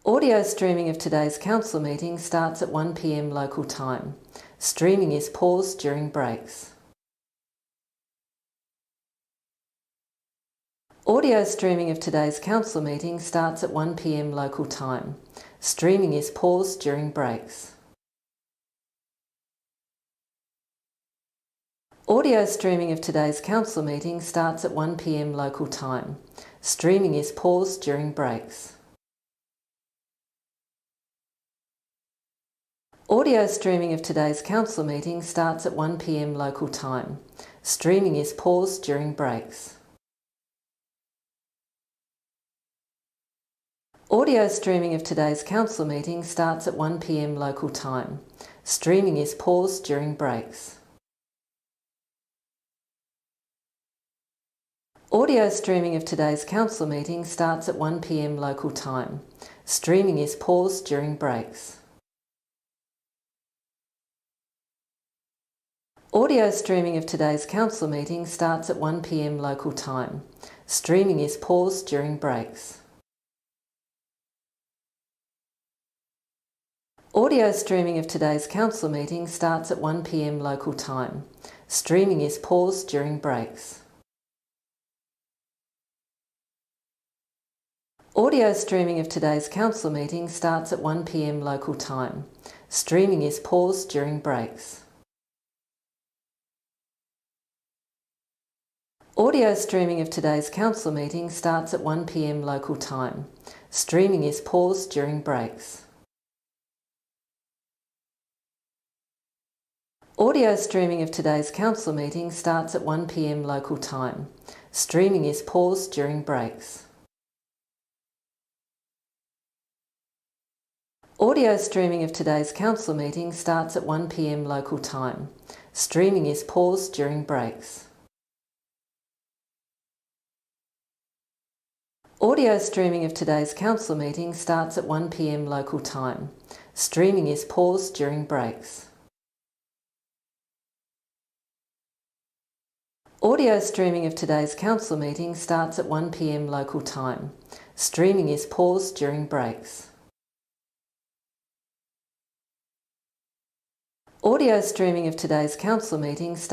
Audio streaming of today's council meeting starts at 1 p.m. local time. Streaming is paused during breaks. Audio streaming of today's council meeting starts at 1 p.m. local time. Streaming is paused during breaks. Audio streaming of today's council meeting starts at 1 p.m. local time. Streaming is paused during breaks. Audio streaming of today's council meeting starts at 1 p.m. local time. Streaming is paused during breaks. Audio streaming of today's council meeting starts at 1 p.m. local time. Streaming is paused during breaks. Audio streaming of today's council meeting starts at 1 p.m. local time. Streaming is paused during breaks. Audio streaming of today's council meeting starts at 1 p.m. local time. Streaming is paused during breaks. Audio streaming of today's council meeting starts at 1 p.m. local time. Streaming is paused during breaks. Audio streaming of today's council meeting starts at 1 p.m. local time. Streaming is paused during breaks. Audio streaming of today's council meeting starts at 1 p.m. local time. Streaming is paused during breaks. Audio streaming of today's council meeting starts at 1 p.m. local time. Streaming is paused during breaks. Audio streaming of today's council meeting starts at 1 p.m. local time. Streaming is paused during breaks. Audio streaming of today's council meeting starts at 1 p.m. local time. Streaming is paused during breaks. Audio streaming of today's council meeting starts at 1 p.m. local time. Streaming is paused during breaks. Audio streaming of today's council meeting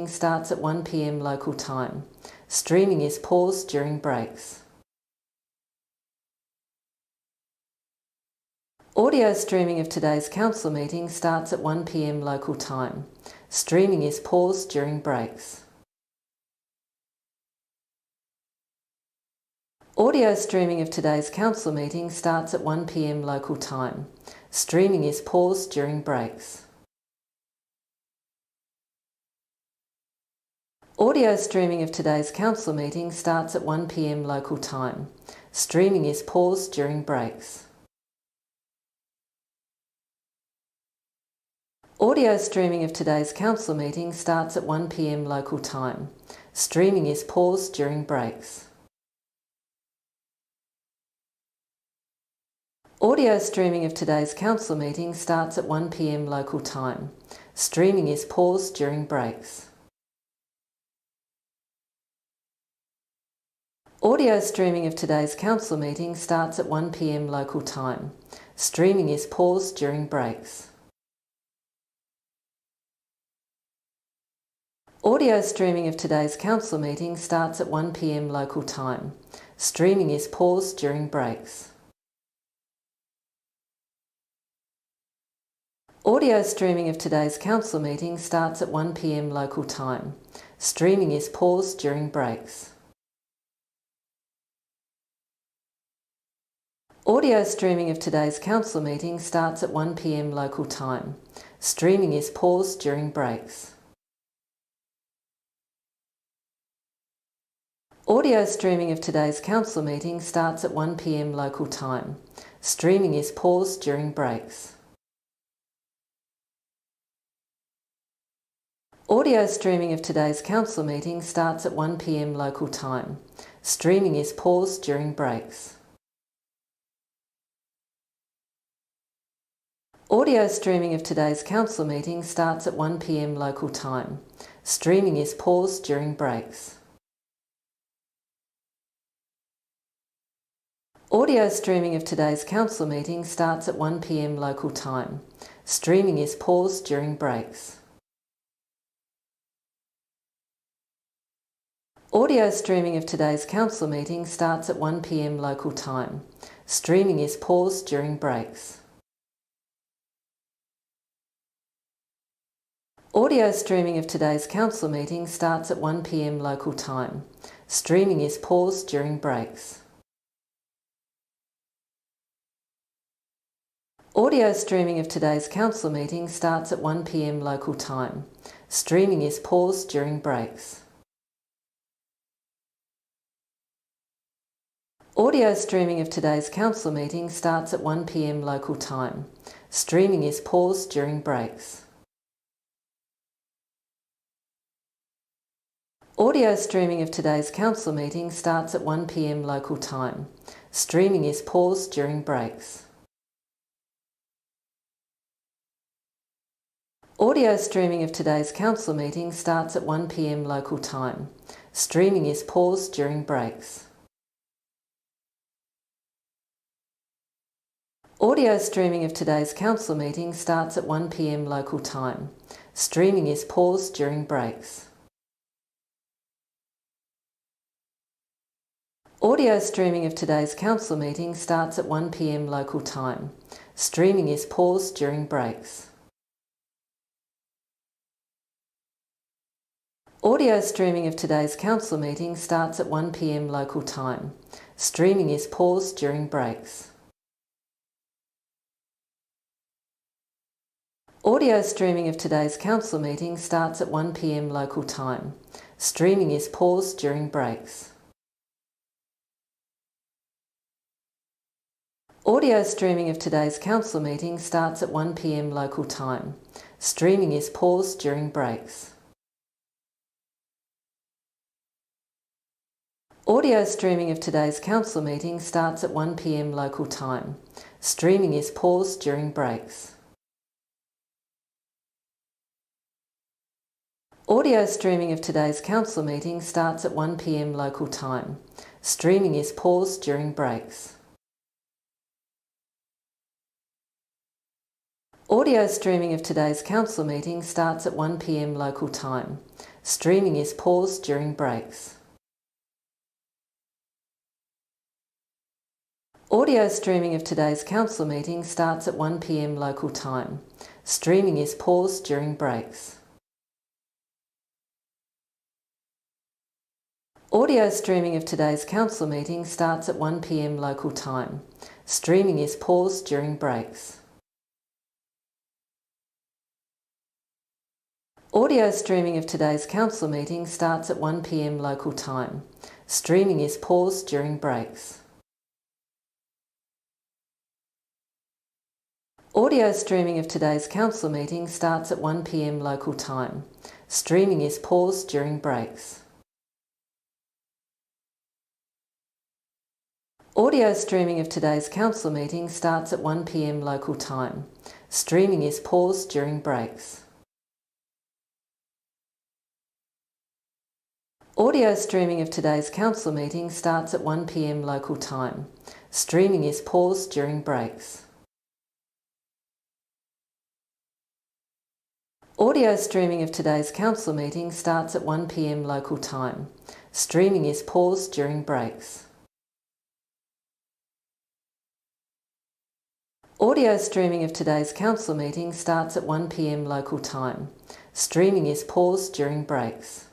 starts at 1 p.m. local time. Streaming is paused during breaks. Audio streaming of today's council meeting starts at 1 p.m. local time. Streaming is paused during breaks. Audio streaming of today's council meeting starts at 1 p.m. local time. Streaming is paused during breaks. Audio streaming of today's council meeting starts at 1 p.m. local time. Streaming is paused during breaks. Audio streaming of today's council meeting starts at 1 p.m. local time. Streaming is paused during breaks. Audio streaming of today's council meeting starts at 1 p.m. local time. Streaming is paused during breaks. Audio streaming of today's council meeting starts at 1 p.m. local time. Streaming is paused during breaks. Audio streaming of today's council meeting starts at 1 p.m. local time. Streaming is paused during breaks. Audio streaming of today's council meeting starts at 1 p.m. local time. Streaming is paused during breaks. Audio streaming of today's council meeting starts at 1 p.m. local time. Streaming is paused during breaks. Audio streaming of today's council meeting starts at 1 p.m. local time. Streaming is paused during breaks. Audio streaming of today's council meeting starts at 1 p.m. local time. Streaming is paused during breaks. Audio streaming of today's council meeting starts at 1 p.m. local time. Streaming is paused during breaks. Audio streaming of today's council meeting starts at 1 p.m. local time. Streaming is paused during breaks. Audio streaming of today's council meeting starts at 1 p.m. local time. Streaming is paused during breaks. Audio streaming of today's council meeting starts at 1 p.m. local time. Streaming is paused during breaks. Audio streaming of today's council meeting starts at 1 p.m. local time. Streaming is paused during breaks. Audio streaming of today's council meeting starts at 1 p.m. local time. Streaming is paused during breaks. Audio streaming of today's council meeting starts at 1 p.m. local time. Streaming is paused during breaks. Audio streaming of today's council meeting starts at 1 p.m. local time. Streaming is paused during breaks. Audio streaming of today's council meeting starts at 1 p.m. local time. Streaming is paused during breaks. Audio streaming of today's council meeting starts at 1 p.m. local time. Streaming is paused during breaks. Audio streaming of today's council meeting starts at 1 p.m. local time. Streaming is paused during breaks. Audio streaming of today's council meeting starts at 1 p.m. local time. Streaming is paused during breaks. Audio streaming of today's council meeting starts at 1 p.m. local time. Streaming is paused during breaks. Audio streaming of today's council meeting starts at 1 p.m. local time. Streaming is paused during breaks. Audio streaming of today's council meeting starts at 1 p.m. local time. Streaming is paused during breaks. Audio streaming of today's council meeting starts at 1 p.m. local time. Streaming is paused during breaks. Audio streaming of today's council meeting starts at 1 p.m. local time. Streaming is paused during breaks. Audio streaming of today's council meeting starts at 1 p.m. local time. Streaming is paused during breaks. Audio streaming of today's council meeting starts at 1 p.m. local time. Streaming is paused during breaks. Audio streaming of today's council meeting starts at 1 p.m. local time. Streaming is paused during breaks. Audio streaming of today's council meeting starts at 1 p.m. local time. Streaming is paused during breaks. Audio streaming of today's council meeting starts at 1 p.m. local time. Streaming is paused during breaks. Audio streaming of today's council meeting starts at 1 p.m. local time. Streaming is paused during breaks. Audio streaming of today's council meeting starts at 1 p.m. local time. Streaming is paused during breaks. Audio streaming of today's council meeting starts at 1 p.m. local time. Streaming is paused during breaks.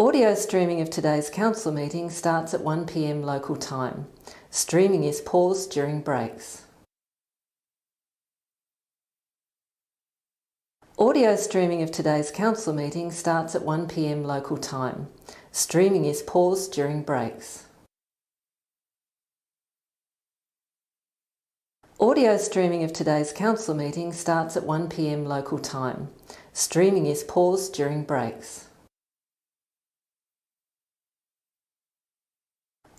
Audio streaming of today's council meeting starts at 1 p.m. local time. Streaming is paused during breaks. Audio streaming of today's council meeting starts at 1 p.m. local time. Streaming is paused during breaks. Audio streaming of today's council meeting starts at 1 p.m. local time. Streaming is paused during breaks.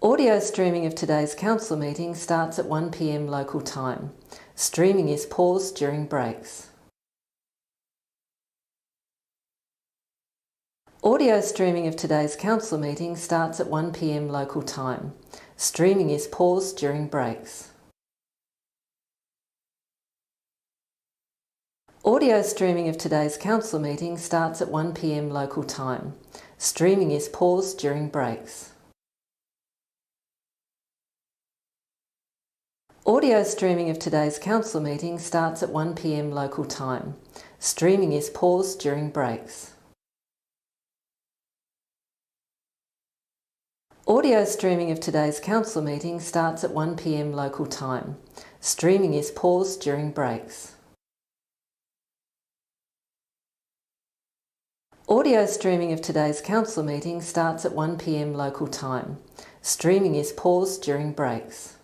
Audio streaming of today's council meeting starts at 1 p.m. local time. Streaming is paused during breaks. Audio streaming of today's council meeting starts at 1 p.m. local time. Streaming is paused during breaks. Audio streaming of today's council meeting starts at 1 p.m. local time. Streaming is paused during breaks. Audio streaming of today's council meeting starts at 1 p.m. local time. Streaming is paused during breaks. Audio streaming of today's council meeting starts at 1 p.m. local time. Streaming is paused during breaks. Audio streaming of today's council meeting starts at 1 p.m. local time. Streaming is paused during breaks.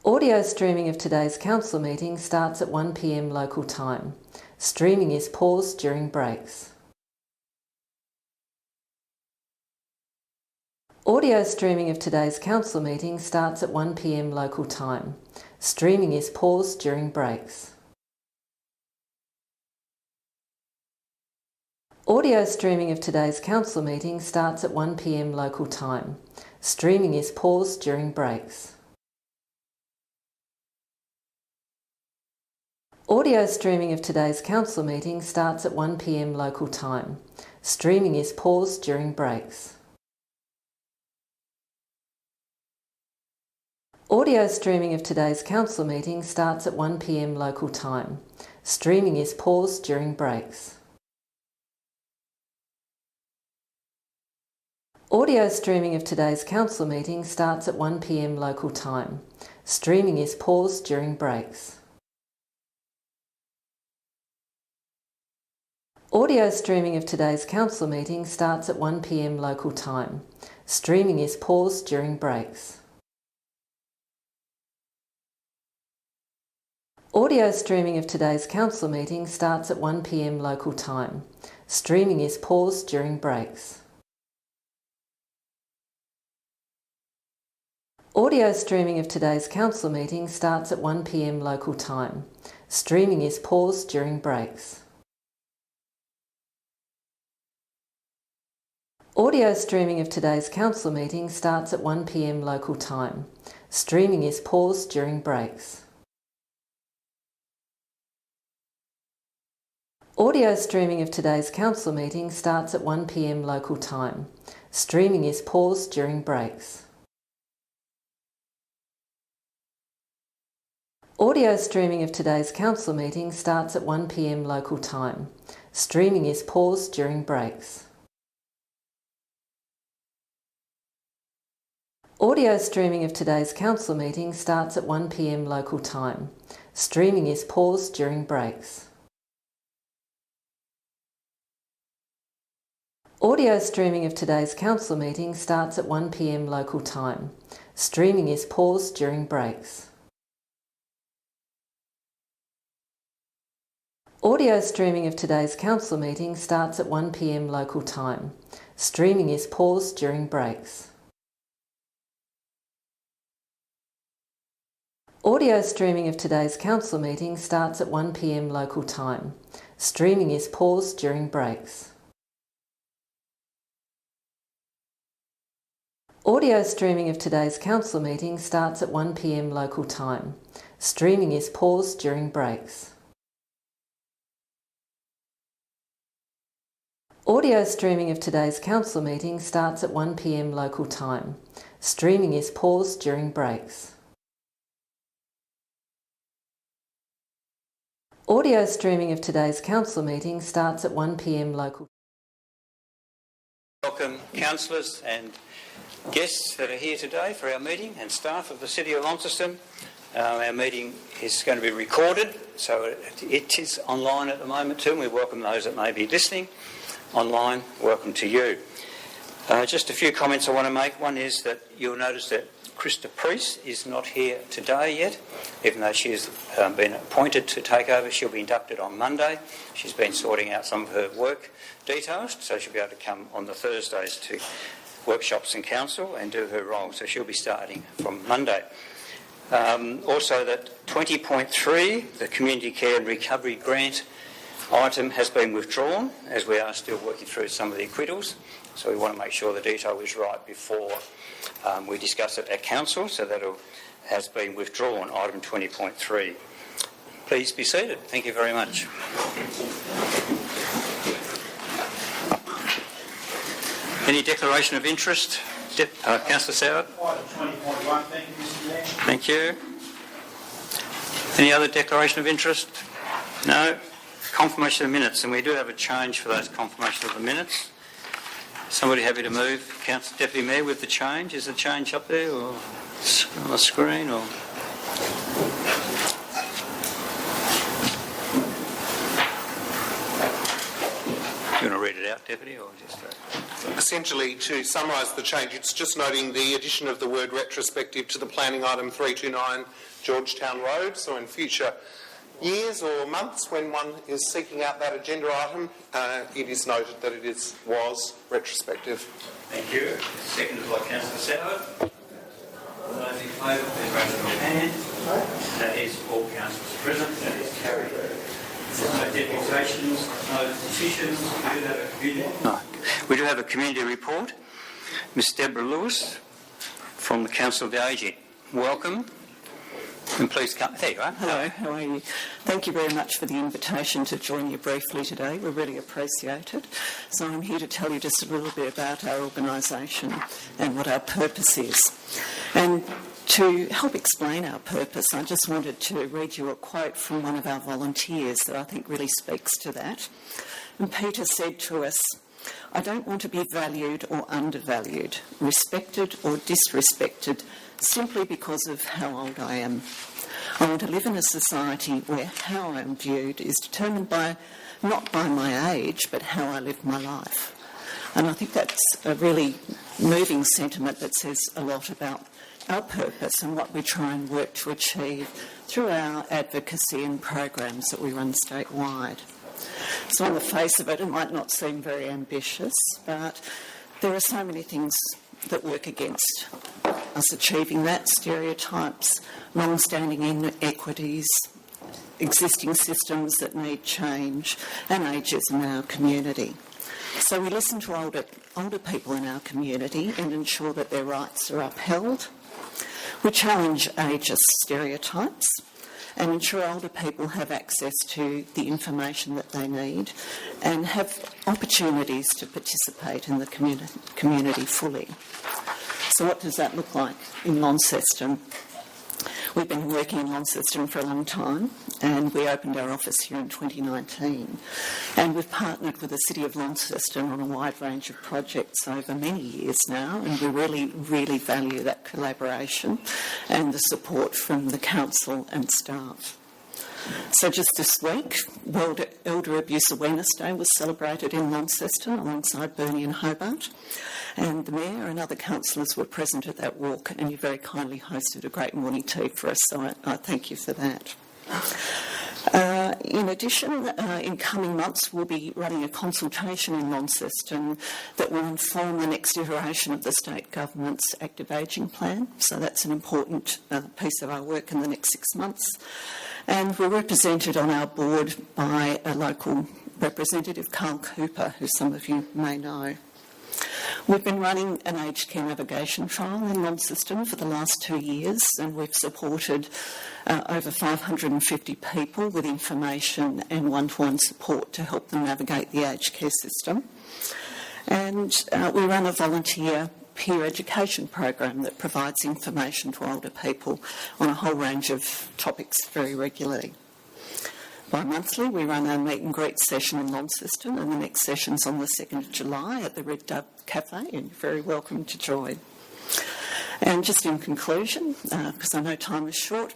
Audio streaming of today's council meeting starts at 1 p.m. local time. Streaming is paused during breaks. Audio streaming of today's council meeting starts at 1 p.m. local time. Streaming is paused during breaks. Audio streaming of today's council meeting starts at 1 p.m. local time. Streaming is paused during breaks. Audio streaming of today's council meeting starts at 1 p.m. local time. Streaming is paused during breaks. Audio streaming of today's council meeting starts at 1 p.m. local time. Streaming is paused during breaks. Audio streaming of today's council meeting starts at 1 p.m. local time. Streaming is paused during breaks. Audio streaming of today's council meeting starts at 1 p.m. local time. Streaming is paused during breaks. Audio streaming of today's council meeting starts at 1 p.m. local time. Streaming is paused during breaks. Audio streaming of today's council meeting starts at 1 p.m. local time. Streaming is paused during breaks. Audio streaming of today's council meeting starts at 1 p.m. local time. Streaming is paused during breaks. Audio streaming of today's council meeting starts at 1 p.m. local time. Streaming is paused during breaks. Audio streaming of today's council meeting starts at 1 p.m. local time. Streaming is paused during breaks. Audio streaming of today's council meeting starts at 1 p.m. local time. Streaming is paused during breaks. Audio streaming of today's council meeting starts at 1 p.m. local time. Streaming is paused during breaks. Audio streaming of today's council meeting starts at 1 p.m. local time. Streaming is paused during breaks. Audio streaming of today's council meeting starts at 1 p.m. local time. Streaming is paused during breaks. Audio streaming of today's council meeting starts at 1 p.m. local time. Streaming is paused during breaks. Audio streaming of today's council meeting starts at 1 p.m. local time. Streaming is paused during breaks. Audio streaming of today's council meeting starts at 1 p.m. local. Welcome councillors and guests that are here today for our meeting and staff of the City of Launceston. Our meeting is going to be recorded, so it is online at the moment too, and we welcome those that may be listening online. Welcome to you. Just a few comments I want to make. One is that you'll notice that Krista Priest is not here today yet, even though she has been appointed to take over. She'll be inducted on Monday. She's been sorting out some of her work details, so she'll be able to come on the Thursdays to workshops in council and do her role. So she'll be starting from Monday. Also, that 20.3, the Community Care and Recovery Grant item has been withdrawn, as we are still working through some of the acquittals. So we want to make sure the detail is right before we discuss it at council. So that has been withdrawn, item 20.3. Please be seated. Thank you very much. Any declaration of interest? Councillor Soward. Item 20.1, thank you, Mr. Mayor. Thank you. Any other declaration of interest? No. Confirmation of minutes, and we do have a change for those confirmation of the minutes. Somebody happy to move, Councillor Deputy Mayor, with the change? Is the change up there or on the screen? Or do you want to read it out, Deputy, or just? Essentially, to summarise the change, it's just noting the addition of the word retrospective to the planning item 329 Georgetown Road. So in future years or months, when one is seeking out that agenda item, it is noted that it was retrospective. Thank you. Seconded by Councillor Soward. All those in favour, please raise your hand. That is all councillors present. That is carried. No deputations, no petitions. We do have a community report. Ms Deborah Lewis from the Council of the Aged. Welcome. And please come. There you are. Hello, how are you? Thank you very much for the invitation to join you briefly today. We really appreciate it. So I'm here to tell you just a little bit about our organisation and what our purpose is. And to help explain our purpose, I just wanted to read you a quote from one of our volunteers that I think really speaks to that. And Peter said to us, "I don't want to be valued or undervalued, respected or disrespected simply because of how old I am. I want to live in a society where how I am viewed is determined by not by my age, but how I live my life." And I think that's a really moving sentiment that says a lot about our purpose and what we try and work to achieve through our advocacy and programs that we run statewide. So on the face of it, it might not seem very ambitious, but there are so many things that work against us achieving that: stereotypes, long-standing inequities, existing systems that need change, and ageism in our community. So we listen to older people in our community and ensure that their rights are upheld. We challenge ageist stereotypes and ensure older people have access to the information that they need and have opportunities to participate in the community fully. So what does that look like in Launceston? We've been working in Launceston for a long time, and we opened our office here in 2019. And we've partnered with the City of Launceston on a wide range of projects over many years now, and we really, really value that collaboration and the support from the council and staff. So just this week, World Elder Abuse Awareness Day was celebrated in Launceston alongside Burnie and Hobart. And the Mayor and other councillors were present at that walk, and you very kindly hosted a great morning tea for us, so I thank you for that. In addition, in coming months we'll be running a consultation in Launceston that will inform the next iteration of the state government's active ageing plan, so that's an important piece of our work in the next 6 months. And we're represented on our board by a local representative, Carl Cooper, who some of you may know. We've been running an aged care navigation trial in Launceston for the last 2 years, and we've supported over 550 people with information and one-to-one support to help them navigate the aged care system. And we run a volunteer peer education program that provides information to older people on a whole range of topics very regularly. Bi-monthly, we run our meet and greet session in Launceston, and the next session's on the 2nd of July at the Red Dove Cafe, and you're very welcome to join. And just in conclusion, because I know time is short,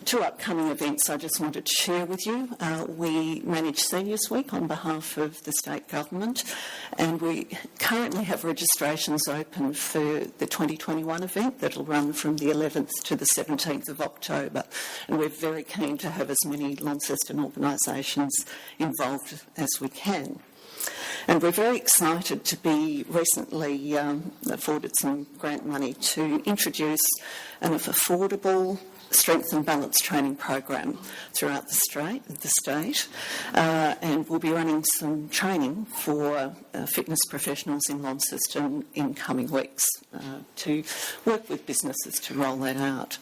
2 upcoming events I just wanted to share with you. We manage Seniors Week on behalf of the state government, and we currently have registrations open for the 2021 event that will run from the 11th to the 17th of October. And we're very keen to have as many Launceston organisations involved as we can. And we're very excited to be recently afforded some grant money to introduce an affordable strength and balance training program throughout the state. And we'll be running some training for fitness professionals in Launceston in coming weeks to work with businesses to roll that out.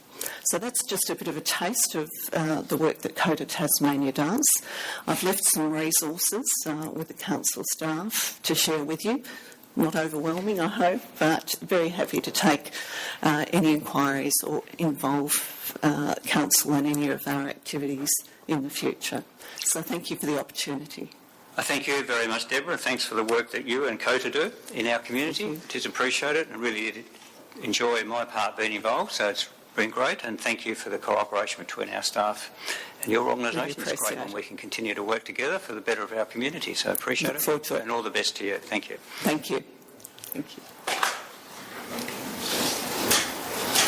So that's just a bit of a taste of the work that CODA Tasmania does. I've left some resources with the council staff to share with you. Not overwhelming, I hope, but very happy to take any inquiries or involve council in any of our activities in the future. So thank you for the opportunity. I thank you very much, Deborah, and thanks for the work that you and COTA do in our community. It is appreciated, and really enjoy my part being involved, so it's been great, and thank you for the cooperation between our staff and your organisation. It's great when we can continue to work together for the better of our community, so appreciate it. Forward to it. And all the best to you. Thank you. Thank you. Thank you.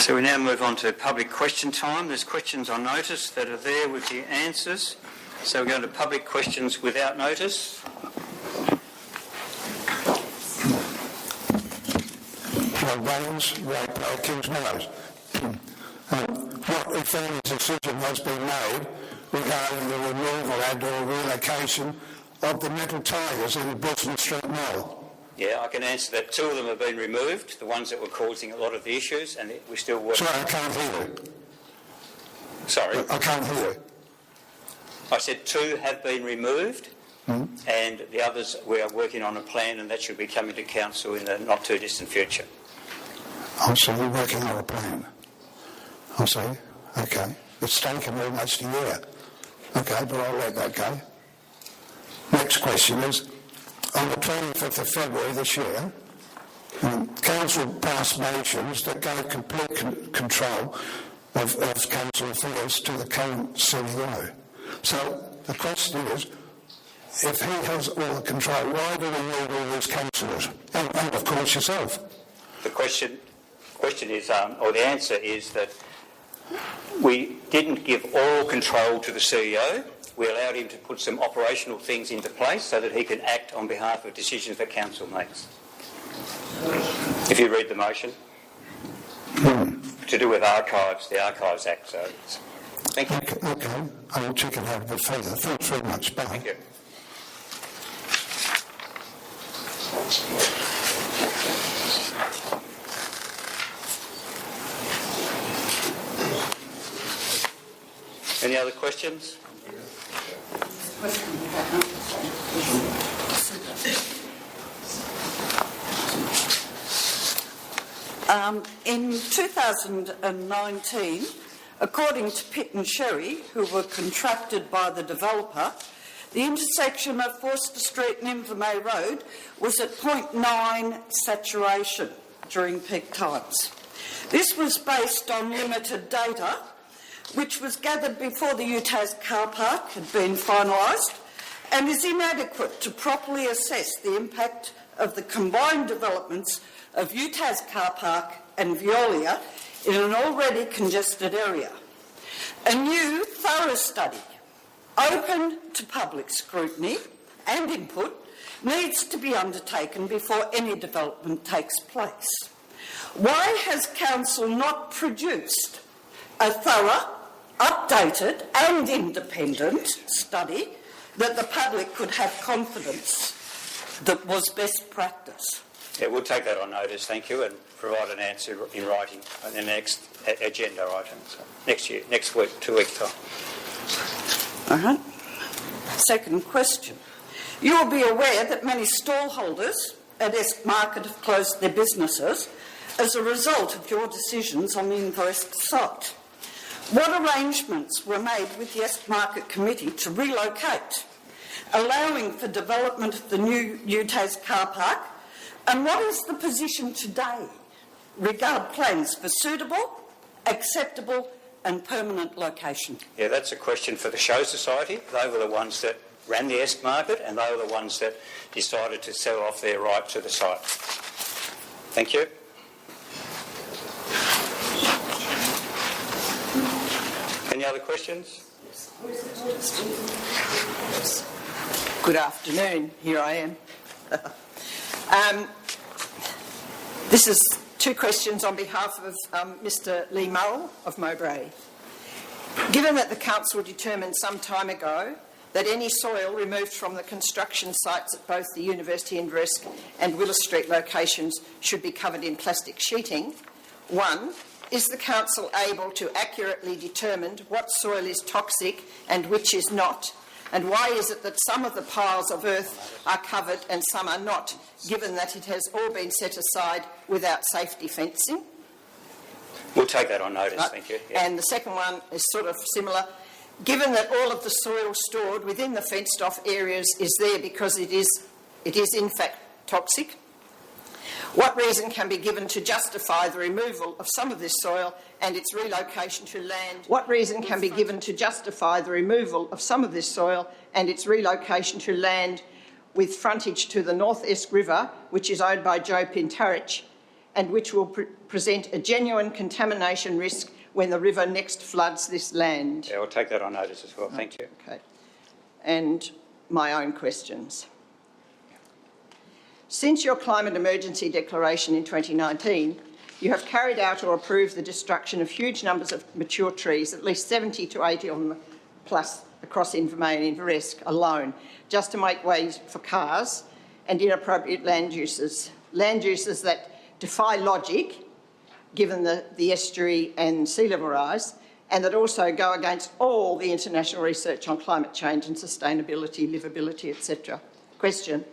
So we now move on to public question time. There's questions on notice that are there with the answers. So we're going to public questions without notice. Wales, Rape, Kings Meadows. What, if any decision has been made regarding the removal and or relocation of the metal tyres in Brisbane Street Mall? Yeah, I can answer that. 2 of them have been removed, the ones that were causing a lot of the issues, and we're still working. Sorry, I can't hear you. Sorry? I can't hear you. I said 2 have been removed, and the others we are working on a plan, and that should be coming to council in the not too distant future. I see, you're working on a plan. I see, okay. It's taken almost a year. Okay, but I'll let that go. Next question is, on the 25th of February this year, Council passed motions that gave complete control of council affairs to the current CEO. So the question is, if he has all the control, why do we need all these councillors? And of course yourself. The question is, or the answer is that we didn't give all control to the CEO. We allowed him to put some operational things into place so that he can act on behalf of decisions that council makes. If you read the motion, to do with archives, the Archives Act. So, thank you. Okay, I will check it out a bit further. Thanks very much. Bye. Thank you. Any other questions? In 2019, according to Pitt and Sherry, who were contracted by the developer, the intersection of Forster Street and Invermay Road was at 0.9 saturation during peak times. This was based on limited data, which was gathered before the UTAS car park had been finalised, and is inadequate to properly assess the impact of the combined developments of UTAS car park and Veolia in an already congested area. A new thorough study, open to public scrutiny and input, needs to be undertaken before any development takes place. Why has Council not produced a thorough, updated and independent study that the public could have confidence that was best practice? Yeah, we'll take that on notice, thank you, and provide an answer in writing in the next agenda item. So next week, 2 weeks' time. All right. Second question. You will be aware that many stallholders at Est Market have closed their businesses as a result of your decisions on the Invest site. What arrangements were made with the Est Market Committee to relocate, allowing for development of the new UTAS car park, and what is the position today regard plans for suitable, acceptable and permanent location? Yeah, that's a question for the Show Society. They were the ones that ran the Esk market and they were the ones that decided to sell off their right to the site. Thank you. Any other questions? Good afternoon, here I am. This is two questions on behalf of Mr Lee Murrell of Mowbray. Given that the Council determined some time ago that any soil removed from the construction sites at both the University Inveresk and Willis Street locations should be covered in plastic sheeting, 1, is the Council able to accurately determine what soil is toxic and which is not? And why is it that some of the piles of earth are covered and some are not, given that it has all been set aside without safety fencing? We'll take that on notice, Right. thank you. Yeah. And the second one is sort of similar. Given that all of the soil stored within the fenced-off areas is there because it is in fact toxic, what reason can be given to justify the removal of some of this soil and its relocation to land? What reason can be given to justify the removal of some of this soil and its relocation to land with frontage to the North Esk River, which is owned by Joe Pintarich, and which will present a genuine contamination risk when the river next floods this land? Yeah, we'll take that on notice as well, thank you. Okay. And my own questions. Since your climate emergency declaration in 2019, you have carried out or approved the destruction of huge numbers of mature trees, at least 70 to 80 of them plus across Invermay and Inveresk alone, just to make way for cars and inappropriate land uses that defy logic, given the estuary and sea level rise, and that also go against all the international research on climate change and sustainability, livability, etc. Question: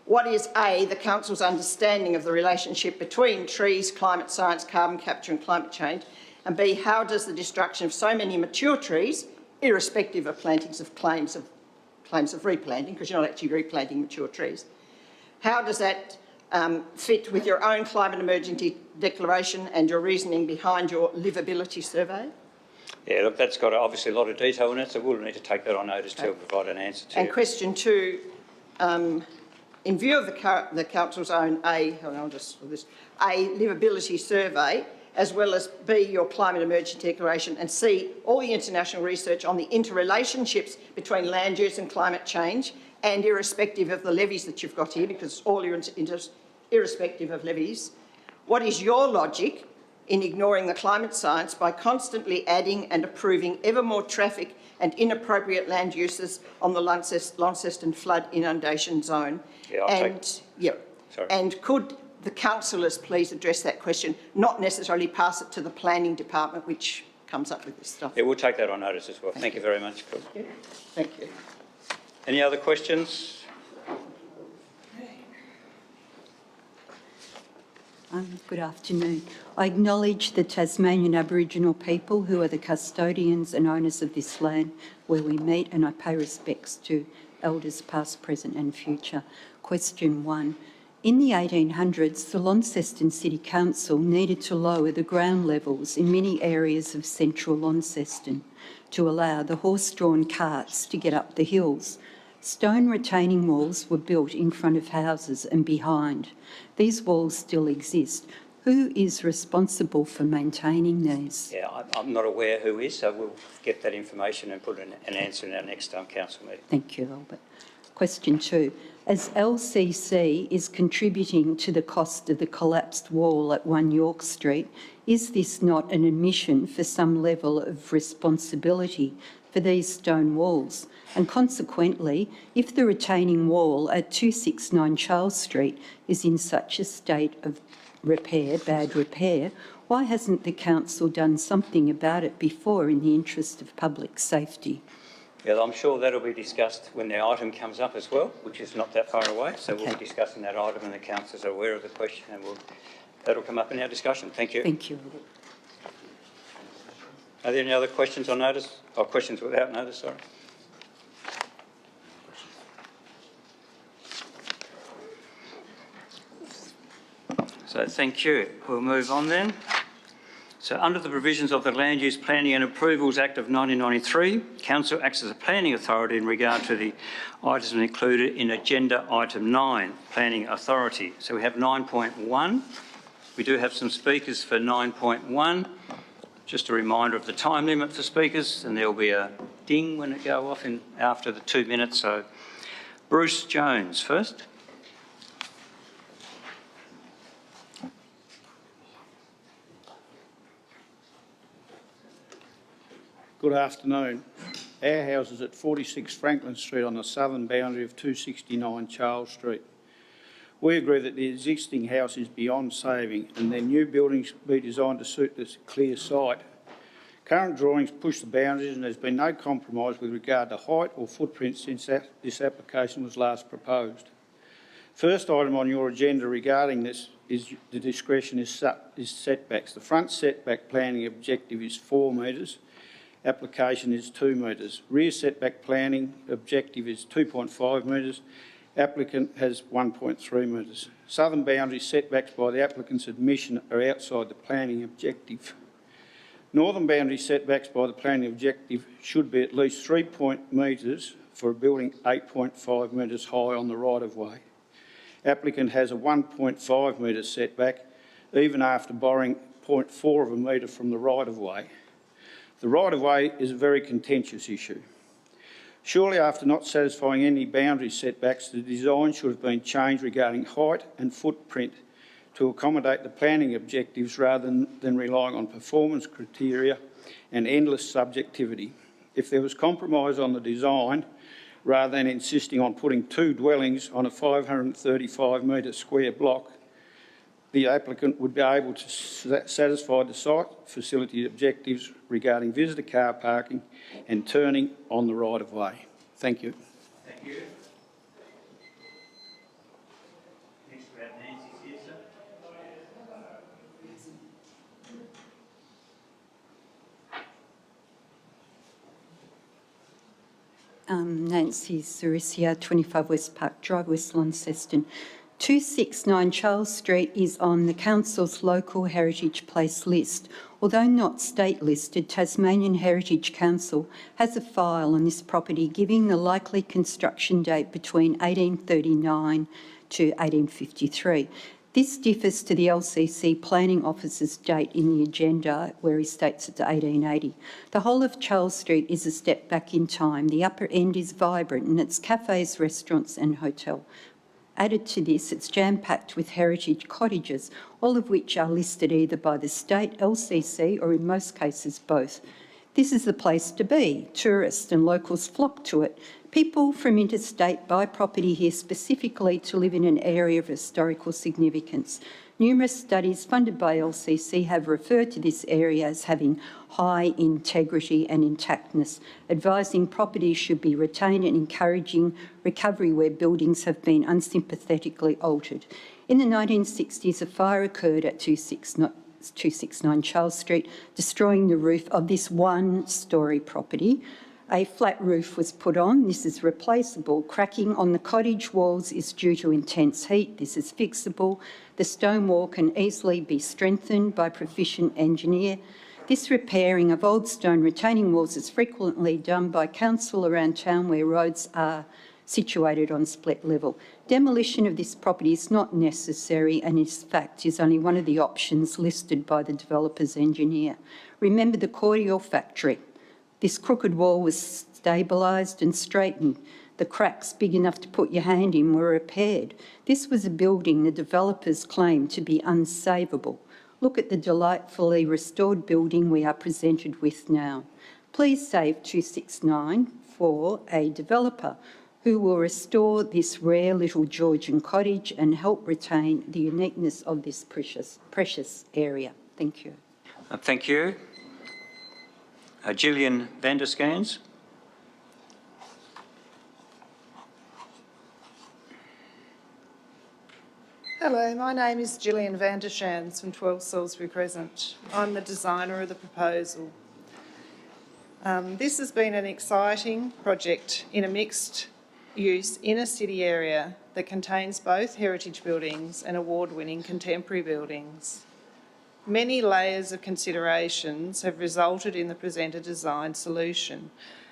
what is A, the Council's understanding of the relationship between trees, climate science, carbon capture and climate change? And B, how does the destruction of so many mature trees, irrespective of plantings of claims of replanting, because you're not actually replanting mature trees, how does that fit with your own climate emergency declaration and your reasoning behind your livability survey? Yeah, look, that's got obviously a lot of detail in it, so we'll need to take that on notice to provide an answer to. And question 2, in view of the Council's own A livability survey, as well as B, your climate emergency declaration, and C, all the international research on the interrelationships between land use and climate change, and irrespective of the levies that you've got here, because all your irrespective of levies, what is your logic in ignoring the climate science by constantly adding and approving ever more traffic and inappropriate land uses on the Launceston flood inundation zone? And could the councillors please address that question, not necessarily pass it to the planning department, which comes up with this stuff? Yeah, we'll take that on notice as well. Thank you very much. Thank you. Any other questions? Good afternoon. I acknowledge the Tasmanian Aboriginal people who are the custodians and owners of this land where we meet, and I pay respects to elders past, present and future. Question 1. In the 1800s, the Launceston City Council needed to lower the ground levels in many areas of central Launceston to allow the horse-drawn carts to get up the hills. Stone retaining walls were built in front of houses and behind. These walls still exist. Who is responsible for maintaining these? Yeah, I'm not aware who is, so we'll get that information and put an answer in our next council meeting. Thank you, Albert. Question 2. As LCC is contributing to the cost of the collapsed wall at 1 York Street, is this not an admission for some level of responsibility for these stone walls? And consequently, if the retaining wall at 269 Charles Street is in such a state of repair, bad repair, why hasn't the council done something about it before in the interest of public safety? Yeah, I'm sure that'll be discussed when the item comes up as well, which is not that far away. So we'll be discussing that item and the councillors are aware of the question and that'll come up in our discussion. Thank you. Thank you. Are there any other questions on notice? Or questions without notice, sorry. So thank you. We'll move on then. So under the provisions of the Land Use Planning and Approvals Act of 1993, Council acts as a planning authority in regard to the items included in Agenda Item 9, Planning Authority. So we have 9.1. We do have some speakers for 9.1. Just a reminder of the time limit for speakers, and there'll be a ding when it go off after the 2 minutes. So Bruce Jones first. Good afternoon. Our house is at 46 Franklin Street on the southern boundary of 269 Charles Street. We agree that the existing house is beyond saving and their new buildings be designed to suit this clear site. Current drawings push the boundaries and there's been no compromise with regard to height or footprint since this application was last proposed. First item on your agenda regarding this is the discretion is setbacks. The front setback planning objective is 4 metres. Application is 2 metres. Rear setback planning objective is 2.5 metres. Applicant has 1.3 metres. Southern boundary setbacks by the applicant's admission are outside the planning objective. Northern boundary setbacks by the planning objective should be at least 3 metres for a building 8.5 metres high on the right-of-way. Applicant has a 1.5 metre setback even after borrowing 0.4 of a metre from the right-of-way. The right-of-way is a very contentious issue. Surely after not satisfying any boundary setbacks, the design should have been changed regarding height and footprint to accommodate the planning objectives rather than relying on performance criteria and endless subjectivity. If there was compromise on the design, rather than insisting on putting 2 dwellings on a 535 metre square block, the applicant would be able to satisfy the site facility objectives regarding visitor car parking and turning on the right-of-way. Thank you. Thank you. Next we have Nancy here, sir. Nancy Sarisia, 25 West Park Drive, West Launceston. 269 Charles Street is on the Council's local heritage place list. Although not state listed, Tasmanian Heritage Council has a file on this property giving the likely construction date between 1839 to 1853. This differs to the LCC Planning Officer's date in the agenda where he states it's 1880. The whole of Charles Street is a step back in time. The upper end is vibrant and it's cafes, restaurants and hotel. Added to this, it's jam-packed with heritage cottages, all of which are listed either by the state, LCC, or in most cases both. This is the place to be. Tourists and locals flock to it. People from interstate buy property here specifically to live in an area of historical significance. Numerous studies funded by LCC have referred to this area as having high integrity and intactness, advising properties should be retained and encouraging recovery where buildings have been unsympathetically altered. In the 1960s, a fire occurred at 269 Charles Street, destroying the roof of this one-storey property. A flat roof was put on. This is replaceable. Cracking on the cottage walls is due to intense heat. This is fixable. The stone wall can easily be strengthened by a proficient engineer. This repairing of old stone retaining walls is frequently done by council around town where roads are situated on split level. Demolition of this property is not necessary and in fact is only one of the options listed by the developer's engineer. Remember the cordial factory. This crooked wall was stabilised and straightened. The cracks big enough to put your hand in were repaired. This was a building the developers claimed to be unsavable. Look at the delightfully restored building we are presented with now. Please save 269 for a developer who will restore this rare little Georgian cottage and help retain the uniqueness of this precious area. Thank you. Thank you. Gillian van der Scans. Hello, my name is Gillian van der Scans from 12 Salisbury Crescent. I'm the designer of the proposal. This has been an exciting project in a mixed use in a city area that contains both heritage buildings and award-winning contemporary buildings. Many layers of considerations have resulted in the presenter design solution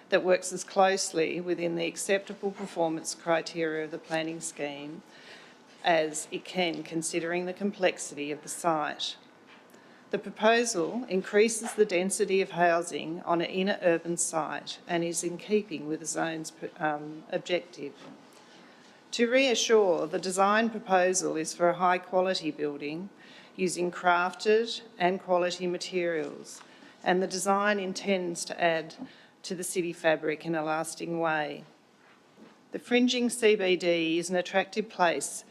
that works as closely within the acceptable performance criteria of the planning scheme as it can, considering the complexity of the site. The proposal increases the density of housing on an inner urban site and is in keeping with the zone's objective. To reassure, the design proposal is for a high-quality building using crafted and quality materials, and the design intends to add to the city fabric in a lasting way. The fringing CBD is an attractive place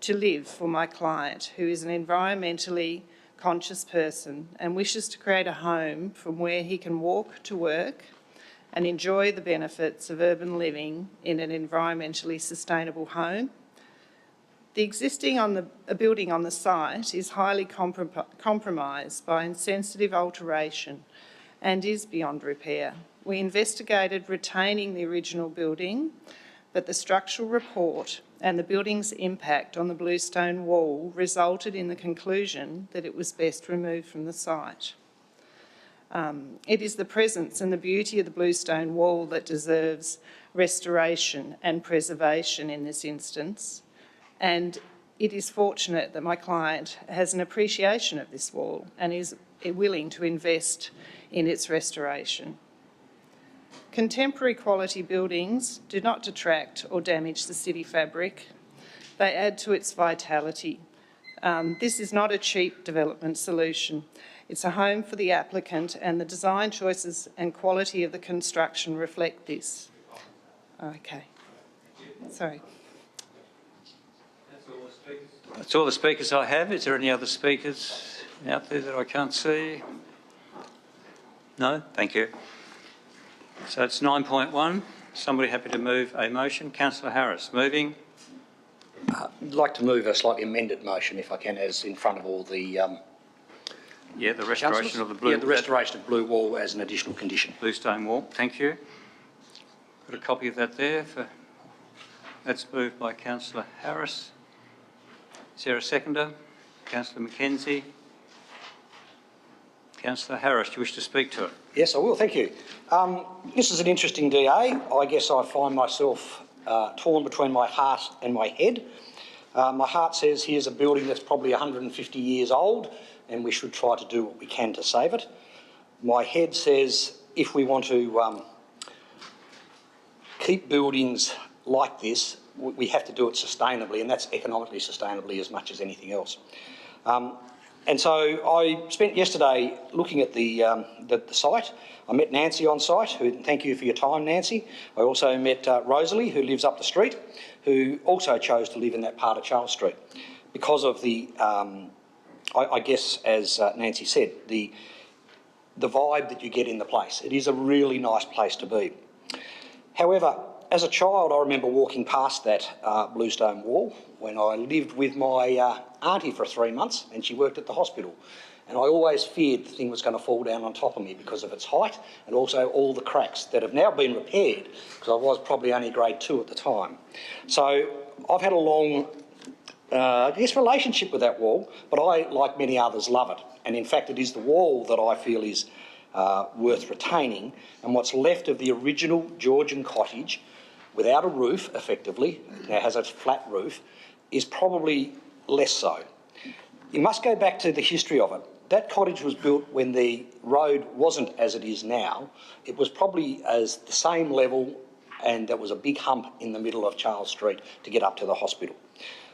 to live for my client, who is an environmentally conscious person and wishes to create a home from where he can walk to work and enjoy the benefits of urban living in an environmentally sustainable home. The existing building on the site is highly compromised by insensitive alteration and is beyond repair. We investigated retaining the original building, but the structural report and the building's impact on the bluestone wall resulted in the conclusion that it was best removed from the site. It is the presence and the beauty of the bluestone wall that deserves restoration and preservation in this instance, and it is fortunate that my client has an appreciation of this wall and is willing to invest in its restoration. Contemporary quality buildings do not detract or damage the city fabric. They add to its vitality. This is not a cheap development solution. It's a home for the applicant, and the design choices and quality of the construction reflect this. Okay. Sorry. That's all the speakers I have. Is there any other speakers out there that I can't see? No? Thank you. So it's 9.1. Somebody happy to move a motion? Councillor Harris, moving. I'd like to move a slightly amended motion, if I can, as in front of all the the restoration of the blue. Yeah, the restoration of blue wall as an additional condition. Bluestone wall. Thank you. Got a copy of that there. That's moved by Councillor Harris. Is there a seconder? Councillor McKenzie. Councillor Harris, do you wish to speak to it? Yes, I will. Thank you. This is an interesting DA. I guess I find myself torn between my heart and my head. My heart says here's a building that's probably 150 years old and we should try to do what we can to save it. My head says if we want to keep buildings like this, we have to do it sustainably, and that's economically sustainably as much as anything else. And so I spent yesterday looking at the site. I met Nancy on site, thank you for your time, Nancy. I also met Rosalie, who lives up the street, who also chose to live in that part of Charles Street because of the, I guess, as Nancy said, the vibe that you get in the place. It is a really nice place to be. However, as a child, I remember walking past that bluestone wall when I lived with my auntie for 3 months, and she worked at the hospital. And I always feared the thing was going to fall down on top of me because of its height and also all the cracks that have now been repaired, because I was probably only grade 2 at the time. So I've had a long, relationship with that wall, but I, like many others, love it. And in fact, it is the wall that I feel is worth retaining, and what's left of the original Georgian cottage, without a roof, effectively, now has a flat roof, is probably less so. You must go back to the history of it. That cottage was built when the road wasn't as it is now. It was probably as the same level, and there was a big hump in the middle of Charles Street to get up to the hospital.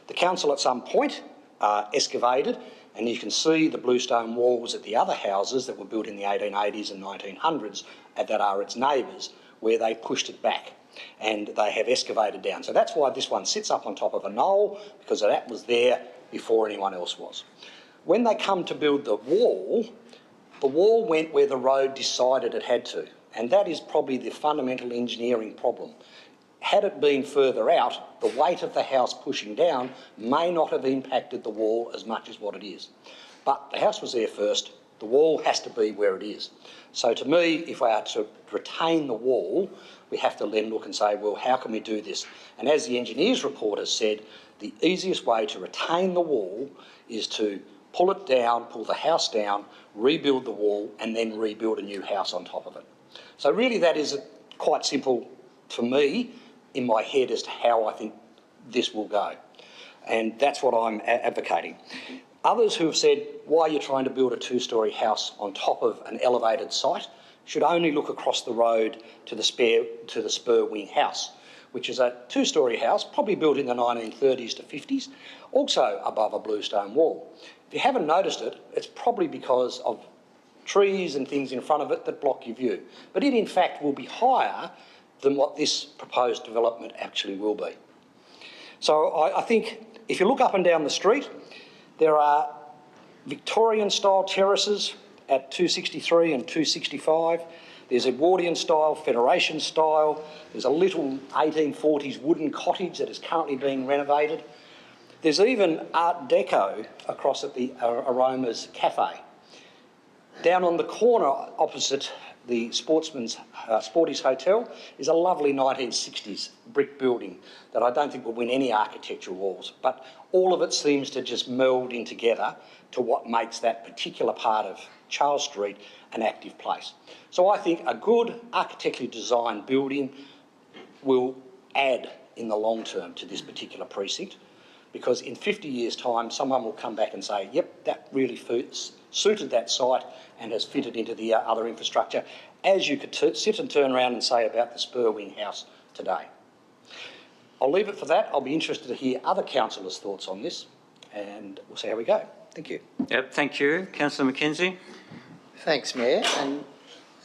The council at some point excavated, and you can see the bluestone walls at the other houses that were built in the 1880s and 1900s that are its neighbours, where they pushed it back and they have excavated down. So that's why this one sits up on top of a knoll, because that was there before anyone else was. When they come to build the wall went where the road decided it had to, and that is probably the fundamental engineering problem. Had it been further out, the weight of the house pushing down may not have impacted the wall as much as what it is. But the house was there first, The wall has to be where it is. So to me, if we are to retain the wall, we have to then look and say, well, how can we do this? And as the engineer's report has said, the easiest way to retain the wall is to pull it down, pull the house down, rebuild the wall, and then rebuild a new house on top of it. So really that is quite simple for me in my head as to how I think this will go. And that's what I'm advocating. Others who have said, why are you trying to build a two-storey house on top of an elevated site, should only look across the road to the spur wing house, which is a two-storey house, probably built in the 1930s to 50s, also above a bluestone wall. If you haven't noticed it, it's probably because of trees and things in front of it that block your view. But it, in fact, will be higher than what this proposed development actually will be. So I think if you look up and down the street, there are Victorian-style terraces at 263 and 265. There's Edwardian-style, Federation-style. There's a little 1840s wooden cottage that is currently being renovated. There's even Art Deco across at the Aromas Cafe. Down on the corner opposite the Sporties Hotel is a lovely 1960s brick building that I don't think will win any architectural awards, but all of it seems to just meld in together to what makes that particular part of Charles Street an active place. So I think a good architecturally designed building will add in the long term to this particular precinct, because in 50 years' time someone will come back and say, yep, that really suited that site and has fitted into the other infrastructure, as you could sit and turn around and say about the Spur Wing House today. I'll leave it for that. I'll be interested to hear other councillors' thoughts on this, and we'll see how we go. Thank you. Yep, thank you. Councillor McKenzie. Thanks, Mayor. And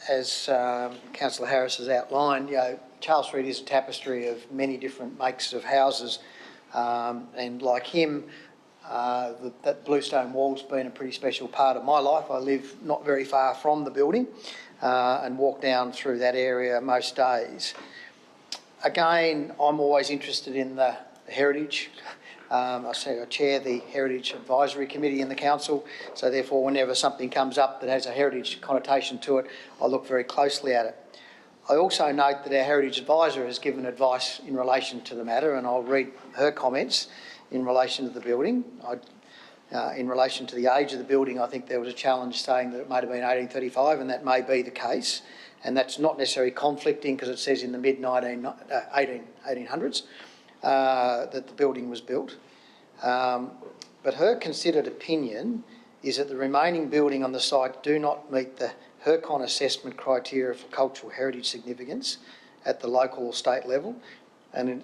as Councillor Harris has outlined, Charles Street is a tapestry of many different makes of houses, and like him, that bluestone wall's been a pretty special part of my life. I live not very far from the building and walk down through that area most days. Again, I'm always interested in the heritage. I chair the Heritage Advisory Committee in the council, so therefore whenever something comes up that has a heritage connotation to it, I look very closely at it. I also note that our Heritage Advisor has given advice in relation to the matter, and I'll read her comments in relation to the building. In relation to the age of the building, I think there was a challenge saying that it might have been 1835, and that may be the case, and that's not necessarily conflicting because it says in the mid-1800s that the building was built. But her considered opinion is that the remaining building on the site do not meet the HERCON assessment criteria for cultural heritage significance at the local or state level, and it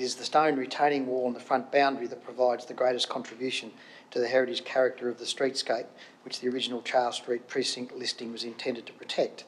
is the stone retaining wall on the front boundary that provides the greatest contribution to the heritage character of the streetscape, which the original Charles Street precinct listing was intended to protect.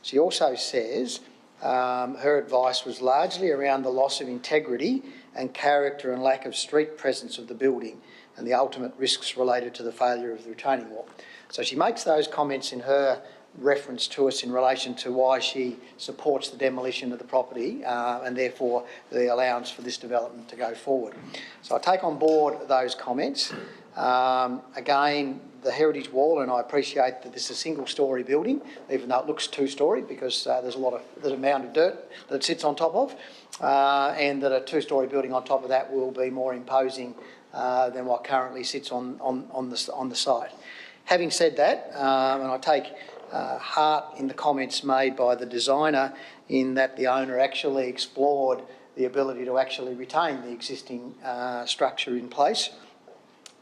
She also says her advice was largely around the loss of integrity and character and lack of street presence of the building and the ultimate risks related to the failure of the retaining wall. So she makes those comments in her reference to us in relation to why she supports the demolition of the property and therefore the allowance for this development to go forward. So I take on board those comments. Again, the heritage wall, and I appreciate that this is a single-storey building, even though it looks two-storey because there's an amount of dirt that it sits on top of, and that a two-storey building on top of that will be more imposing than what currently sits on the site. Having said that, and I take heart in the comments made by the designer in that the owner actually explored the ability to actually retain the existing structure in place,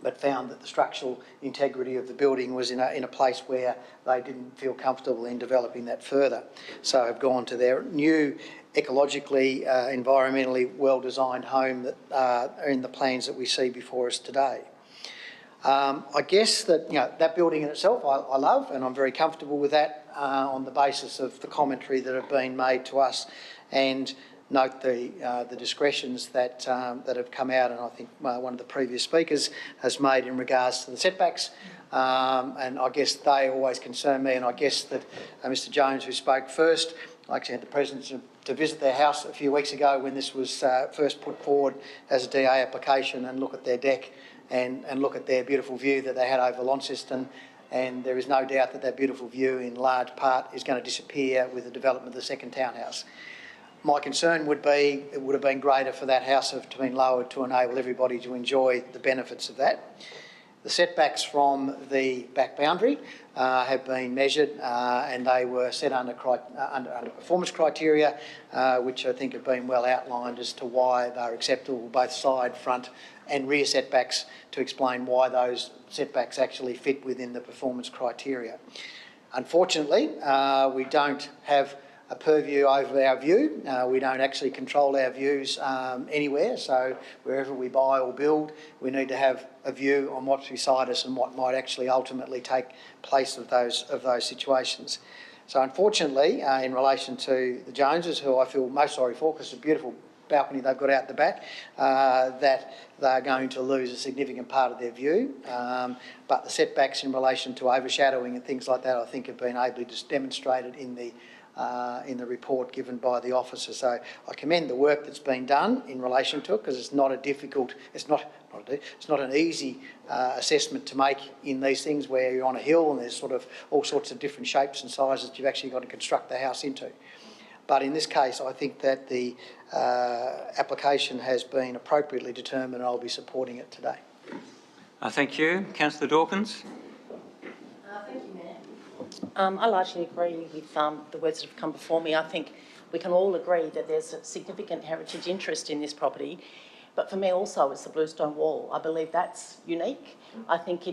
but found that the structural integrity of the building was in a place where they didn't feel comfortable in developing that further. So have gone to their new ecologically, environmentally well-designed home that are in the plans that we see before us today. I guess that that building in itself I love, and I'm very comfortable with that on the basis of the commentary that have been made to us, and note the discretions that have come out, and I think one of the previous speakers has made in regards to the setbacks, and I guess they always concern me, and I guess that Mr Jones, who spoke first, I actually had the presence to visit their house a few weeks ago when this was first put forward as a DA application and look at their deck and look at their beautiful view that they had over Launceston. and there is no doubt that that beautiful view in large part is going to disappear with the development of the second townhouse. My concern would be it would have been greater for that house to have been lowered to enable everybody to enjoy the benefits of that. The setbacks from the back boundary have been measured and they were set under performance criteria, which I think have been well outlined as to why they're acceptable, both side, front and rear setbacks, to explain why those setbacks actually fit within the performance criteria. Unfortunately, we don't have a purview over our view. We don't actually control our views anywhere, so wherever we buy or build, we need to have a view on what's beside us and what might actually ultimately take place of those situations. So unfortunately, in relation to the Joneses, who I feel most sorry for because it's a beautiful balcony they've got out the back, that they're going to lose a significant part of their view. But the setbacks in relation to overshadowing and things like that, I think, have been ably demonstrated in the report given by the officer. So I commend the work that's been done in relation to it, because it's not a difficult, it's not an easy assessment to make in these things where you're on a hill and there's sort of all sorts of different shapes and sizes that you've actually got to construct the house into. But in this case, I think that the application has been appropriately determined and I'll be supporting it today. Thank you. Councillor Dawkins. Thank you, Mayor. I largely agree with the words that have come before me. I think we can all agree that there's a significant heritage interest in this property, but for me also it's the bluestone wall. I believe that's unique. I think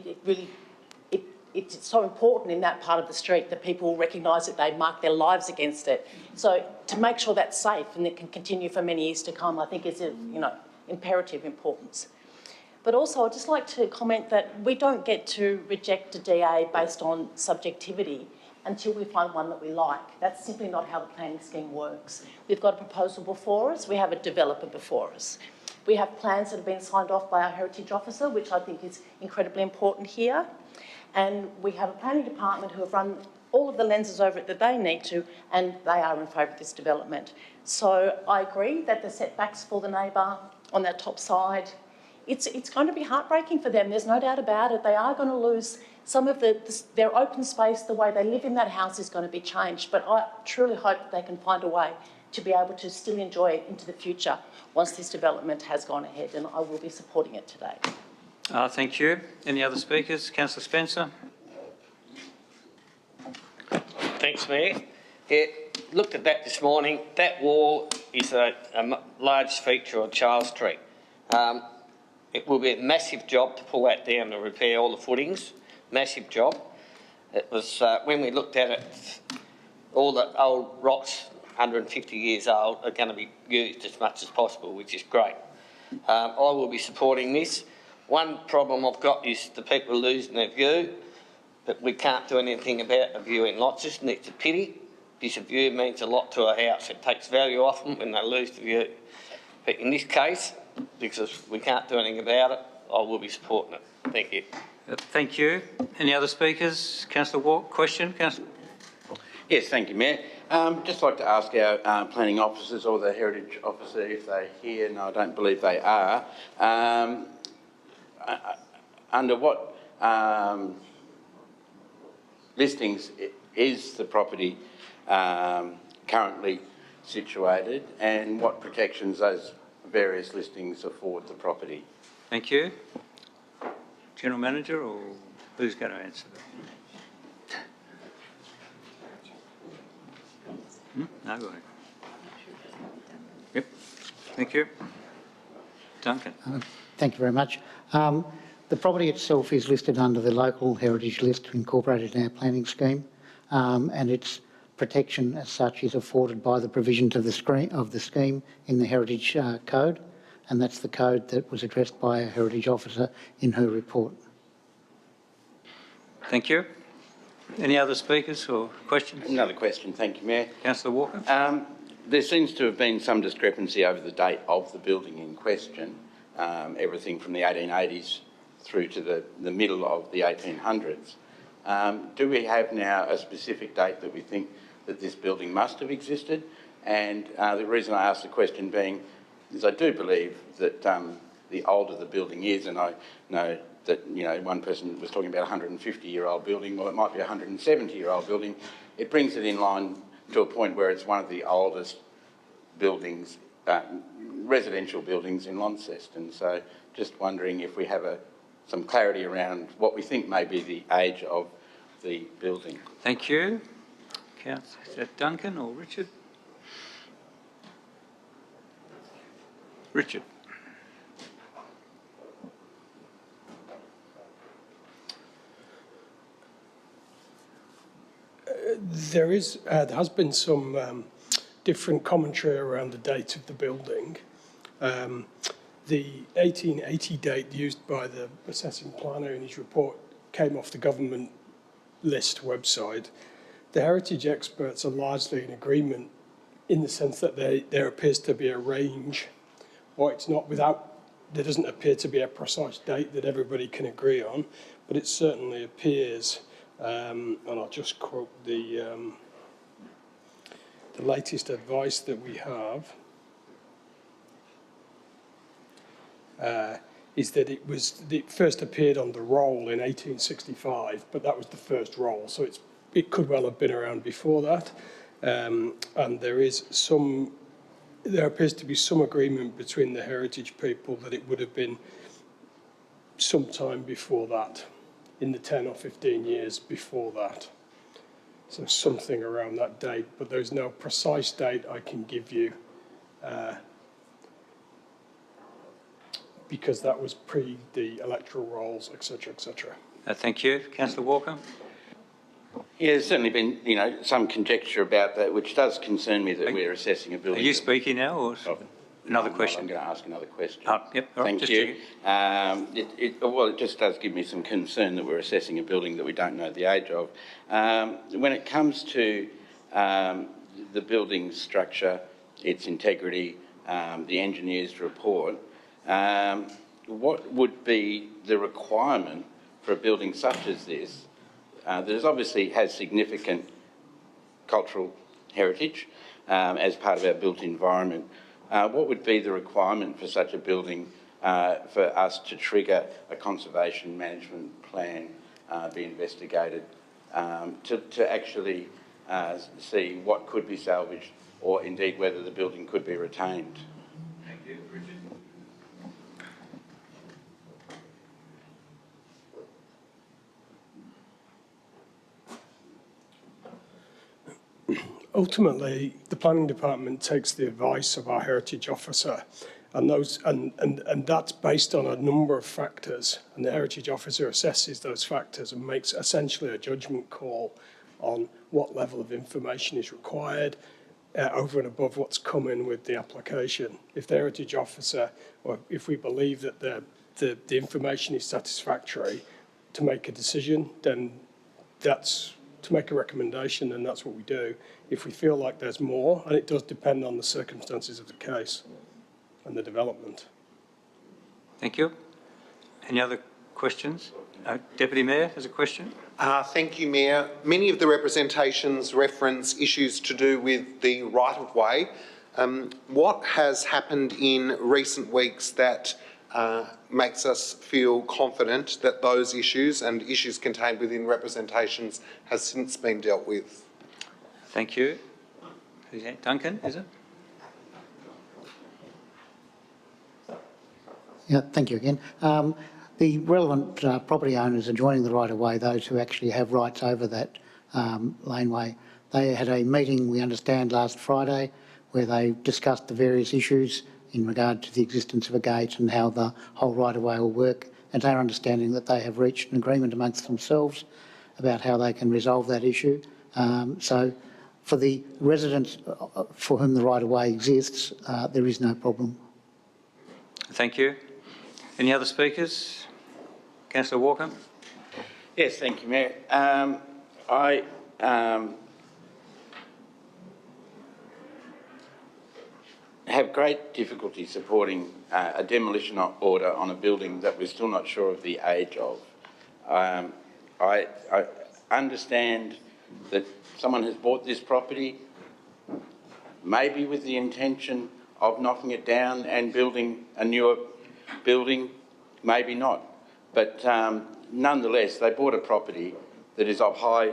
it's so important in that part of the street that people recognise that they mark their lives against it. So to make sure that's safe and it can continue for many years to come, I think is of imperative importance. But also I'd just like to comment that we don't get to reject a DA based on subjectivity until we find one that we like. That's simply not how the planning scheme works. We've got a proposal before us, we have a developer before us. We have plans that have been signed off by our heritage officer, which I think is incredibly important here. And we have a planning department who have run all of the lenses over it that they need to, and they are in favour of this development. So I agree that the setbacks for the neighbour on that top side, it's going to be heartbreaking for them, there's no doubt about it. They are going to lose some of their open space, the way they live in that house is going to be changed, but I truly hope that they can find a way to be able to still enjoy it into the future once this development has gone ahead, and I will be supporting it today. Thank you. Any other speakers? Councillor Spencer. Thanks, Mayor. Yeah, looked at that this morning. That wall is a large feature on Charles Street. It will be a massive job to pull that down and repair all the footings. Massive job. It was, when we looked at it, all the old rocks, 150 years old, are going to be used as much as possible, which is great. I will be supporting this. One problem I've got is the people are losing their view, but we can't do anything about a view in Launceston. It's a pity. This view means a lot to a house. It takes value off them when they lose the view. But in this case, because we can't do anything about it, I will be supporting it. Thank you. Thank you. Any other speakers? Councillor Walk, question? Councillor? Yes, thank you, Mayor. Just like to ask our planning officers or the heritage officer if they're here, and I don't believe they are, under what listings is the property currently situated, and what protections those various listings afford the property? Thank you. General Manager, or who's going to answer that? No, go ahead. Yep. Thank you. Duncan. Thank you very much. The property itself is listed under the local heritage list incorporated in our planning scheme, and its protection as such is afforded by the provisions of the scheme in the heritage code, and that's the code that was addressed by a heritage officer in her report. Thank you. Any other speakers or questions? Another question, thank you, Mayor. Councillor Walker. There seems to have been some discrepancy over the date of the building in question, everything from the 1880s through to the middle of the 1800s. Do we have now a specific date that we think that this building must have existed? And the reason I ask the question being is I do believe that the older the building is, and I know that, you know, one person was talking about a 150-year-old building, well, it might be a 170-year-old building. It brings it in line to a point where it's one of the oldest buildings, residential buildings in Launceston. So just wondering if we have some clarity around what we think may be the age of the building. Thank you. Is that Duncan or Richard? Richard. There has been some different commentary around the date of the building. The 1880 date used by the assessing planner in his report came off the government list website. The heritage experts are largely in agreement in the sense that there appears to be a range, or it's not there doesn't appear to be a precise date that everybody can agree on, but it certainly appears, and I'll just quote the latest advice that we have, is that it first appeared on the roll in 1865, but that was the first roll, so it could well have been around before that. And there appears to be some agreement between the heritage people that it would have been sometime before that, in the 10 or 15 years before that. So something around that date, but there's no precise date I can give you because that was pre the electoral rolls, etc., etc. Thank you. Councillor Walker. Yeah, there's certainly been, you know, some conjecture about that, which does concern me that we're assessing a building. Are you speaking now, or another question? I'm going to ask another question. Yep. All right, Thank you. Well, it just does give me some concern that we're assessing a building that we don't know the age of. When it comes to the building structure, its integrity, the engineer's report, what would be the requirement for a building such as this that obviously has significant cultural heritage as part of our built environment? What would be the requirement for such a building for us to trigger a conservation management plan be investigated to actually see what could be salvaged or indeed whether the building could be retained? Thank you, Richard. Ultimately, the planning department takes the advice of our heritage officer, and that's based on a number of factors, and the heritage officer assesses those factors and makes essentially a judgment call on what level of information is required over and above what's come in with the application. If the heritage officer, or if we believe that the information is satisfactory to make a decision, then that's to make a recommendation, then that's what we do. If we feel like there's more, and it does depend on the circumstances of the case and the development. Thank you. Any other questions? Deputy Mayor has a question. Thank you, Mayor. Many of the representations reference issues to do with the right-of-way. What has happened in recent weeks that makes us feel confident that those issues and issues contained within representations has since been dealt with? Thank you. Who's that? Duncan, is it? Yeah, thank you again. The relevant property owners adjoining the right-of-way, those who actually have rights over that laneway, they had a meeting, we understand, last Friday where they discussed the various issues in regard to the existence of a gate and how the whole right-of-way will work. And they're understanding that they have reached an agreement amongst themselves about how they can resolve that issue. So for the residents for whom the right-of-way exists, there is no problem. Thank you. Any other speakers? Councillor Walker. Yes, thank you, Mayor. I have great difficulty supporting a demolition order on a building that we're still not sure of the age of. I understand that someone has bought this property maybe with the intention of knocking it down and building a newer building, maybe not. But nonetheless, they bought a property that is of high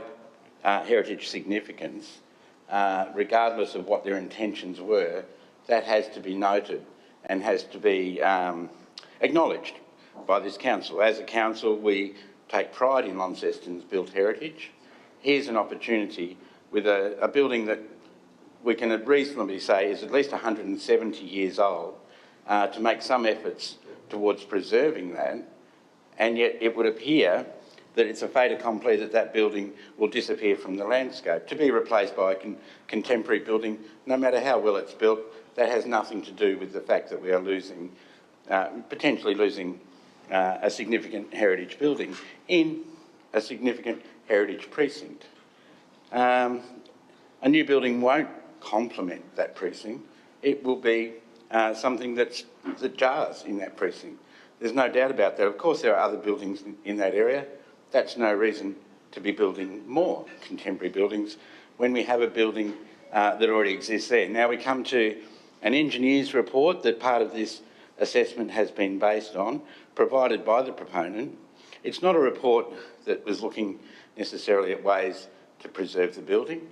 heritage significance, regardless of what their intentions were. That has to be noted and has to be acknowledged by this council. As a council, we take pride in Launceston's built heritage. Here's an opportunity with a building that we can reasonably say is at least 170 years old, to make some efforts towards preserving that, and yet it would appear that it's a fait accompli that that building will disappear from the landscape, to be replaced by a contemporary building, no matter how well it's built. That has nothing to do with the fact that we are losing, potentially losing a significant heritage building in a significant heritage precinct. A new building won't complement that precinct. It will be something that jars in that precinct. There's no doubt about that. Of course, there are other buildings in that area. That's no reason to be building more contemporary buildings when we have a building that already exists there. Now we come to an engineer's report that part of this assessment has been based on, provided by the proponent. It's not a report that was looking necessarily at ways to preserve the building.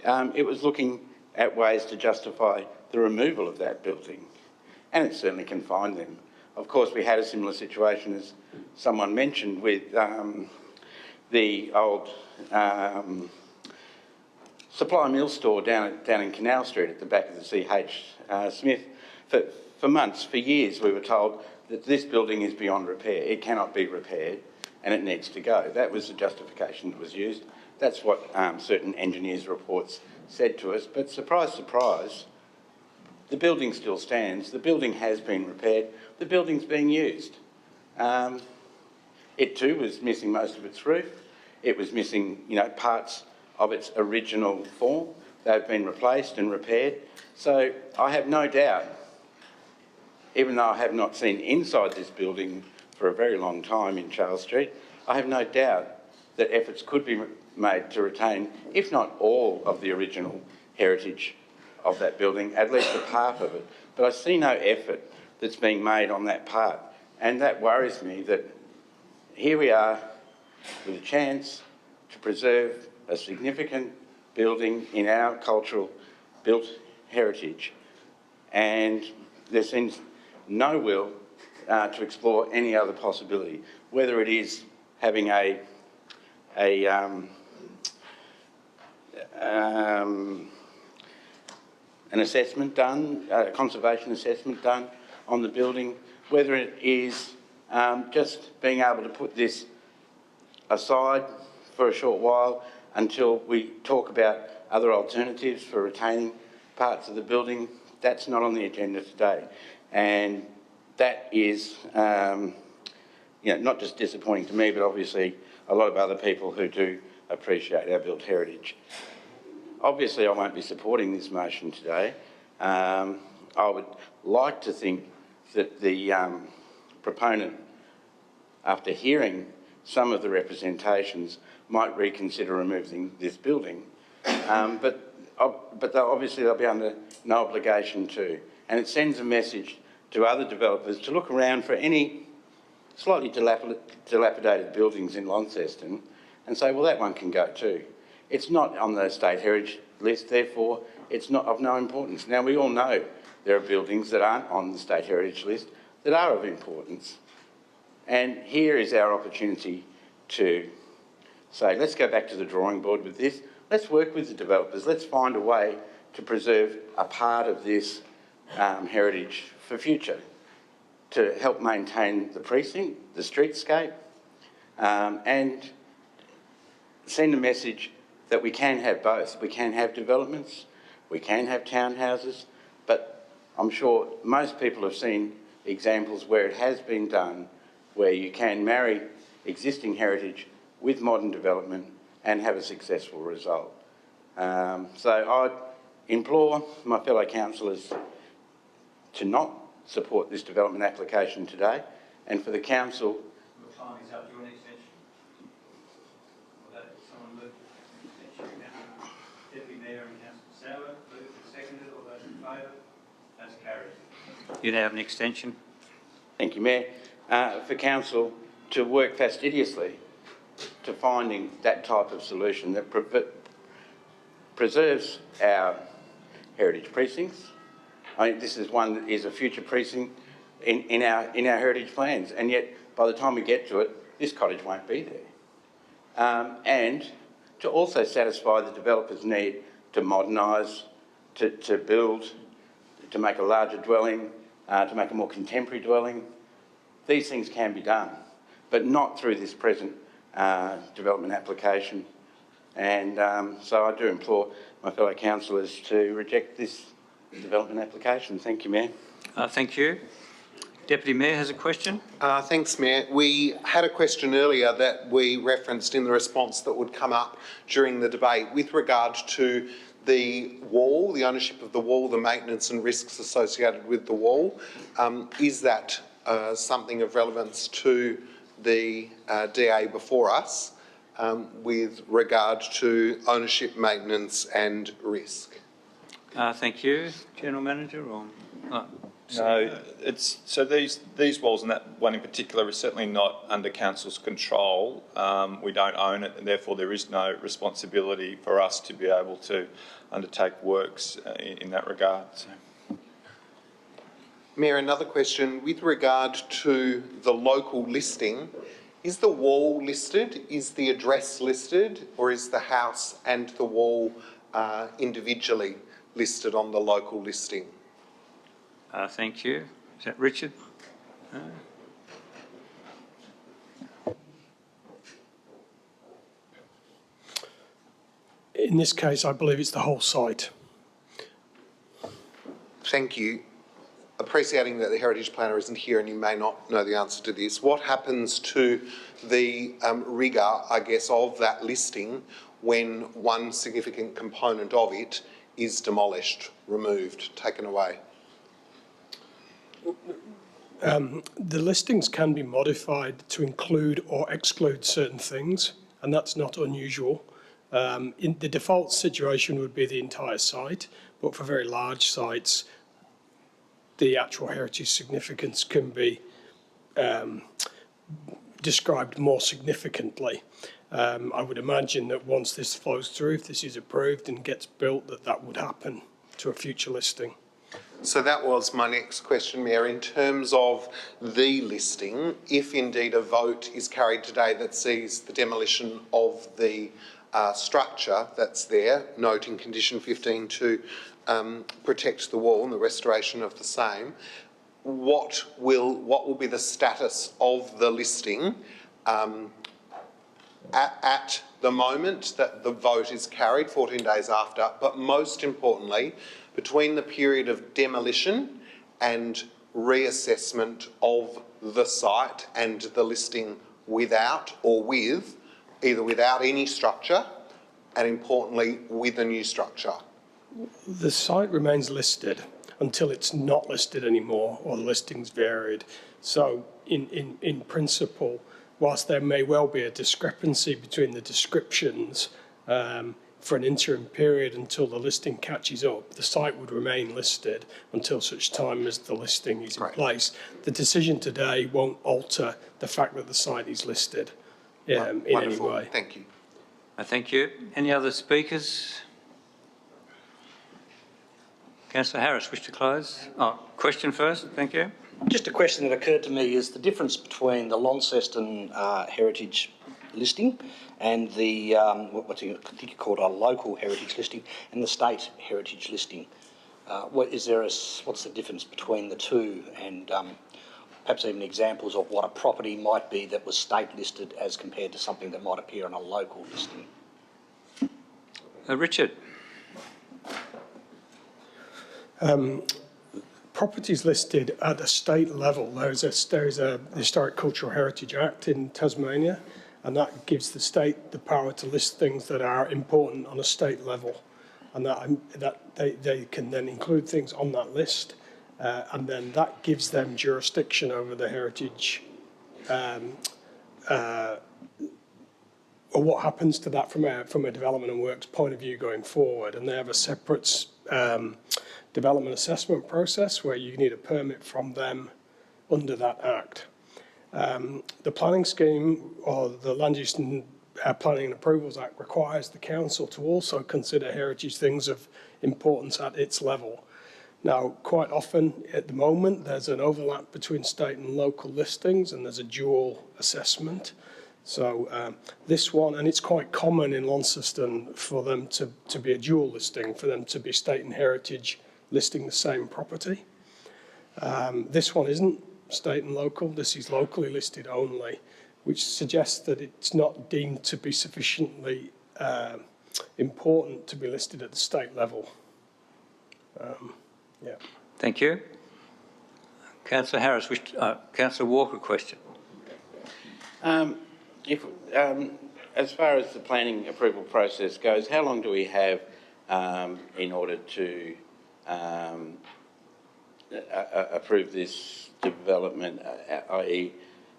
It was looking at ways to justify the removal of that building, and it certainly can find them. Of course, we had a similar situation, as someone mentioned, with the old supply mill store down in Canal Street at the back of the C.H. Smith. For months, for years, we were told that this building is beyond repair. It cannot be repaired and it needs to go. That was the justification that was used. That's what certain engineers' reports said to us. But surprise, surprise, the building still stands. The building has been repaired. The building's being used. It too was missing most of its roof. It was missing, parts of its original form. They've been replaced and repaired. So I have no doubt, even though I have not seen inside this building for a very long time in Charles Street, I have no doubt that efforts could be made to retain, if not all of the original heritage of that building, at least a part of it. But I see no effort that's being made on that part. And that worries me, that here we are with a chance to preserve a significant building in our cultural built heritage, and there seems no will to explore any other possibility, whether it is having an assessment done, a conservation assessment done on the building, whether it is just being able to put this aside for a short while until we talk about other alternatives for retaining parts of the building. That's not on the agenda today. And that is, not just disappointing to me, but obviously a lot of other people who do appreciate our built heritage. Obviously, I won't be supporting this motion today. I would like to think that the proponent, after hearing some of the representations, might reconsider removing this building. But obviously they'll be under no obligation to. And it sends a message to other developers to look around for any slightly dilapidated buildings in Launceston and say, well, that one can go too. It's not on the State Heritage list, therefore it's not of no importance. Now, we all know there are buildings that aren't on the State Heritage list that are of importance. And here is our opportunity to say, let's go back to the drawing board with this. Let's work with the developers. Let's find a way to preserve a part of this heritage for future, to help maintain the precinct, the streetscape, and send a message that we can have both. We can have developments, we can have townhouses, but I'm sure most people have seen examples where it has been done, where you can marry existing heritage with modern development and have a successful result. So I'd implore my fellow councillors to not support this development application today, and for the council... Your time is up. Do you want an extension? Will that someone move an extension? Deputy Mayor and Councillor Sauer, moved and seconded. All those in favour? That's carried. You now have an extension. Thank you, Mayor. For council to work fastidiously to finding that type of solution that preserves our heritage precincts. I think this is one that is a future precinct in our heritage plans, and yet by the time we get to it, this cottage won't be there. And to also satisfy the developer's need to modernise, to build, to make a larger dwelling, to make a more contemporary dwelling. These things can be done, but not through this present development application. And so I do implore my fellow councillors to reject this development application. Thank you, Mayor. Thank you. Deputy Mayor has a question. Thanks, Mayor. We had a question earlier that we referenced in the response that would come up during the debate with regard to the wall, the ownership of the wall, the maintenance and risks associated with the wall. Is that something of relevance to the DA before us with regard to ownership, maintenance and risk? Thank you. General Manager? Or, no, so these walls and that one in particular is certainly not under council's control. We don't own it, and therefore there is no responsibility for us to be able to undertake works in that regard. So. Mayor, another question with regard to the local listing. Is the wall listed? Is the address listed? Or is the house and the wall individually listed on the local listing? Thank you. Is that Richard? In this case, I believe it's the whole site. Thank you. Appreciating that the heritage planner isn't here and you may not know the answer to this, what happens to the rigour, I guess, of that listing when one significant component of it is demolished, removed, taken away? The listings can be modified to include or exclude certain things, and that's not unusual. In the default situation would be the entire site, but for very large sites, the actual heritage significance can be described more significantly. I would imagine that once this flows through, if this is approved and gets built, that would happen to a future listing. So that was my next question, Mayor. In terms of the listing, if indeed a vote is carried today that sees the demolition of the structure that's there, note in condition 15 to protect the wall and the restoration of the same, what will be the status of the listing at the moment that the vote is carried, 14 days after, but most importantly, between the period of demolition and reassessment of the site and the listing without or with, either without any structure and importantly with a new structure? The site remains listed until it's not listed anymore or the listing's varied. So in principle, whilst there may well be a discrepancy between the descriptions for an interim period until the listing catches up, the site would remain listed until such time as the listing is in place. The decision today won't alter the fact that the site is listed in any way. Thank you. Thank you. Any other speakers? Councillor Harris, wish to close? Question first, thank you. Just a question that occurred to me is the difference between the Launceston heritage listing and the, I think you call it a local heritage listing, and the state heritage listing. What's the difference between the two, and perhaps even examples of what a property might be that was state listed as compared to something that might appear on a local listing? Richard. Properties listed at a state level, there's a Historic Cultural Heritage Act in Tasmania, and that gives the state the power to list things that are important on a state level, and that they can then include things on that list, and then that gives them jurisdiction over the heritage, or what happens to that from a development and works point of view going forward. And they have a separate development assessment process where you need a permit from them under that act. The planning scheme, or the Land Use and Planning and Approvals Act, requires the council to also consider heritage things of importance at its level. Now, quite often at the moment, there's an overlap between state and local listings, and there's a dual assessment. So this one, and it's quite common in Launceston for them to be a dual listing, for them to be state and heritage listing the same property. This one isn't state and local, this is locally listed only, which suggests that it's not deemed to be sufficiently important to be listed at the state level. Yeah. Thank you. Councillor Harris, Councillor Walker, question. As far as the planning approval process goes, how long do we have in order to approve this development, i.e.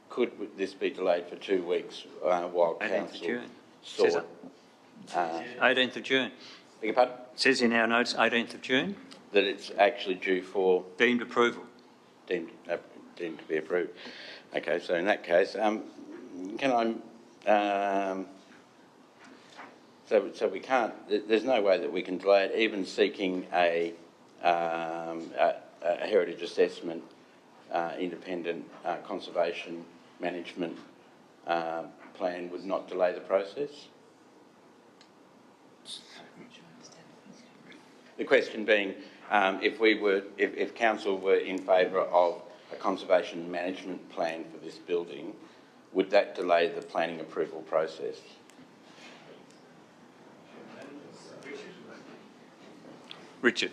could this be delayed for 2 weeks while council sort? 18th of June. Beg your pardon? It says in our notes 18th of June. That it's actually due for? Deemed approval. Deemed to be approved. Okay, so in that case, can I... So we can't, there's no way that we can delay it, even seeking a heritage assessment, independent conservation management plan would not delay the process? The question being, if council were in favour of a conservation management plan for this building, would that delay the planning approval process? Richard.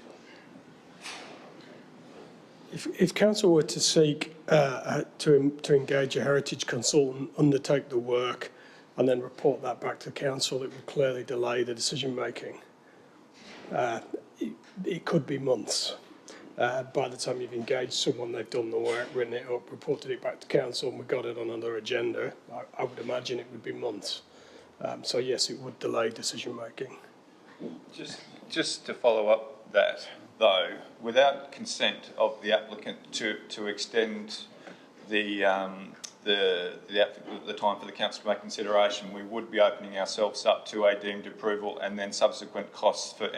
If council were to seek to engage a heritage consultant, undertake the work, and then report that back to council, it would clearly delay the decision making. It could be months. By the time you've engaged someone, they've done the work, written it up, reported it back to council, and we got it on another agenda, I would imagine it would be months. So yes, it would delay decision making. Just to follow up that, though, without consent of the applicant to extend the time for the council to make consideration, we would be opening ourselves up to a deemed approval and then subsequent costs for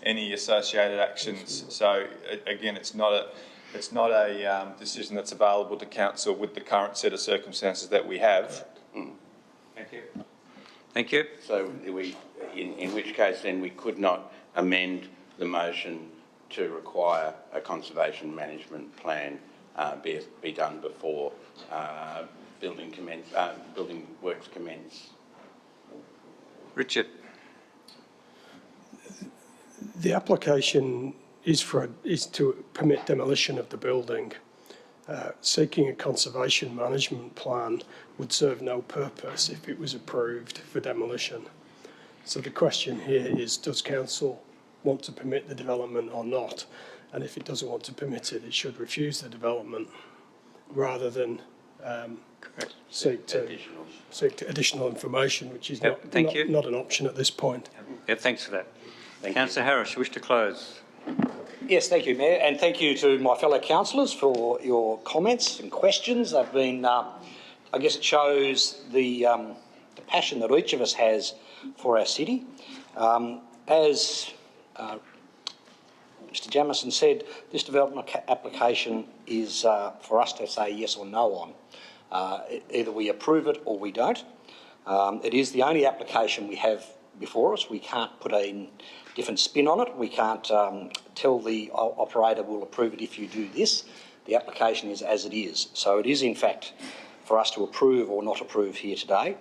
any associated actions. So again, it's not a decision that's available to council with the current set of circumstances that we have. Thank you. Thank you. So in which case then we could not amend the motion to require a conservation management plan be done before building works commence. Richard. The application is to permit demolition of the building. Seeking a conservation management plan would serve no purpose if it was approved for demolition. So the question here is, does council want to permit the development or not? And if it doesn't want to permit it, it should refuse the development rather than seek additional information, which is not an option at this point. Yeah, thanks for that. Councillor Harris, you wish to close? Yes, thank you, Mayor, and thank you to my fellow councillors for your comments and questions. They've been, I guess it shows the passion that each of us has for our city. As Mr Jamieson said, this development application is for us to say yes or no on. Either we approve it or we don't. It is the only application we have before us. We can't put a different spin on it. We can't tell the operator we'll approve it if you do this. The application is as it is. So it is in fact for us to approve or not approve here today.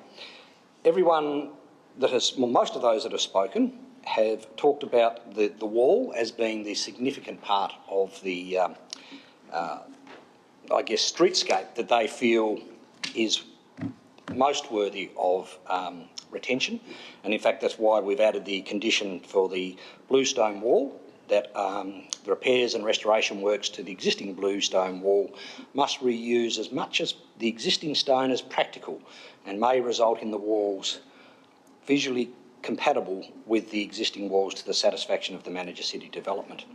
Everyone that has, well, most of those that have spoken have talked about the wall as being the significant part of the, I guess, streetscape that they feel is most worthy of retention, and in fact that's why we've added the condition for the bluestone wall that the repairs and restoration works to the existing bluestone wall must reuse as much as the existing stone as practical and may result in the walls visually compatible with the existing walls to the satisfaction of the manager city development.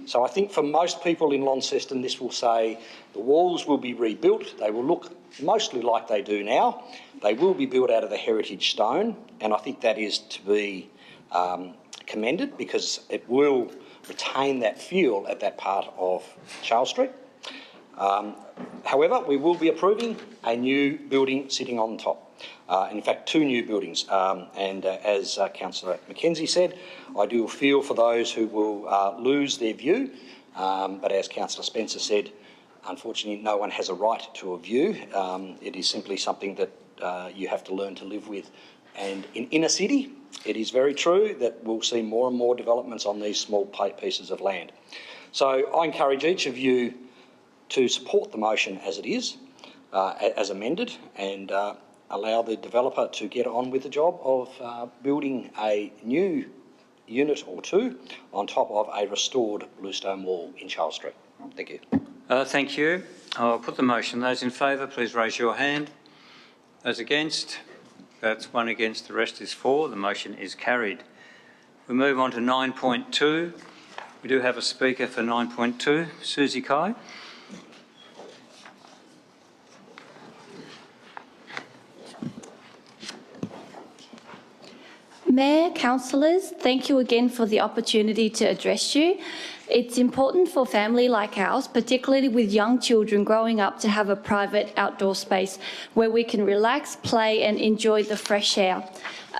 So I think for most people in Launceston, this will say the walls will be rebuilt. They will look mostly like they do now. They will be built out of the heritage stone, and I think that is to be commended because it will retain that feel at that part of Charles Street. However, we will be approving a new building sitting on top. In fact, two new buildings. As Councillor Mackenzie said, I do feel for those who will lose their view. But as Councillor Spencer said, unfortunately, no one has a right to a view. It is simply something that you have to learn to live with. And in inner city, it is very true that we'll see more and more developments on these small pieces of land. So I encourage each of you to support the motion as it is, as amended, and allow the developer to get on with the job of building a new unit or two on top of a restored bluestone wall in Charles Street. Thank you. Thank you. I'll put the motion. Those in favour, please raise your hand. Those against? That's 1 against, the rest is 4. The motion is carried. We move on to 9.2. We do have a speaker for 9.2. Susie Kai. Mayor, councillors, thank you again for the opportunity to address you. It's important for a family like ours, particularly with young children growing up, to have a private outdoor space where we can relax, play and enjoy the fresh air.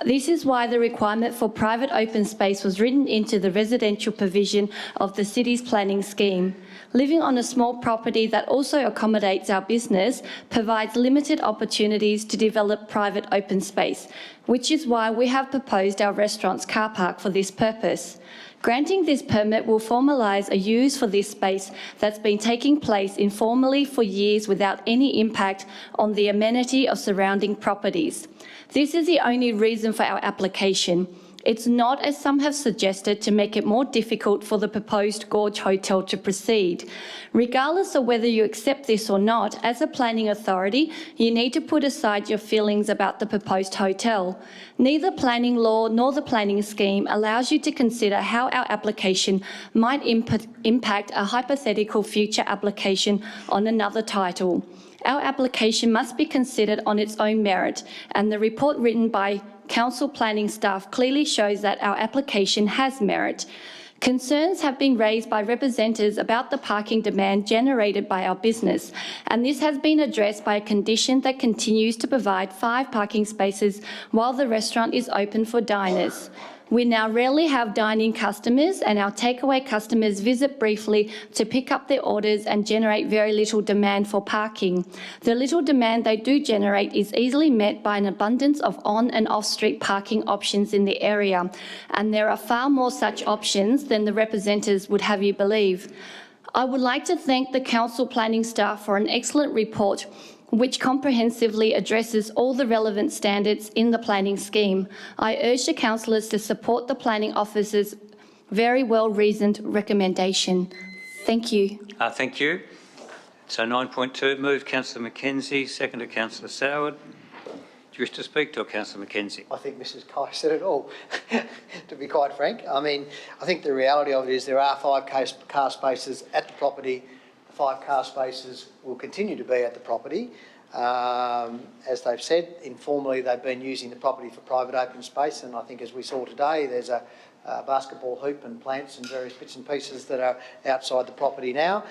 This is why the requirement for private open space was written into the residential provision of the city's planning scheme. Living on a small property that also accommodates our business provides limited opportunities to develop private open space, which is why we have proposed our restaurant's car park for this purpose. Granting this permit will formalise a use for this space that's been taking place informally for years without any impact on the amenity of surrounding properties. This is the only reason for our application. It's not, as some have suggested, to make it more difficult for the proposed Gorge Hotel to proceed. Regardless of whether you accept this or not, as a planning authority, you need to put aside your feelings about the proposed hotel. Neither planning law nor the planning scheme allows you to consider how our application might impact a hypothetical future application on another title. Our application must be considered on its own merit, and the report written by Council planning staff clearly shows that our application has merit. Concerns have been raised by representatives about the parking demand generated by our business, and this has been addressed by a condition that continues to provide 5 parking spaces while the restaurant is open for diners. We now rarely have dine-in customers, and our takeaway customers visit briefly to pick up their orders and generate very little demand for parking. The little demand they do generate is easily met by an abundance of on and off-street parking options in the area, and there are far more such options than the representatives would have you believe. I would like to thank the council planning staff for an excellent report which comprehensively addresses all the relevant standards in the planning scheme. I urge the councillors to support the planning officer's very well-reasoned recommendation. Thank you. Thank you. So 9.2, moved Councillor Mackenzie, seconded Councillor Soward. Do you wish to speak to Councillor Mackenzie? I think Mrs. Kai said it all, to be quite frank. I mean, I think the reality of it is there are 5 car spaces at the property. 5 car spaces will continue to be at the property. As they've said, informally they've been using the property for private open space, and I think as we saw today there's a basketball hoop and plants and various bits and pieces that are outside the property now.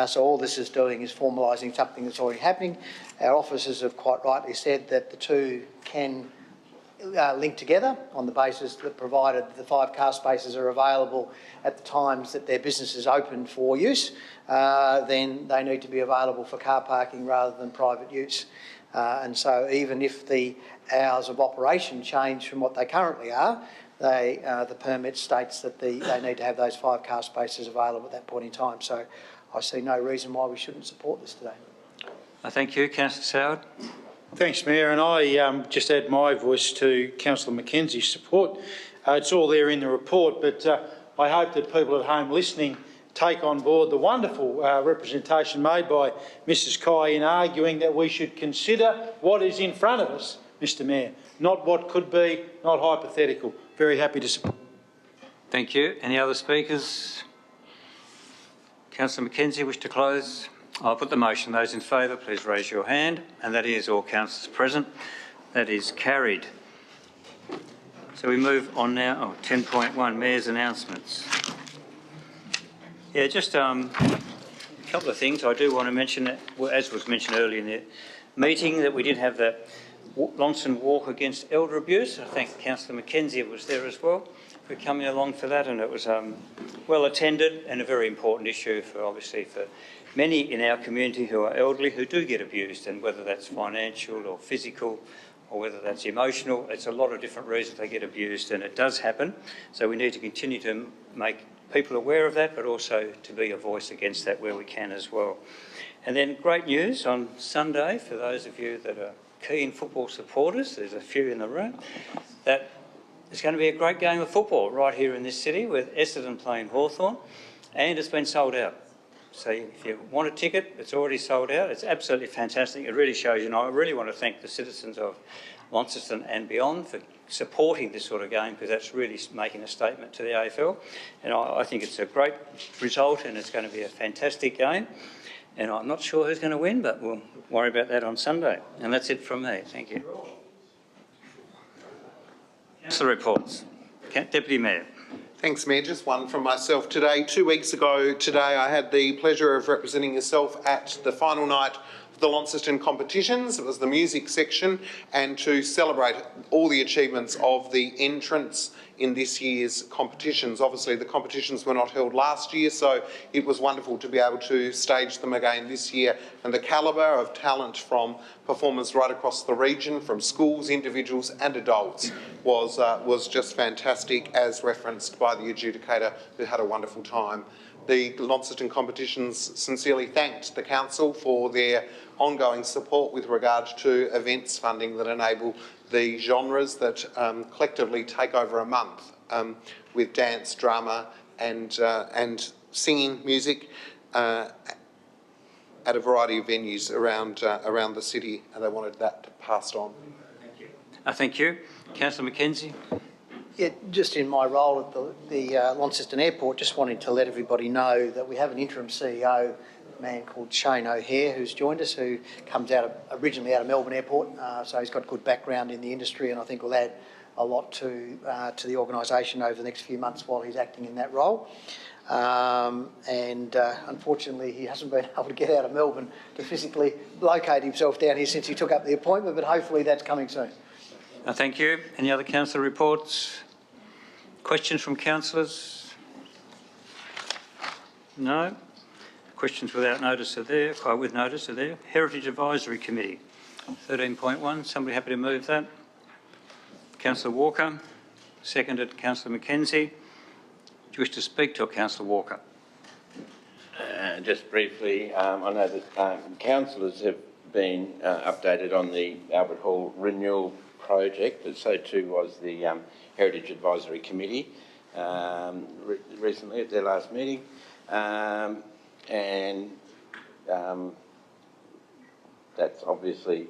So all this is doing is formalising something that's already happening. Our officers have quite rightly said that the two can link together on the basis that provided the 5 car spaces are available at the times that their business is open for use, then they need to be available for car parking rather than private use. And so even if the hours of operation change from what they currently are, the permit states that they need to have those 5 car spaces available at that point in time. So I see no reason why we shouldn't support this today. Thank you. Councillor Soward. Thanks, Mayor, and I just add my voice to Councillor Mackenzie's support. It's all there in the report, but I hope that people at home listening take on board the wonderful representation made by Mrs. Kai in arguing that we should consider what is in front of us Mr Mayor. Not what could be, not hypothetical. Very happy to support. Thank you. Any other speakers? Councillor Mackenzie, wish to close? I'll put the motion. Those in favour, please raise your hand. And that is all councillors present. That is carried. So we move on now. 10.1, Mayor's announcements. Yeah, just a couple of things I do want to mention. As was mentioned earlier in the meeting, that we did have the Launceston Walk Against Elder Abuse. I thank Councillor Mackenzie was there as well for coming along for that, and it was well attended and a very important issue for obviously for many in our community who are elderly who do get abused, and whether that's financial or physical or whether that's emotional, it's a lot of different reasons they get abused, and it does happen. So we need to continue to make people aware of that, but also to be a voice against that where we can as well. And then great news on Sunday for those of you that are keen football supporters, there's a few in the room, that it's going to be a great game of football right here in this city with Essendon playing Hawthorn, and it's been sold out. So if you want a ticket, it's already sold out. It's absolutely fantastic. It really shows you, and I really want to thank the citizens of Launceston and beyond for supporting this sort of game, because that's really making a statement to the AFL. And I think it's a great result, and it's going to be a fantastic game. And I'm not sure who's going to win, but we'll worry about that on Sunday. And that's it from me. Thank you. Councillor reports. Deputy Mayor. Thanks, Mayor. Just one from myself today. 2 weeks ago today, I had the pleasure of representing yourself at the final night of the Launceston competitions. It was the music section, and to celebrate all the achievements of the entrants in this year's competitions. Obviously, the competitions were not held last year, so it was wonderful to be able to stage them again this year. And the calibre of talent from performers right across the region, from schools, individuals and adults, was just fantastic, as referenced by the adjudicator, who had a wonderful time. The Launceston competitions sincerely thanked the council for their ongoing support with regard to events funding that enable the genres that collectively take over a month, with dance, drama and singing music at a variety of venues around the city, and they wanted that passed on. Thank you. Thank you. Councillor Mackenzie. Yeah, just in my role at the Launceston Airport, just wanting to let everybody know that we have an interim CEO, a man called Shane O'Hare, who's joined us, who comes originally out of Melbourne Airport, so he's got good background in the industry, and I think will add a lot to the organisation over the next few months while he's acting in that role. Unfortunately, he hasn't been able to get out of Melbourne to physically locate himself down here since he took up the appointment, but hopefully that's coming soon. Thank you. Any other councillor reports? Questions from councillors? No. Questions without notice are there. With notice are there. Heritage Advisory Committee, 13.1. Somebody happy to move that? Councillor Walker. Seconded. Councillor Mackenzie. Do you wish to speak to Councillor Walker? Just briefly, I know that councillors have been updated on the Albert Hall renewal project, but so too was the Heritage Advisory Committee recently at their last meeting, and that's obviously,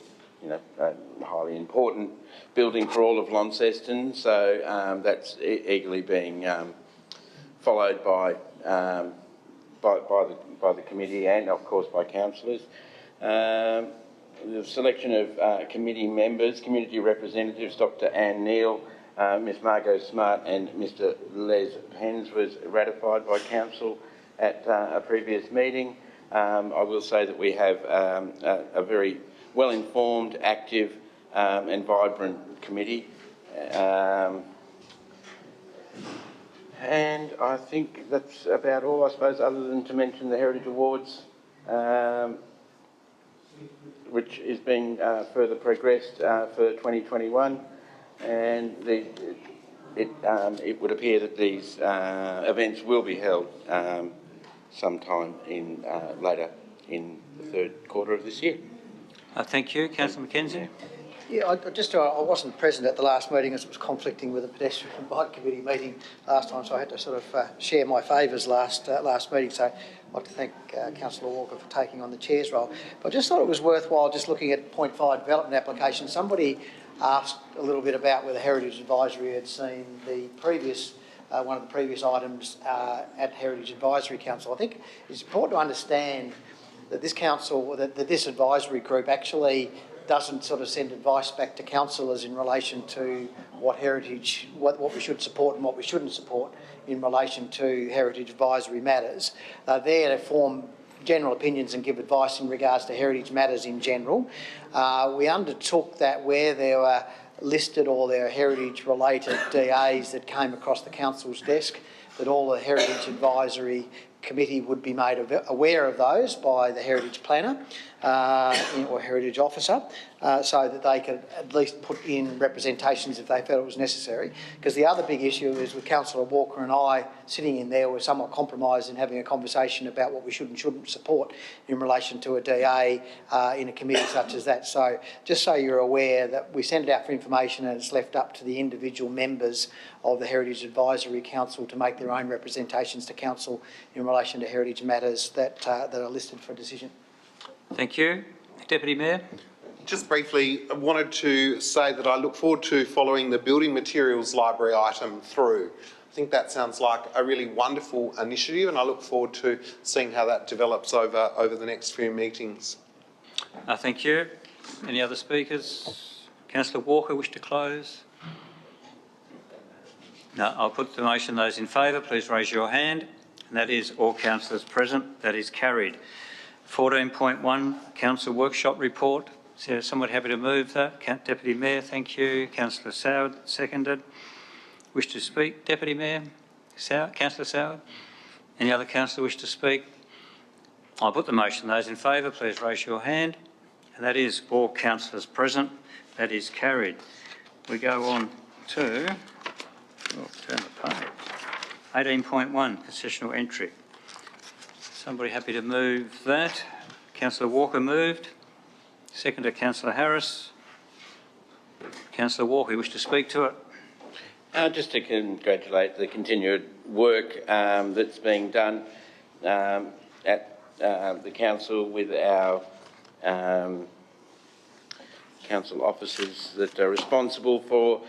a highly important building for all of Launceston. So that's eagerly being followed by the committee and, of course, by councillors. The selection of committee members, community representatives, Dr Anne Neal, Ms Margot Smart and Mr Les Pens was ratified by council at a previous meeting. I will say that we have a very well-informed, active and vibrant committee. And I think that's about all, I suppose, other than to mention the Heritage Awards, which is being further progressed for 2021, and it would appear that these events will be held sometime later in the third quarter of this year. Thank you. Councillor Mackenzie. Yeah, I wasn't present at the last meeting as it was conflicting with a pedestrian and bike committee meeting last time, so I had to sort of share my favours last meeting. So I'd like to thank Councillor Walker for taking on the chair's role. But I just thought it was worthwhile just looking at point 5 development application. Somebody asked a little bit about whether Heritage Advisory had seen the previous one of the previous items at Heritage Advisory Council. I think it's important to understand that this council, that this advisory group actually doesn't sort of send advice back to councillors in relation to what heritage, what we should support and what we shouldn't support in relation to heritage advisory matters. They're there to form general opinions and give advice in regards to heritage matters in general. We undertook that where there were listed or there are heritage-related DAs that came across the council's desk, that all the Heritage Advisory Committee would be made aware of those by the Heritage Planner or Heritage Officer, so that they could at least put in representations if they felt it was necessary. Because the other big issue is with Councillor Walker and I sitting in there, we're somewhat compromised in having a conversation about what we should and shouldn't support in relation to a DA in a committee such as that. So just so you're aware that we send it out for information and it's left up to the individual members of the Heritage Advisory Council to make their own representations to Council in relation to heritage matters that are listed for decision. Thank you. Deputy Mayor. Just briefly, I wanted to say that I look forward to following the building materials library item through. I think that sounds like a really wonderful initiative, and I look forward to seeing how that develops over the next few meetings. Thank you. Any other speakers? Councillor Walker, wish to close? No, I'll put the motion. Those in favour, please raise your hand. And that is all councillors present. That is carried. 14.1, Council Workshop Report. So someone happy to move that? Deputy Mayor, thank you. Councillor Soward, seconded. Wish to speak? Deputy Mayor? Councillor Soward? Any other councillor wish to speak? I'll put the motion. Those in favour, please raise your hand. And that is all councillors present. That is carried. We go on to, turn the page, 18.1, concessional entry. Somebody happy to move that? Councillor Walker moved. Seconded Councillor Harris. Councillor Walker, you wish to speak to it? Just to congratulate the continued work that's being done at the council with our council officers that are responsible for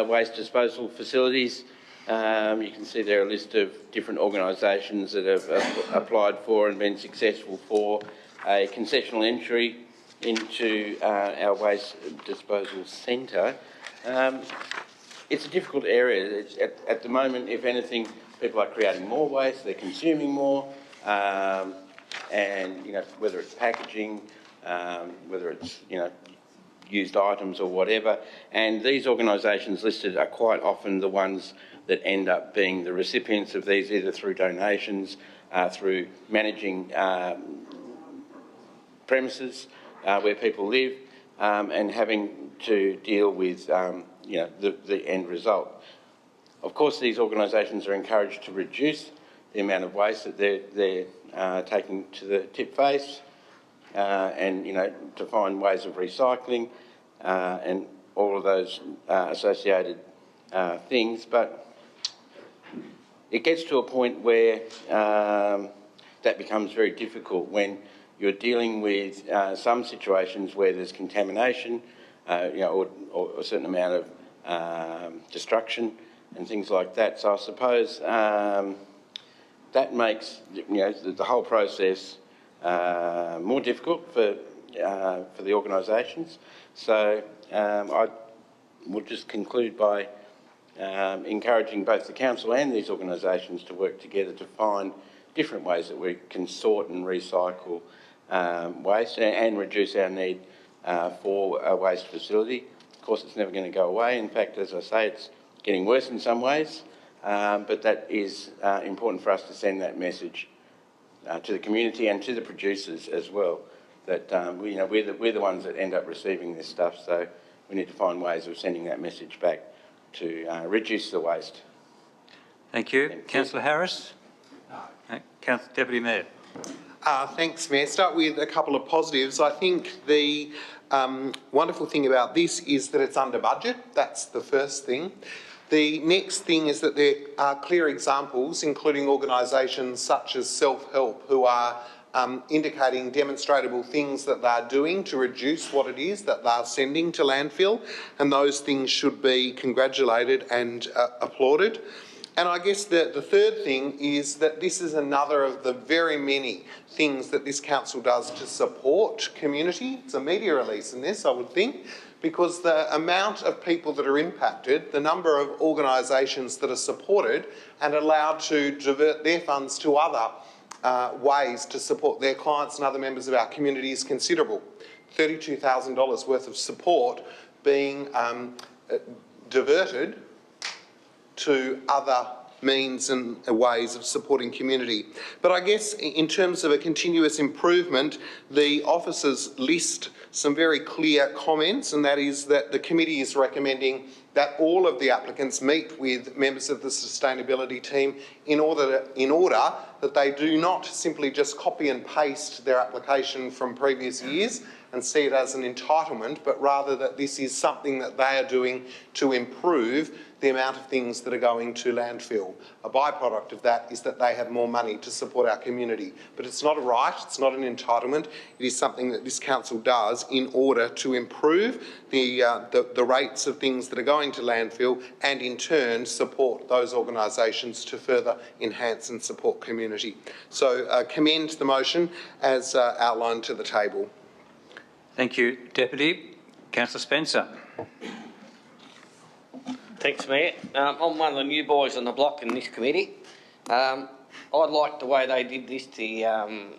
waste disposal facilities. You can see there a list of different organisations that have applied for and been successful for a concessional entry into our waste disposal centre. It's a difficult area. At the moment, if anything, people are creating more waste, they're consuming more, and whether it's packaging, whether it's used items or whatever, and these organisations listed are quite often the ones that end up being the recipients of these, either through donations, through managing premises where people live, and having to deal with the end result. Of course, these organisations are encouraged to reduce the amount of waste that they're taking to the tip face, and to find ways of recycling and all of those associated things. But it gets to a point where that becomes very difficult when you're dealing with some situations where there's contamination, or a certain amount of destruction and things like that. So I suppose that makes the whole process more difficult for the organisations. So I will just conclude by encouraging both the council and these organisations to work together to find different ways that we can sort and recycle waste and reduce our need for a waste facility. Of course, it's never going to go away. In fact, as I say, it's getting worse in some ways, but that is important for us to send that message to the community and to the producers as well, that we're the ones that end up receiving this stuff, so we need to find ways of sending that message back to reduce the waste. Thank you. Councillor Harris? Deputy Mayor. Thanks, Mayor. Start with a couple of positives. I think the wonderful thing about this is that it's under budget. That's the first thing. The next thing is that there are clear examples, including organisations such as Self-Help, who are indicating demonstrable things that they're doing to reduce what it is that they're sending to landfill, and those things should be congratulated and applauded. And I guess the third thing is that this is another of the very many things that this council does to support community. It's a media release in this, I would think, because the amount of people that are impacted, the number of organisations that are supported and allowed to divert their funds to other ways to support their clients and other members of our community is considerable. $32,000 worth of support being diverted to other means and ways of supporting community. But I guess in terms of a continuous improvement, the officers list some very clear comments, and that is that the committee is recommending that all of the applicants meet with members of the sustainability team in order that they do not simply just copy and paste their application from previous years and see it as an entitlement, but rather that this is something that they are doing to improve the amount of things that are going to landfill. A byproduct of that is that they have more money to support our community. But it's not a right, it's not an entitlement, it is something that this council does in order to improve the rates of things that are going to landfill and in turn support those organisations to further enhance and support community. So commend the motion as outlined to the table. Thank you, Deputy. Councillor Spencer. Thanks, Mayor. I'm one of the new boys on the block in this committee. I like the way they did this to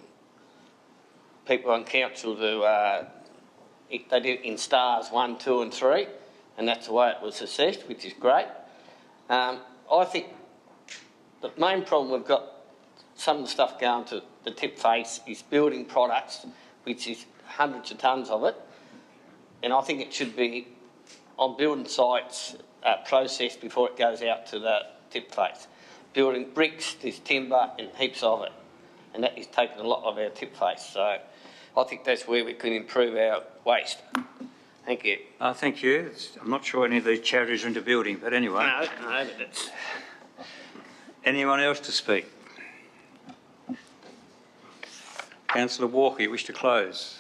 people on council. They did it in stars 1, 2 and 3, and that's the way it was assessed, which is great. I think the main problem we've got, some of the stuff going to the tip face is building products, which is hundreds of tonnes of it, and I think it should be on building sites processed before it goes out to the tip face. Building bricks, there's timber and heaps of it, and that is taking a lot of our tip face. So I think that's where we can improve our waste. Thank you. Thank you. I'm not sure any of these charities are into building, but anyway. No, but it's... Anyone else to speak? Councillor Walker, you wish to close?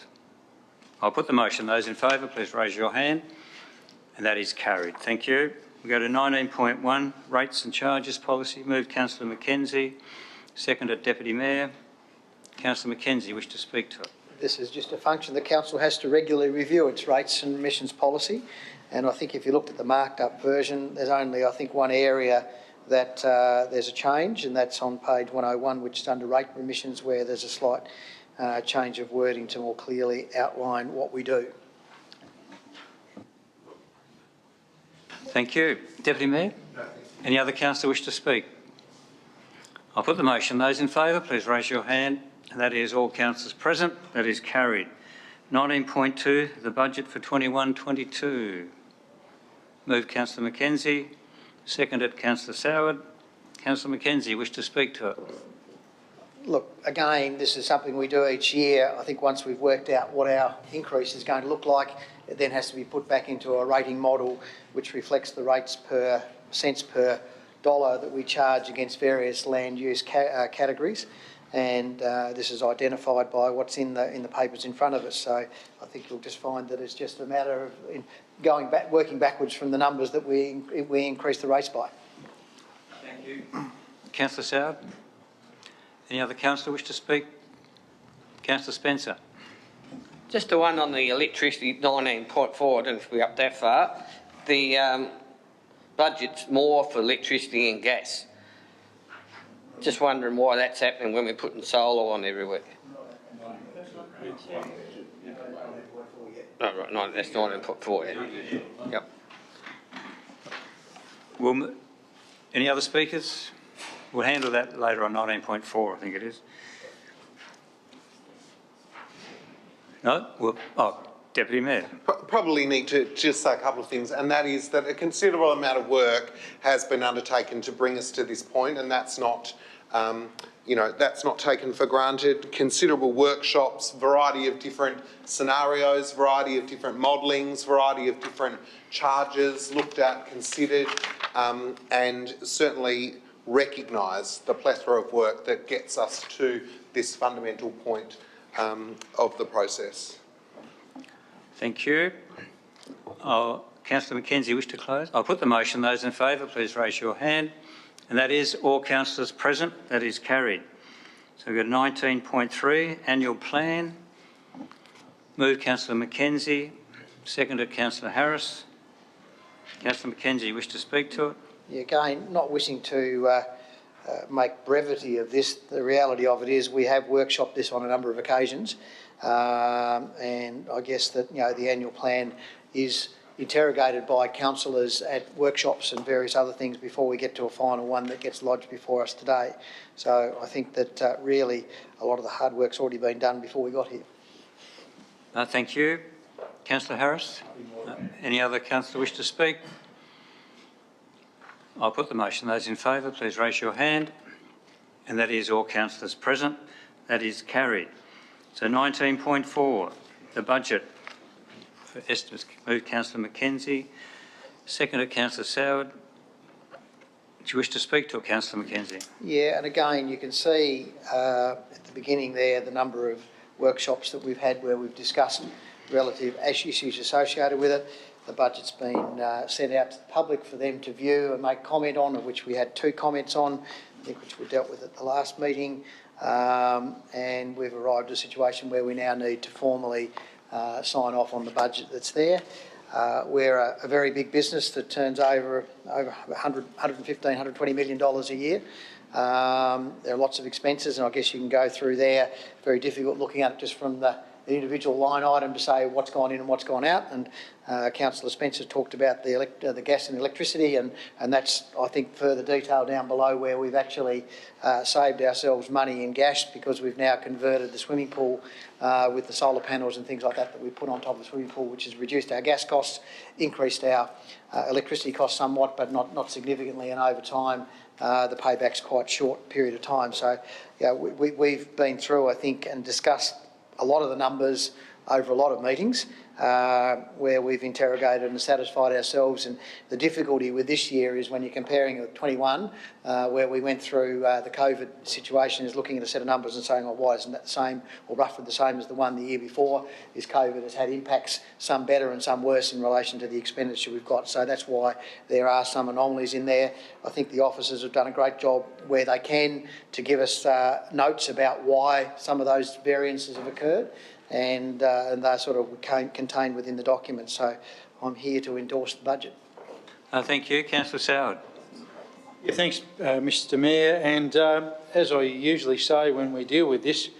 I'll put the motion. Those in favour, please raise your hand. And that is carried. Thank you. We go to 19.1, Rates and Charges Policy. Moved Councillor McKenzie. Seconded Deputy Mayor. Councillor McKenzie, wish to speak to it? This is just a function the council has to regularly review its rates and emissions policy. And I think if you looked at the marked up version, there's only, I think, one area that there's a change, and that's on page 101, which is under rate and emissions, where there's a slight change of wording to more clearly outline what we do. Thank you. Deputy Mayor? Any other councillor wish to speak? I'll put the motion. Those in favour, please raise your hand. And that is all councillors present. That is carried. 19.2, the budget for 21-22. Moved Councillor McKenzie. Seconded Councillor Soward. Councillor McKenzie, wish to speak to it? Look, again, this is something we do each year. I think once we've worked out what our increase is going to look like, it then has to be put back into a rating model which reflects the rates per cents per dollar that we charge against various land use categories. And this is identified by what's in the papers in front of us. So I think you'll just find that it's just a matter of working backwards from the numbers that we increase the rates by. Thank you. Councillor Soward? Any other councillor wish to speak? Councillor Spencer? Just the one on the electricity, 19.4, I don't know if we're up that far. The budget's more for electricity and gas. Just wondering why that's happening when we're putting solar on everywhere. Oh, right, no, that's 19.4, yeah. Yep. Any other speakers? We'll handle that later on 19.4, I think it is. No? Deputy Mayor. Probably need to just say a couple of things, and that is that a considerable amount of work has been undertaken to bring us to this point, and that's not, that's not taken for granted. Considerable workshops, variety of different scenarios, variety of different modellings, variety of different charges looked at, considered, and certainly recognise the plethora of work that gets us to this fundamental point of the process. Thank you. Councillor Mackenzie, wish to close? I'll put the motion. Those in favour, please raise your hand. And that is all councillors present. That is carried. So we've got 19.3, annual plan. Move Councillor Mackenzie. Seconded Councillor Harris. Councillor Mackenzie, you wish to speak to it? Yeah, again, not wishing to make brevity of this. The reality of it is we have workshopped this on a number of occasions, and I guess that the annual plan is interrogated by councillors at workshops and various other things before we get to a final one that gets lodged before us today. So I think that really a lot of the hard work's already been done before we got here. Thank you. Councillor Harris? Any other councillor wish to speak? I'll put the motion. Those in favour, please raise your hand. And that is all councillors present. That is carried. So 19.4, the budget for estimates. Move Councillor Mackenzie. Seconded Councillor Soward. Do you wish to speak to it, Councillor Mackenzie? Yeah, and again, you can see at the beginning there the number of workshops that we've had where we've discussed relative issues associated with it. The budget's been sent out to the public for them to view and make comment on, of which we had 2 comments on, I think, which were dealt with at the last meeting. And we've arrived at a situation where we now need to formally sign off on the budget that's there. We're a very big business that turns over $115, $120 million a year. There are lots of expenses, and I guess you can go through there. Very difficult looking at it just from the individual line item to say what's gone in and what's gone out. And Councillor Spencer talked about the gas and electricity, and that's, I think, further detail down below where we've actually saved ourselves money in gas because we've now converted the swimming pool with the solar panels and things like that we put on top of the swimming pool, which has reduced our gas costs, increased our electricity costs somewhat, but not significantly, and over time the payback's quite short period of time. So yeah, we've been through, I think, and discussed a lot of the numbers over a lot of meetings where we've interrogated and satisfied ourselves. And the difficulty with this year is when you're comparing it with 21, where we went through the COVID situation, is looking at a set of numbers and saying, oh, why isn't that the same or roughly the same as the one the year before? Is COVID has had impacts, some better and some worse, in relation to the expenditure we've got. So that's why there are some anomalies in there. I think the officers have done a great job where they can to give us notes about why some of those variances have occurred. And they're sort of contained within the document. So I'm here to endorse the budget. Thank you. Councillor Soward. Yeah, thanks, Mr Mayor. And as I usually say when we deal with this,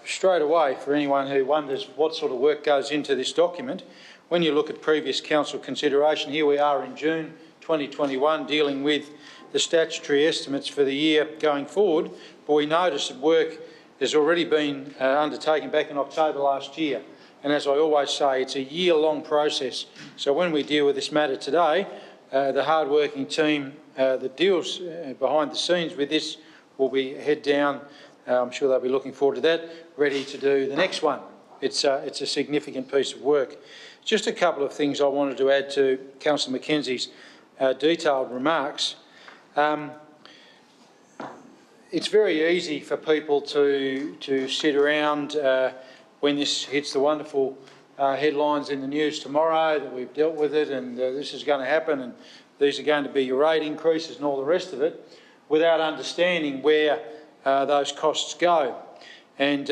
straight away, for anyone who wonders what sort of work goes into this document, when you look at previous council consideration, here we are in June 2021 dealing with the statutory estimates for the year going forward, but we notice that work has already been undertaken back in October last year. And as I always say, it's a year-long process. So when we deal with this matter today, the hard-working team that deals behind the scenes with this will be head down. I'm sure they'll be looking forward to that, ready to do the next one. It's a significant piece of work. Just a couple of things I wanted to add to Councillor Mackenzie's detailed remarks. It's very easy for people to sit around when this hits the wonderful headlines in the news tomorrow that we've dealt with it and this is going to happen and these are going to be your rate increases and all the rest of it, without understanding where those costs go. And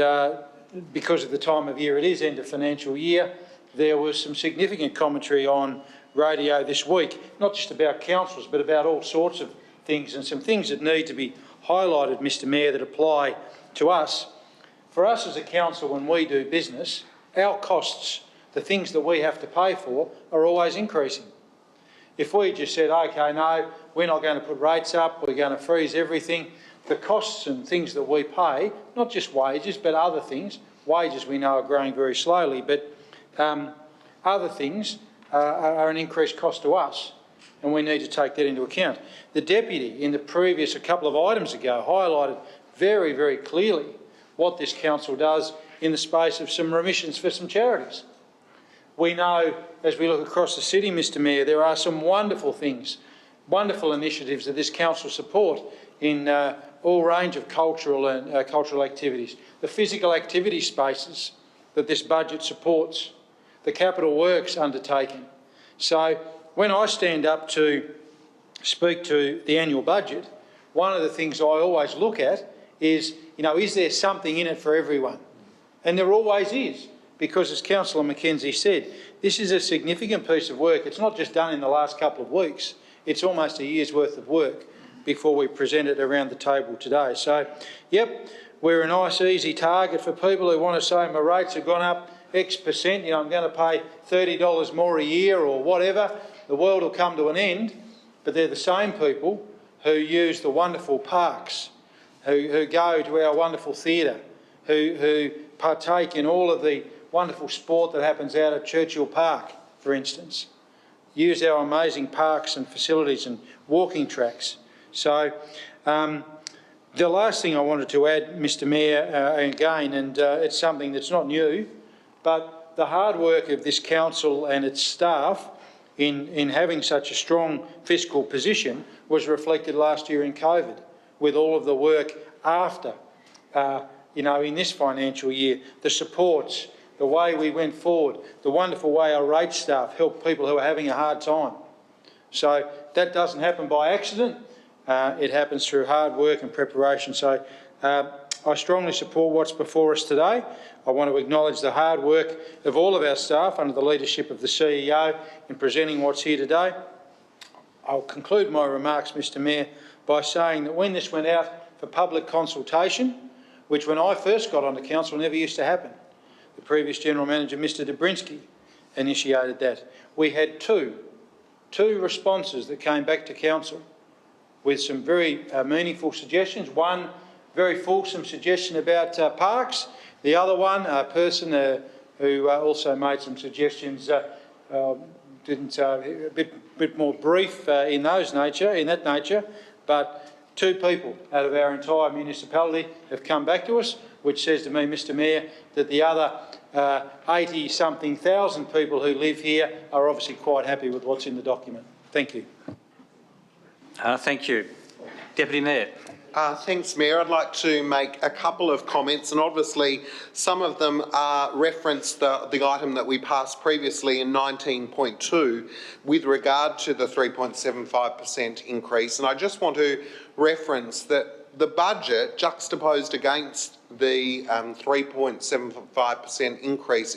because of the time of year it is, end of financial year, there was some significant commentary on radio this week, not just about councils but about all sorts of things, and some things that need to be highlighted, Mr Mayor, that apply to us. For us as a council, when we do business, our costs, the things that we have to pay for, are always increasing. If we just said, OK, no, we're not going to put rates up, we're going to freeze everything, the costs and things that we pay, not just wages but other things, wages we know are growing very slowly, but other things are an increased cost to us, and we need to take that into account. The Deputy, in the previous, a couple of items ago, highlighted very, very clearly what this council does in the space of some remissions for some charities. We know, as we look across the city, Mr Mayor, there are some wonderful things, wonderful initiatives that this council support in all range of cultural and cultural activities, the physical activity spaces that this budget supports, the capital works undertaking. So when I stand up to speak to the annual budget, one of the things I always look at is, is there something in it for everyone? And there always is, because as Councillor Mackenzie said, this is a significant piece of work. It's not just done in the last couple of weeks, it's almost a year's worth of work before we present it around the table today. So, yep, we're a nice easy target for people who want to say my rates have gone up X percent, I'm going to pay $30 more a year or whatever. The world will come to an end, but they're the same people who use the wonderful parks, who go to our wonderful theatre, who partake in all of the wonderful sport that happens out at Churchill Park, for instance. Use our amazing parks and facilities and walking tracks. So the last thing I wanted to add, Mr Mayor, again, and it's something that's not new, but the hard work of this council and its staff in having such a strong fiscal position was reflected last year in COVID, with all of the work after, in this financial year, the supports, the way we went forward, the wonderful way our rate staff helped people who are having a hard time. So that doesn't happen by accident. It happens through hard work and preparation. So I strongly support what's before us today. I want to acknowledge the hard work of all of our staff under the leadership of the CEO in presenting what's here today. I'll conclude my remarks, Mr Mayor, by saying that when this went out for public consultation, which when I first got onto council never used to happen, the previous General Manager, Mr Dobrinsky, initiated that. We had two responses that came back to council with some very meaningful suggestions. One very fulsome suggestion about parks. The other one, a person who also made some suggestions, a bit more brief in that nature, but two people out of our entire municipality have come back to us, which says to me, Mr Mayor, that the other 80-something thousand people who live here are obviously quite happy with what's in the document. Thank you. Thank you. Deputy Mayor. Thanks, Mayor. I'd like to make a couple of comments, and obviously some of them reference the item that we passed previously in 19.2 with regard to the 3.75% increase. And I just want to reference that the budget juxtaposed against the 3.75% increase,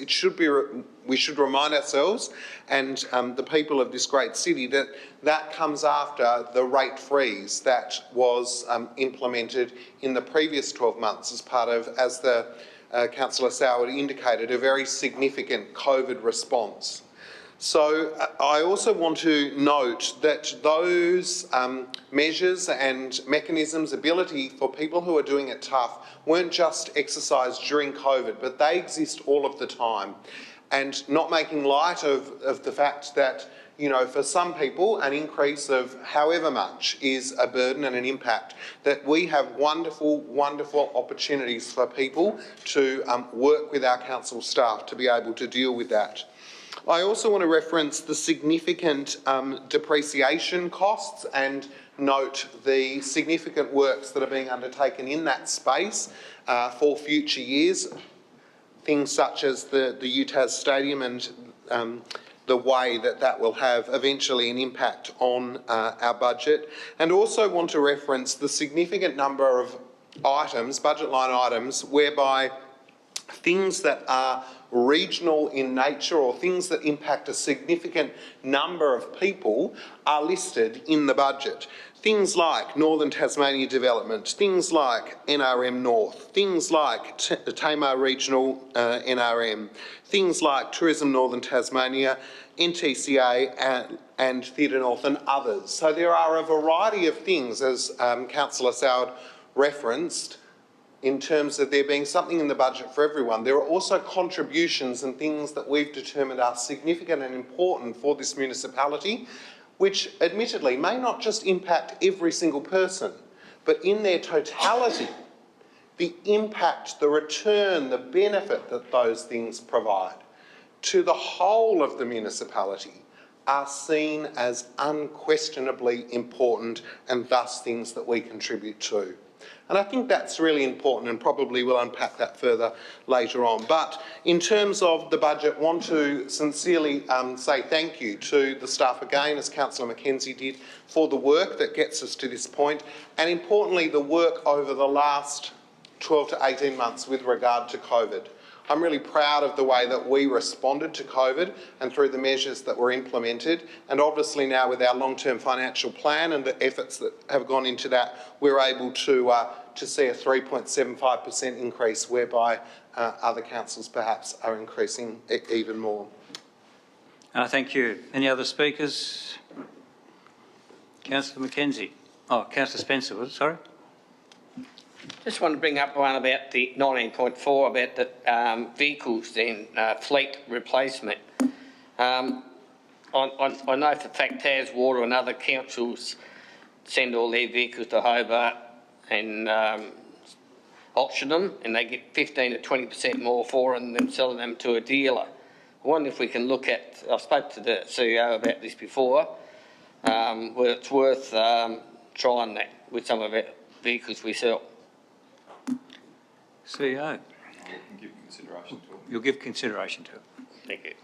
we should remind ourselves and the people of this great city that comes after the rate freeze that was implemented in the previous 12 months as part of, as the Councillor Soward indicated, a very significant COVID response. So I also want to note that those measures and mechanisms, ability for people who are doing it tough, weren't just exercised during COVID, but they exist all of the time. And not making light of the fact that, for some people, an increase of however much is a burden and an impact, that we have wonderful, wonderful opportunities for people to work with our council staff to be able to deal with that. I also want to reference the significant depreciation costs and note the significant works that are being undertaken in that space for future years. Things such as the UTAS Stadium and the way that will have eventually an impact on our budget. And also want to reference the significant number of items, budget line items, whereby things that are regional in nature or things that impact a significant number of people are listed in the budget. Things like Northern Tasmania Development, things like NRM North, things like Tamar Regional NRM, things like Tourism Northern Tasmania, NTCA and Theatre North and others. So there are a variety of things, as Councillor Soward referenced, in terms of there being something in the budget for everyone. There are also contributions and things that we've determined are significant and important for this municipality, which admittedly may not just impact every single person, but in their totality, the impact, the return, the benefit that those things provide to the whole of the municipality are seen as unquestionably important and thus things that we contribute to. And I think that's really important, and probably we'll unpack that further later on. But in terms of the budget, I want to sincerely say thank you to the staff again, as Councillor Mackenzie did, for the work that gets us to this point, and importantly the work over the last 12 to 18 months with regard to COVID. I'm really proud of the way that we responded to COVID and through the measures that were implemented, and obviously now with our long-term financial plan and the efforts that have gone into that, we're able to see a 3.75% increase, whereby other councils perhaps are increasing even more. Thank you. Any other speakers? Councillor Mackenzie. Oh, Councillor Spencer, was it? Sorry. Just want to bring up one about the 19.4 about the vehicles and fleet replacement. I know for fact Tas Water and other councils send all their vehicles to Hobart and auction them, and they get 15 to 20% more for them than selling them to a dealer. I wonder if we can look at, I spoke to the CEO about this before, whether it's worth trying that with some of the vehicles we sell. CEO. I'll give consideration to it. You'll give consideration to it. Thank you.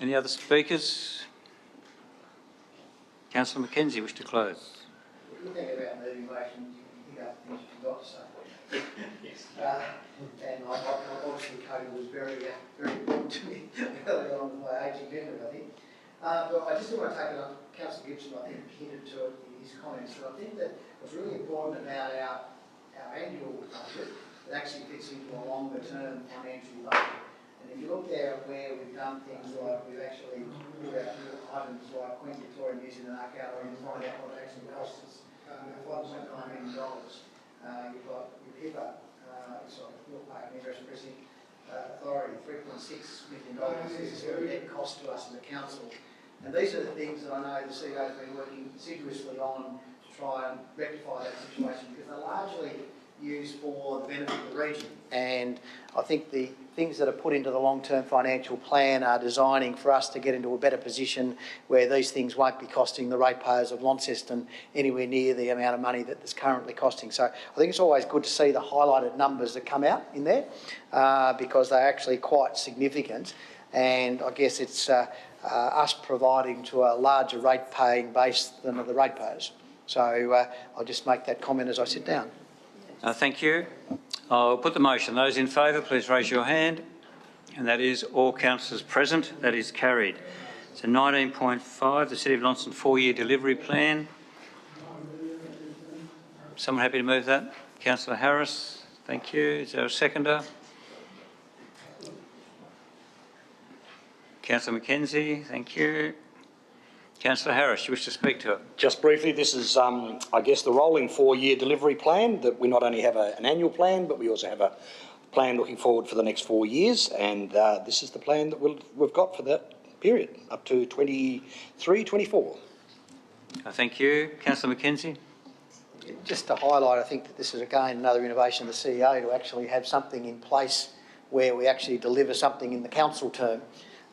Any other speakers? Councillor Mackenzie, wish to close. Looking about moving motions, you can pick up things you forgot to say. Yes. And obviously COVID was very important to me early on in my aging memory, I think. But I just want to take it on. Councillor Gibson, I think, hinted to it in his comments. But I think that what's really important about our annual budget, it actually fits into a longer term financial budget. And if you look there at where we've done things like we've actually pulled out little items like Queen Victoria Museum and Art Gallery to find out what it actually costs us, $5.9 million. You've got your PIPA, Bill Park and Interest Precinct Authority, $3.6 million. This is a net cost to us as a council. And these are the things that I know the CEO has been working assiduously on to try and rectify that situation, because they're largely used for the benefit of the region. And I think the things that are put into the long-term financial plan are designing for us to get into a better position where these things won't be costing the ratepayers of Launceston anywhere near the amount of money that it's currently costing. So I think it's always good to see the highlighted numbers that come out in there because they're actually quite significant. And I guess it's us providing to a larger rate-paying base than the ratepayers. So I'll just make that comment as I sit down. Thank you. I'll put the motion. Those in favour, please raise your hand. And that is all councillors present. That is carried. So 19.5, the City of Launceston 4-year delivery plan. Someone happy to move that? Councillor Harris, thank you. Is there a seconder? Councillor Mackenzie, thank you. Councillor Harris, you wish to speak to it? Just briefly, this is, I guess, the rolling 4-year delivery plan, that we not only have an annual plan, but we also have a plan looking forward for the next 4 years, and this is the plan that we've got for that period, up to 23-24. Thank you. Councillor Mackenzie? Just to highlight, I think that this is again another innovation of the CEO to actually have something in place where we actually deliver something in the council term.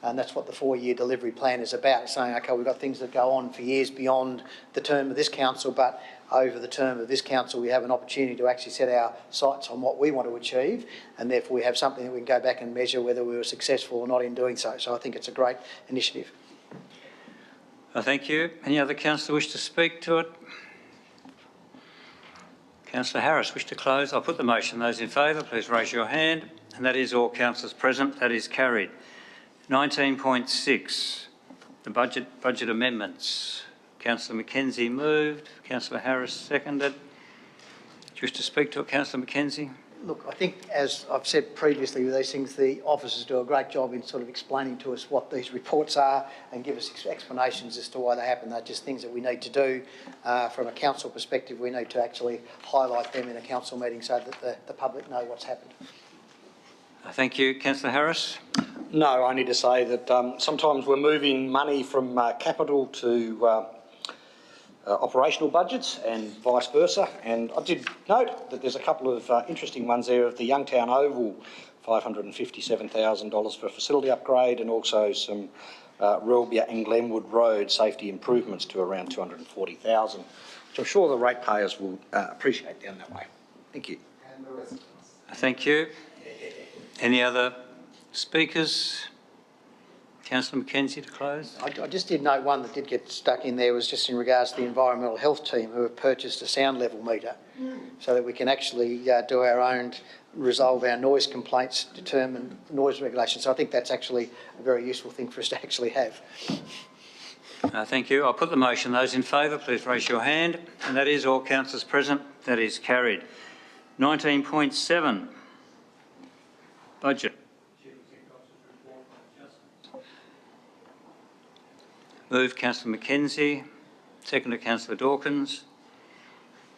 And that's what the 4-year delivery plan is about, saying, okay, we've got things that go on for years beyond the term of this council, but over the term of this council we have an opportunity to actually set our sights on what we want to achieve, and therefore we have something that we can go back and measure whether we were successful or not in doing so. So I think it's a great initiative. Thank you. Any other councillor wish to speak to it? Councillor Harris, wish to close? I'll put the motion. Those in favour, please raise your hand. And that is all councillors present. That is carried. 19.6, the budget amendments. Councillor Mackenzie moved. Councillor Harris seconded. Do you wish to speak to it, Councillor Mackenzie? Look, I think, as I've said previously with these things, the officers do a great job in sort of explaining to us what these reports are and give us explanations as to why they happen. They're just things that we need to do. From a council perspective, we need to actually highlight them in a council meeting so that the public know what's happened. Thank you. Councillor Harris? No, only to say that sometimes we're moving money from capital to operational budgets and vice versa. And I did note that there's a couple of interesting ones there of the Youngtown Oval, $557,000 for a facility upgrade, and also some Relbia and Glenwood Road safety improvements to around $240,000. which I'm sure the ratepayers will appreciate down that way. Thank you. Thank you. Any other speakers? Councillor Mackenzie to close. I just did note one that did get stuck in there was just in regards to the environmental health team who have purchased a sound level meter so that we can actually do our own, resolve our noise complaints, determine noise regulations. So I think that's actually a very useful thing for us to actually have. Thank you. I'll put the motion. Those in favour, please raise your hand. And that is all councillors present. That is carried. 19.7, budget. Moved Councillor Mackenzie, seconded Councillor Dawkins.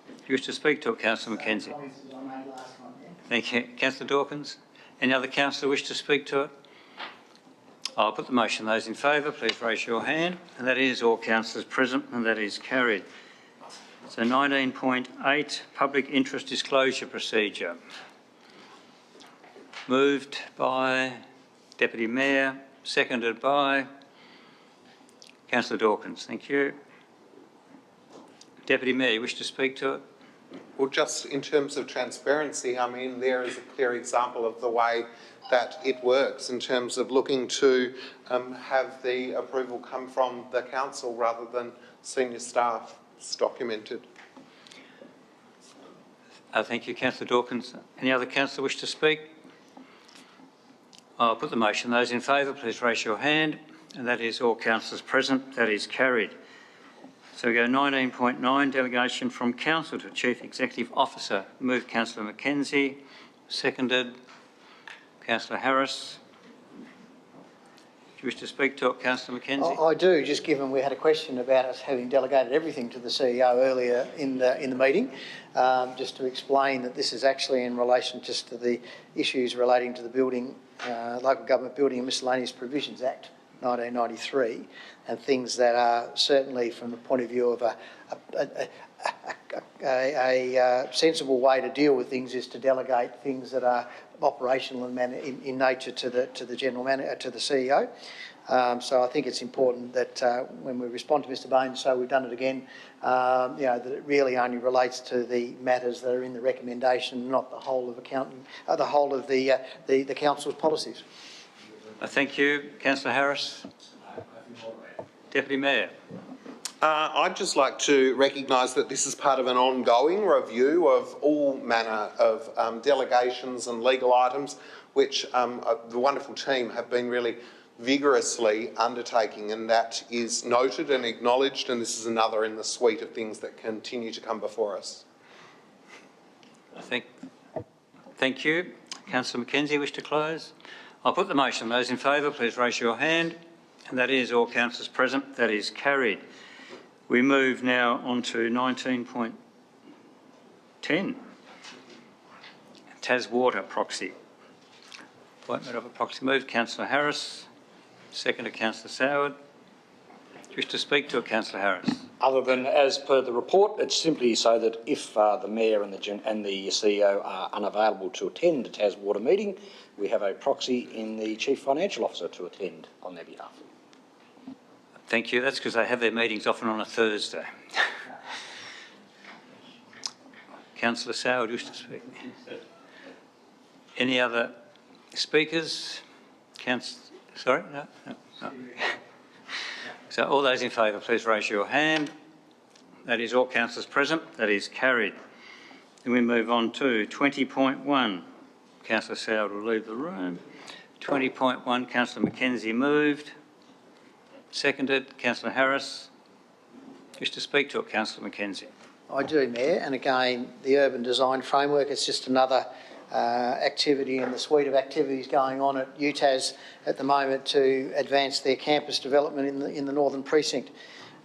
Do you wish to speak to it, Councillor Mackenzie? Thank you. Councillor Dawkins. Any other councillor wish to speak to it? I'll put the motion. Those in favour, please raise your hand. And that is all councillors present, and that is carried. So 19.8, public interest disclosure procedure. Moved by Deputy Mayor, seconded by Councillor Dawkins. Thank you. Deputy Mayor, you wish to speak to it? Well, just in terms of transparency, I mean, there is a clear example of the way that it works in terms of looking to have the approval come from the council rather than senior staff. It's documented. Thank you, Councillor Dawkins. Any other councillor wish to speak? I'll put the motion. Those in favour, please raise your hand. And that is all councillors present. That is carried. So we go 19.9, delegation from council to Chief Executive Officer. Moved Councillor Mackenzie, seconded Councillor Harris. Do you wish to speak to it, Councillor Mackenzie? I do, just given we had a question about us having delegated everything to the CEO earlier in the meeting, just to explain that this is actually in relation just to the issues relating to the Building, Local Government Building and Miscellaneous Provisions Act 1993, and things that are certainly from the point of view of a sensible way to deal with things is to delegate things that are operational in nature to the general manager, to the CEO. So I think it's important that when we respond to Mr. Bain, so we've done it again, that it really only relates to the matters that are in the recommendation, not the whole of the whole of the council's policies. Thank you, Councillor Harris. Deputy Mayor. I'd just like to recognise that this is part of an ongoing review of all manner of delegations and legal items, which the wonderful team have been really vigorously undertaking, and that is noted and acknowledged, and this is another in the suite of things that continue to come before us. Thank you. Councillor Mackenzie, wish to close? I'll put the motion. Those in favour, please raise your hand. And that is all councillors present. That is carried. We move now on to 19.10. Tas Water proxy. Appointment of a proxy. Moved Councillor Harris. Seconded Councillor Soward. Do you wish to speak to it, Councillor Harris? Other than as per the report, it's simply so that if the Mayor and the CEO are unavailable to attend a Tas Water meeting, we have a proxy in the Chief Financial Officer to attend on their behalf. Thank you. That's because they have their meetings often on a Thursday. Councillor Soward, wish to speak? Any other speakers? Sorry? No. So all those in favour, please raise your hand. That is all councillors present. That is carried. Then we move on to 20.1. Councillor Soward will leave the room. 20.1, Councillor Mackenzie moved. Seconded, Councillor Harris. Wish to speak to it, Councillor Mackenzie? I do, Mayor, and again, the urban design framework is just another activity in the suite of activities going on at UTAS at the moment to advance their campus development in the northern precinct.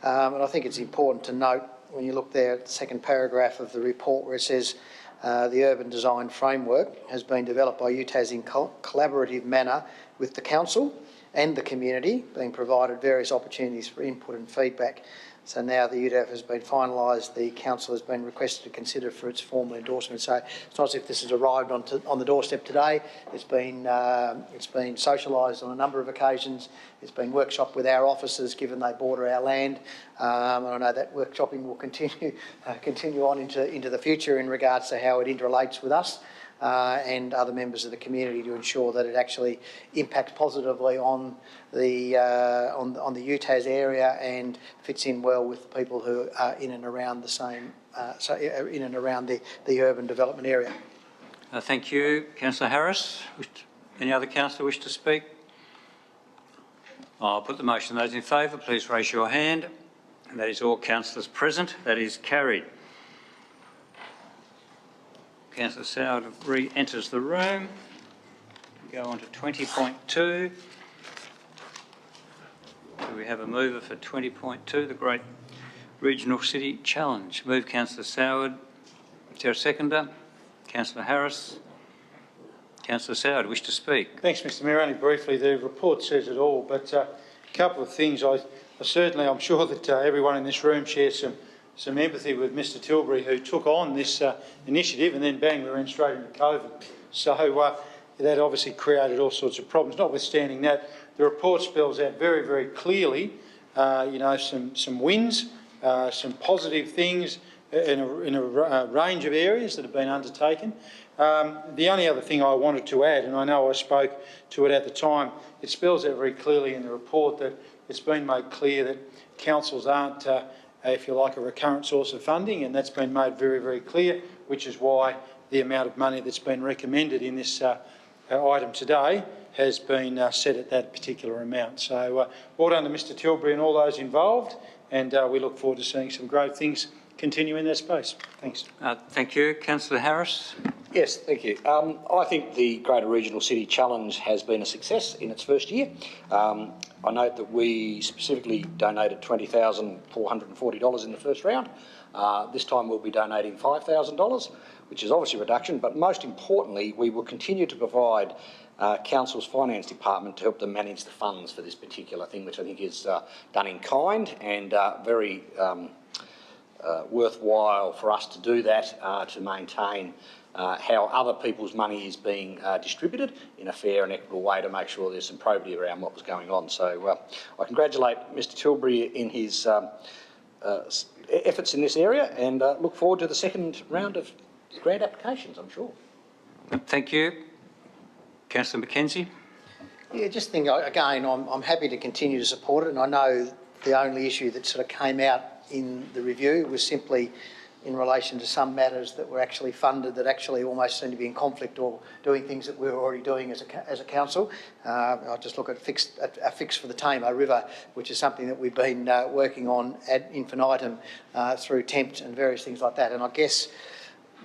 And I think it's important to note when you look there at the second paragraph of the report where it says the urban design framework has been developed by UTAS in collaborative manner with the council and the community, being provided various opportunities for input and feedback. So now the UDAF has been finalised, the council has been requested to consider for its formal endorsement. So it's not as if this has arrived on the doorstep today. It's been socialised on a number of occasions. It's been workshopped with our officers, given they border our land. And I know that workshopping will continue on into the future in regards to how it interrelates with us and other members of the community to ensure that it actually impacts positively on the UTAS area and fits in well with people who are in and around the same, in and around the urban development area. Thank you. Councillor Harris. Any other councillor wish to speak? I'll put the motion. Those in favour, please raise your hand. And that is all councillors present. That is carried. Councillor Soward re-enters the room. We go on to 20.2. Do we have a mover for 20.2, the Great Regional City Challenge? Move Councillor Soward. Is there a seconder? Councillor Harris. Councillor Soward, wish to speak? Thanks, Mr Mayor. Only briefly, the report says it all, but a couple of things. I'm sure that everyone in this room shares some empathy with Mr Tilbury, who took on this initiative, and then bang, we ran straight into COVID. So that obviously created all sorts of problems. Notwithstanding that, the report spells out very, very clearly, some wins, some positive things in a range of areas that have been undertaken. The only other thing I wanted to add, and I know I spoke to it at the time, it spells out very clearly in the report that it's been made clear that councils aren't, if you like, a recurrent source of funding, and that's been made very, very clear, which is why the amount of money that's been recommended in this item today has been set at that particular amount. So well done to Mr Tilbury and all those involved, and we look forward to seeing some great things continue in that space. Thanks. Thank you. Councillor Harris. Yes, thank you. I think the Greater Regional City Challenge has been a success in its first year. I note that we specifically donated $20,440 in the first round. This time we'll be donating $5,000, which is obviously a reduction, but most importantly, we will continue to provide Council's Finance Department to help them manage the funds for this particular thing, which I think is done in kind and very worthwhile for us to do that, to maintain how other people's money is being distributed in a fair and equitable way to make sure there's some probity around what was going on. So I congratulate Mr Tilbury in his efforts in this area and look forward to the second round of grant applications, I'm sure. Thank you. Councillor Mackenzie. Yeah, just think, again, I'm happy to continue to support it, and I know the only issue that sort of came out in the review was simply in relation to some matters that were actually funded that actually almost seemed to be in conflict or doing things that we were already doing as a council. I'll just look at a fix for the Tamar River, which is something that we've been working on ad infinitum through Tempt and various things like that. And I guess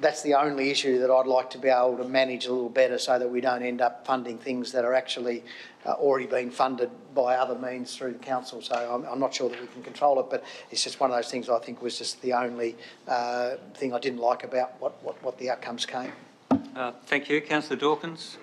that's the only issue that I'd like to be able to manage a little better so that we don't end up funding things that are actually already being funded by other means through the council. So I'm not sure that we can control it, but it's just one of those things I think was just the only thing I didn't like about what the outcomes came. Thank you. Councillor Dawkins.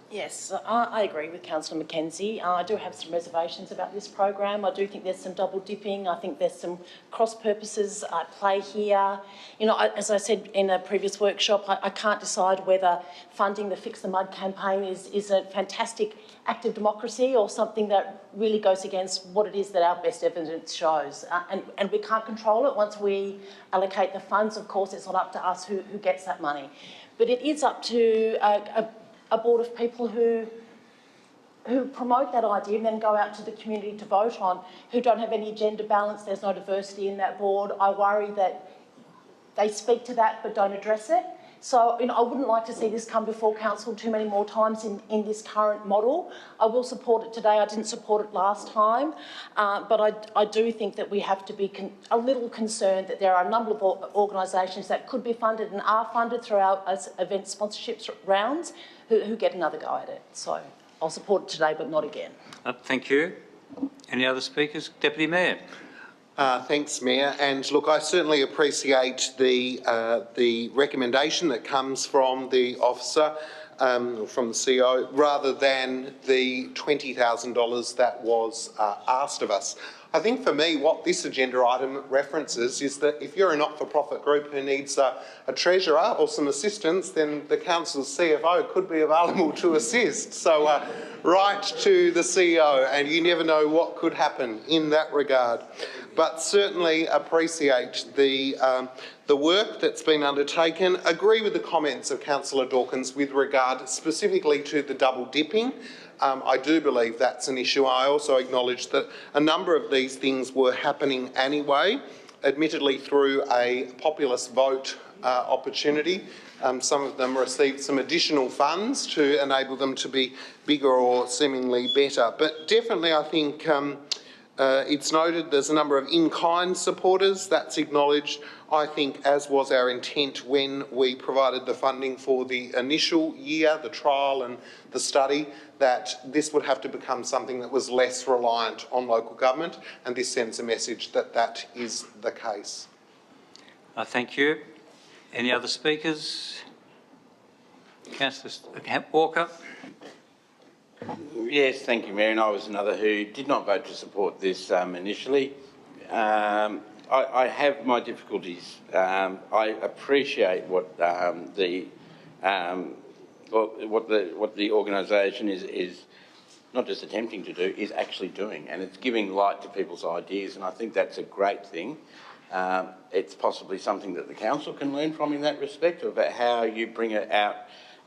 Yes, I agree with Councillor Mackenzie. I do have some reservations about this program. I do think there's some double dipping. I think there's some cross purposes at play here. You know, as I said in a previous workshop, I can't decide whether funding the Fix the Mud campaign is a fantastic act of democracy or something that really goes against what it is that our best evidence shows. And we can't control it. Once we allocate the funds, of course, it's not up to us who gets that money. But it is up to a board of people who promote that idea and then go out to the community to vote on, who don't have any gender balance, there's no diversity in that board. I worry that they speak to that but don't address it. So, you know, I wouldn't like to see this come before council too many more times in this current model. I will support it today. I didn't support it last time, but I do think that we have to be a little concerned that there are a number of organisations that could be funded and are funded through our event sponsorships rounds who get another go at it. So I'll support it today, but not again. Thank you. Any other speakers? Deputy Mayor. Thanks, Mayor. And look, I certainly appreciate the recommendation that comes from the officer. from the CEO, rather than the $20,000 that was asked of us. I think for me, what this agenda item references is that if you're a not-for-profit group who needs a treasurer or some assistance, then the council's CFO could be available to assist. So write to the CEO, and you never know what could happen in that regard. But certainly appreciate the work that's been undertaken. Agree with the comments of Councillor Dawkins with regard specifically to the double dipping. I do believe that's an issue. I also acknowledge that a number of these things were happening anyway, admittedly through a populist vote opportunity. Some of them received some additional funds to enable them to be bigger or seemingly better. But definitely I think it's noted there's a number of in-kind supporters, that's acknowledged. I think, as was our intent when we provided the funding for the initial year, the trial and the study, that this would have to become something that was less reliant on local government, and this sends a message that that is the case. Thank you. Any other speakers? Councillor Walker. Yes, thank you, Mayor. And I was another who did not vote to support this initially. I have my difficulties. I appreciate what the organisation is not just attempting to do, is actually doing, and it's giving light to people's ideas, and I think that's a great thing. It's possibly something that the council can learn from in that respect, about how you bring out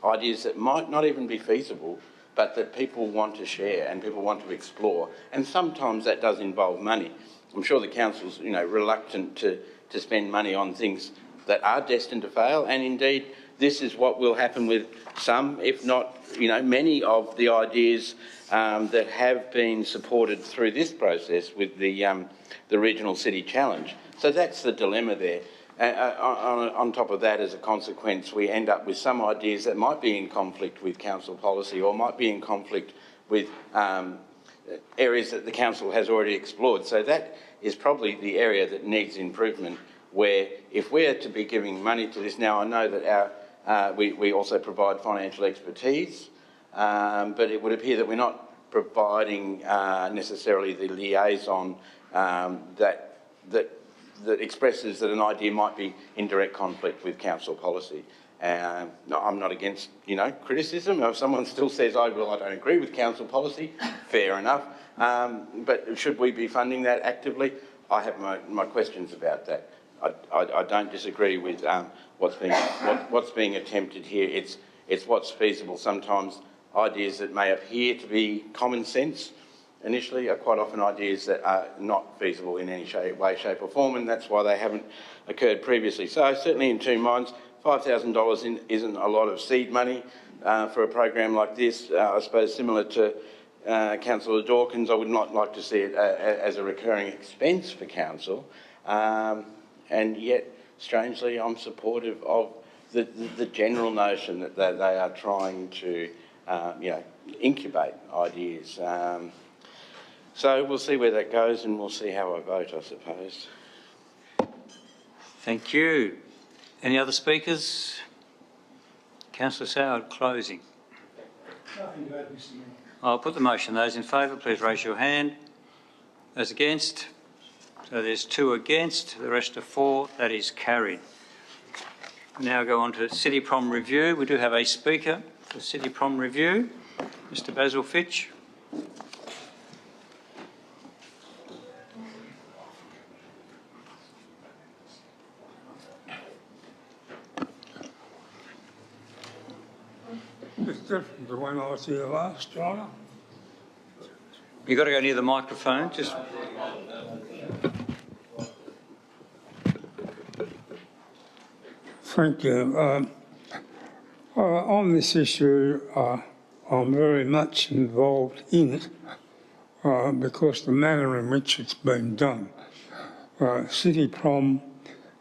ideas that might not even be feasible, but that people want to share and people want to explore, and sometimes that does involve money. I'm sure the council's, reluctant to spend money on things that are destined to fail, and indeed this is what will happen with some, if not, many of the ideas that have been supported through this process with the Regional City Challenge. So that's the dilemma there. On top of that, as a consequence, we end up with some ideas that might be in conflict with council policy or might be in conflict with areas that the council has already explored. So that is probably the area that needs improvement, where if we're to be giving money to this, now I know that we also provide financial expertise, but it would appear that we're not providing necessarily the liaison that expresses that an idea might be in direct conflict with council policy. No, I'm not against, criticism. If someone still says, I don't agree with council policy, fair enough. But should we be funding that actively? I have my questions about that. I don't disagree with what's being attempted here. It's what's feasible. Sometimes ideas that may appear to be common sense initially are quite often ideas that are not feasible in any way, shape or form, and that's why they haven't occurred previously. So certainly in two minds, $5,000 isn't a lot of seed money for a program like this. I suppose similar to Councillor Dawkins, I would not like to see it as a recurring expense for council, and yet, strangely, I'm supportive of the general notion that they are trying to, incubate ideas. So we'll see where that goes, and we'll see how I vote, I suppose. Thank you. Any other speakers? Councillor Soward, closing. Nothing to add, Mr. Mayor. I'll put the motion. Those in favour, please raise your hand. Those against? So there's 2 against, the rest are 4. That is carried. Now go on to City Prom Review. We do have a speaker for City Prom Review, Mr. Basil Fitch. It's different to when I was here last, John. You've got to go near the microphone. Just. Thank you. On this issue, I'm very much involved in it because the manner in which it's been done. City Prom,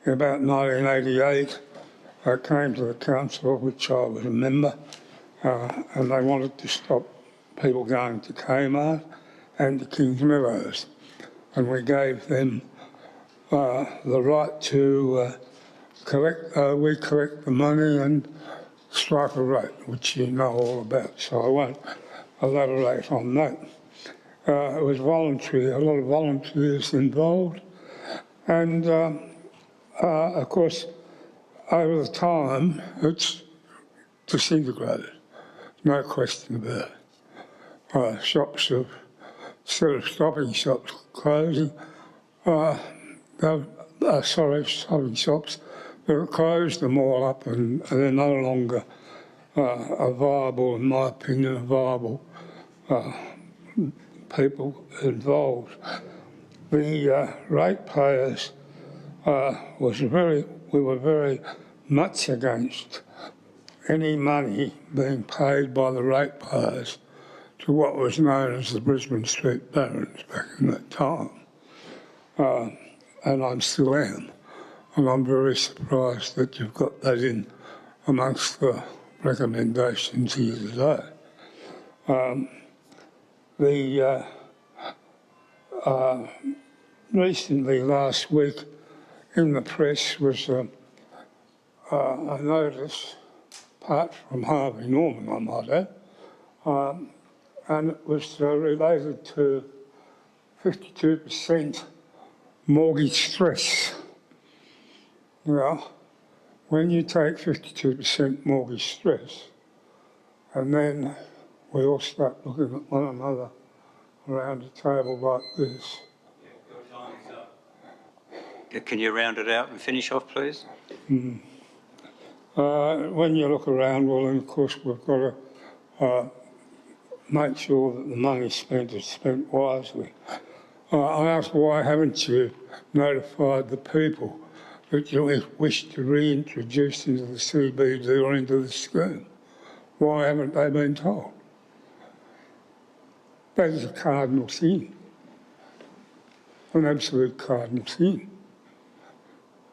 in about 1988, came to the council, of which I was a member, and they wanted to stop people going to Kmart and to Kings Meadows, and we gave them the right to collect the money and strike a rate, which you know all about, so I won't elaborate on that. It was voluntary, a lot of volunteers involved, and of course, over the time, it's disintegrated, no question about it. Shops have, instead of stopping shops closing, stopping shops, they've closed them all up and they're no longer a viable, in my opinion, a viable people involved. The ratepayers we were very much against any money being paid by the ratepayers to what was known as the Brisbane Street Barons back in that time. And I still am. And I'm very surprised that you've got that in amongst the recommendations here today. Recently, last week, in the press was a notice, apart from Harvey Norman, I might add, and it was related to 52% mortgage stress. Well, when you take 52% mortgage stress, and then we all start looking at one another around a table like this. Can you round it out and finish off, please? When you look around, well, then of course we've got to make sure that the money spent is spent wisely. I ask, why haven't you notified the people that you wish to reintroduce into the CBD or into the scheme? Why haven't they been told? That is a cardinal sin, an absolute cardinal sin.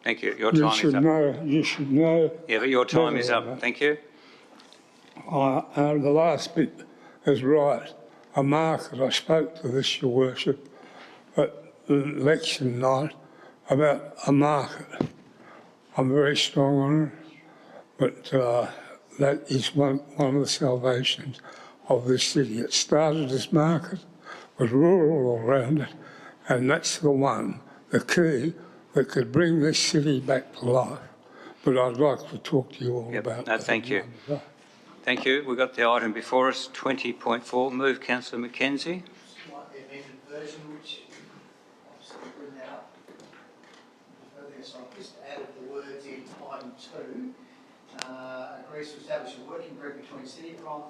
Thank you. Your time is up. You should know. Yeah, but your time is up. Thank you. The last bit is right. A market, I spoke to this, Your Worship, at election night about a market. I'm very strong on it, but that is one of the salvations of this city. It started as market, was rural all around it, and that's the one, the key, that could bring this city back to life. But I'd like to talk to you all about that. Thank you. Thank you. We've got the item before us, 20.4. Move, Councillor Mackenzie. Slightly amended version, which I've written out. So I've just added the words in item 2. Agrees to establish a working group between CityProm,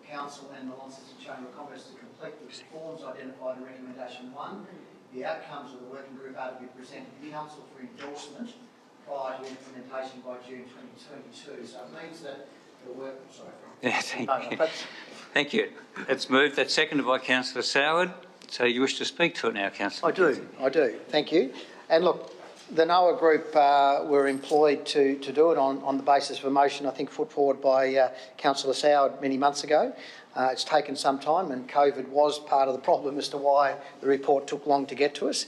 Council and the Launceston Chamber of Commerce to complete the reforms identified in recommendation 1. The outcomes of the working group are to be presented to Council for endorsement prior to implementation by June 2022. So it means that the work... Sorry. Yeah, thank you. It's moved. That's seconded by Councillor Soward. So you wish to speak to it now, Councillor? I do. Thank you. And look, the NOAA group were employed to do it on the basis of a motion, I think, put forward by Councillor Soward many months ago. It's taken some time, and COVID was part of the problem as to why the report took long to get to us.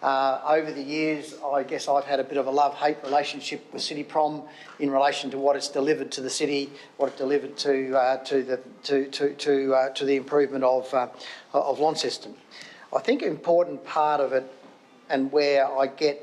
Over the years, I guess I've had a bit of a love-hate relationship with CityProm in relation to what it's delivered to the city, what it delivered to the improvement of Launceston. I think an important part of it, and where I get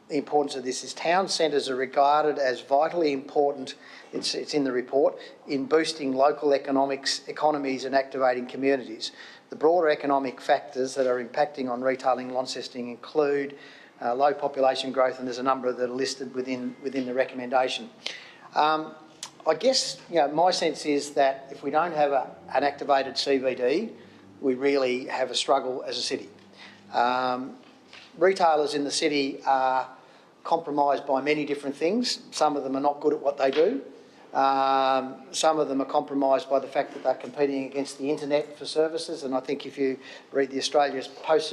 the importance of this, is town centres are regarded as vitally important. It's in the report, in boosting local economies and activating communities. The broader economic factors that are impacting on retailing Launceston include low population growth, and there's a number that are listed within the recommendation. I guess my sense is that if we don't have an activated CBD, we really have a struggle as a city. Retailers in the city are compromised by many different things. Some of them are not good at what they do. Some of them are compromised by the fact that they're competing against the internet for services, and I think if you read the Australia's Post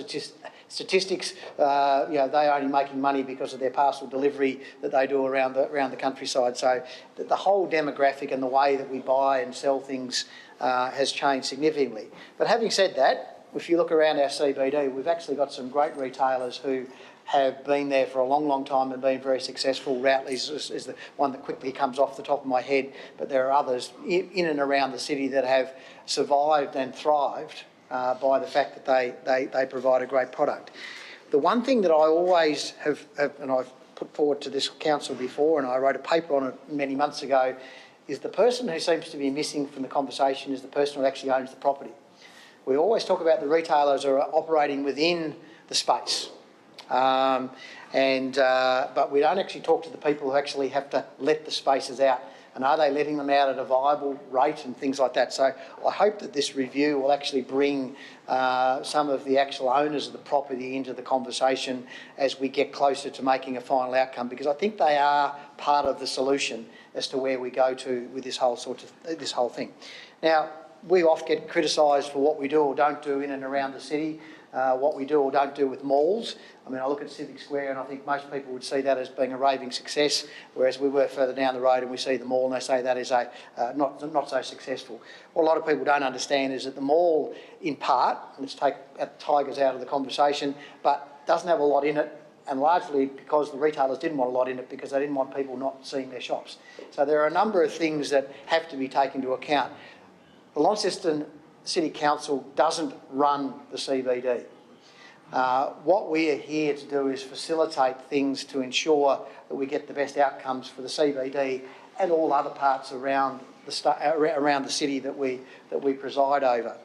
statistics, they're only making money because of their parcel delivery that they do around the countryside. So the whole demographic and the way that we buy and sell things has changed significantly. But having said that, if you look around our CBD, we've actually got some great retailers who have been there for a long, long time and been very successful. Routley's is the one that quickly comes off the top of my head, but there are others in and around the city that have survived and thrived by the fact that they provide a great product. The one thing that I always have, and I've put forward to this council before, and I wrote a paper on it many months ago, is the person who seems to be missing from the conversation is the person who actually owns the property. We always talk about the retailers who are operating within the space. But we don't actually talk to the people who actually have to let the spaces out. And are they letting them out at a viable rate and things like that? So I hope that this review will actually bring some of the actual owners of the property into the conversation as we get closer to making a final outcome, because I think they are part of the solution as to where we go to with this whole thing. Now, we often get criticised for what we do or don't do in and around the city, what we do or don't do with malls. I mean, I look at Civic Square and I think most people would see that as being a raving success, whereas we work further down the road and we see the mall and they say that is not so successful. What a lot of people don't understand is that the mall, in part, let's take Tigers out of the conversation, but doesn't have a lot in it, and largely because the retailers didn't want a lot in it because they didn't want people not seeing their shops. So there are a number of things that have to be taken into account. The Launceston City Council doesn't run the CBD. What we are here to do is facilitate things to ensure that we get the best outcomes for the CBD and all other parts around the city that we preside over.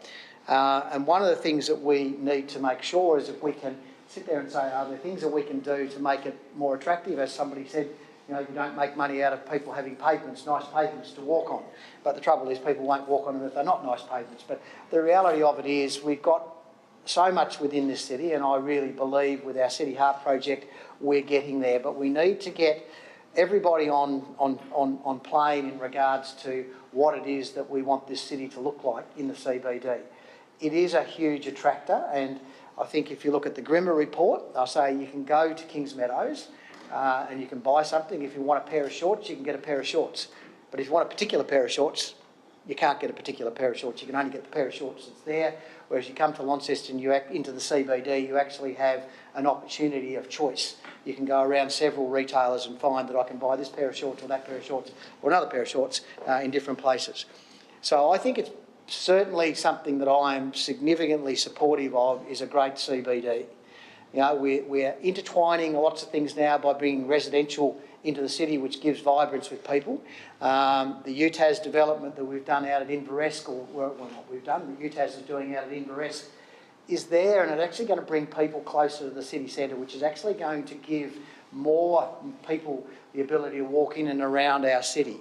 And one of the things that we need to make sure is if we can sit there and say, are there things that we can do to make it more attractive? As somebody said, you know, you don't make money out of people having pavements, nice pavements to walk on. But the trouble is people won't walk on them if they're not nice pavements. But the reality of it is we've got so much within this city, and I really believe with our City Heart project we're getting there. But we need to get everybody on plane in regards to what it is that we want this city to look like in the CBD. It is a huge attractor, and I think if you look at the Grimmer report, they'll say you can go to Kings Meadows and you can buy something. If you want a pair of shorts, you can get a pair of shorts. But if you want a particular pair of shorts, you can't get a particular pair of shorts. You can only get the pair of shorts that's there. Whereas you come to Launceston, into the CBD, you actually have an opportunity of choice. You can go around several retailers and find that I can buy this pair of shorts or that pair of shorts or another pair of shorts in different places. So I think it's certainly something that I am significantly supportive of is a great CBD. You know, we're intertwining lots of things now by bringing residential into the city, which gives vibrance with people. The UTAS development that we've done out at Inveresk, UTAS is doing out at Inveresk, is there, and it's actually going to bring people closer to the city centre, which is actually going to give more people the ability to walk in and around our city.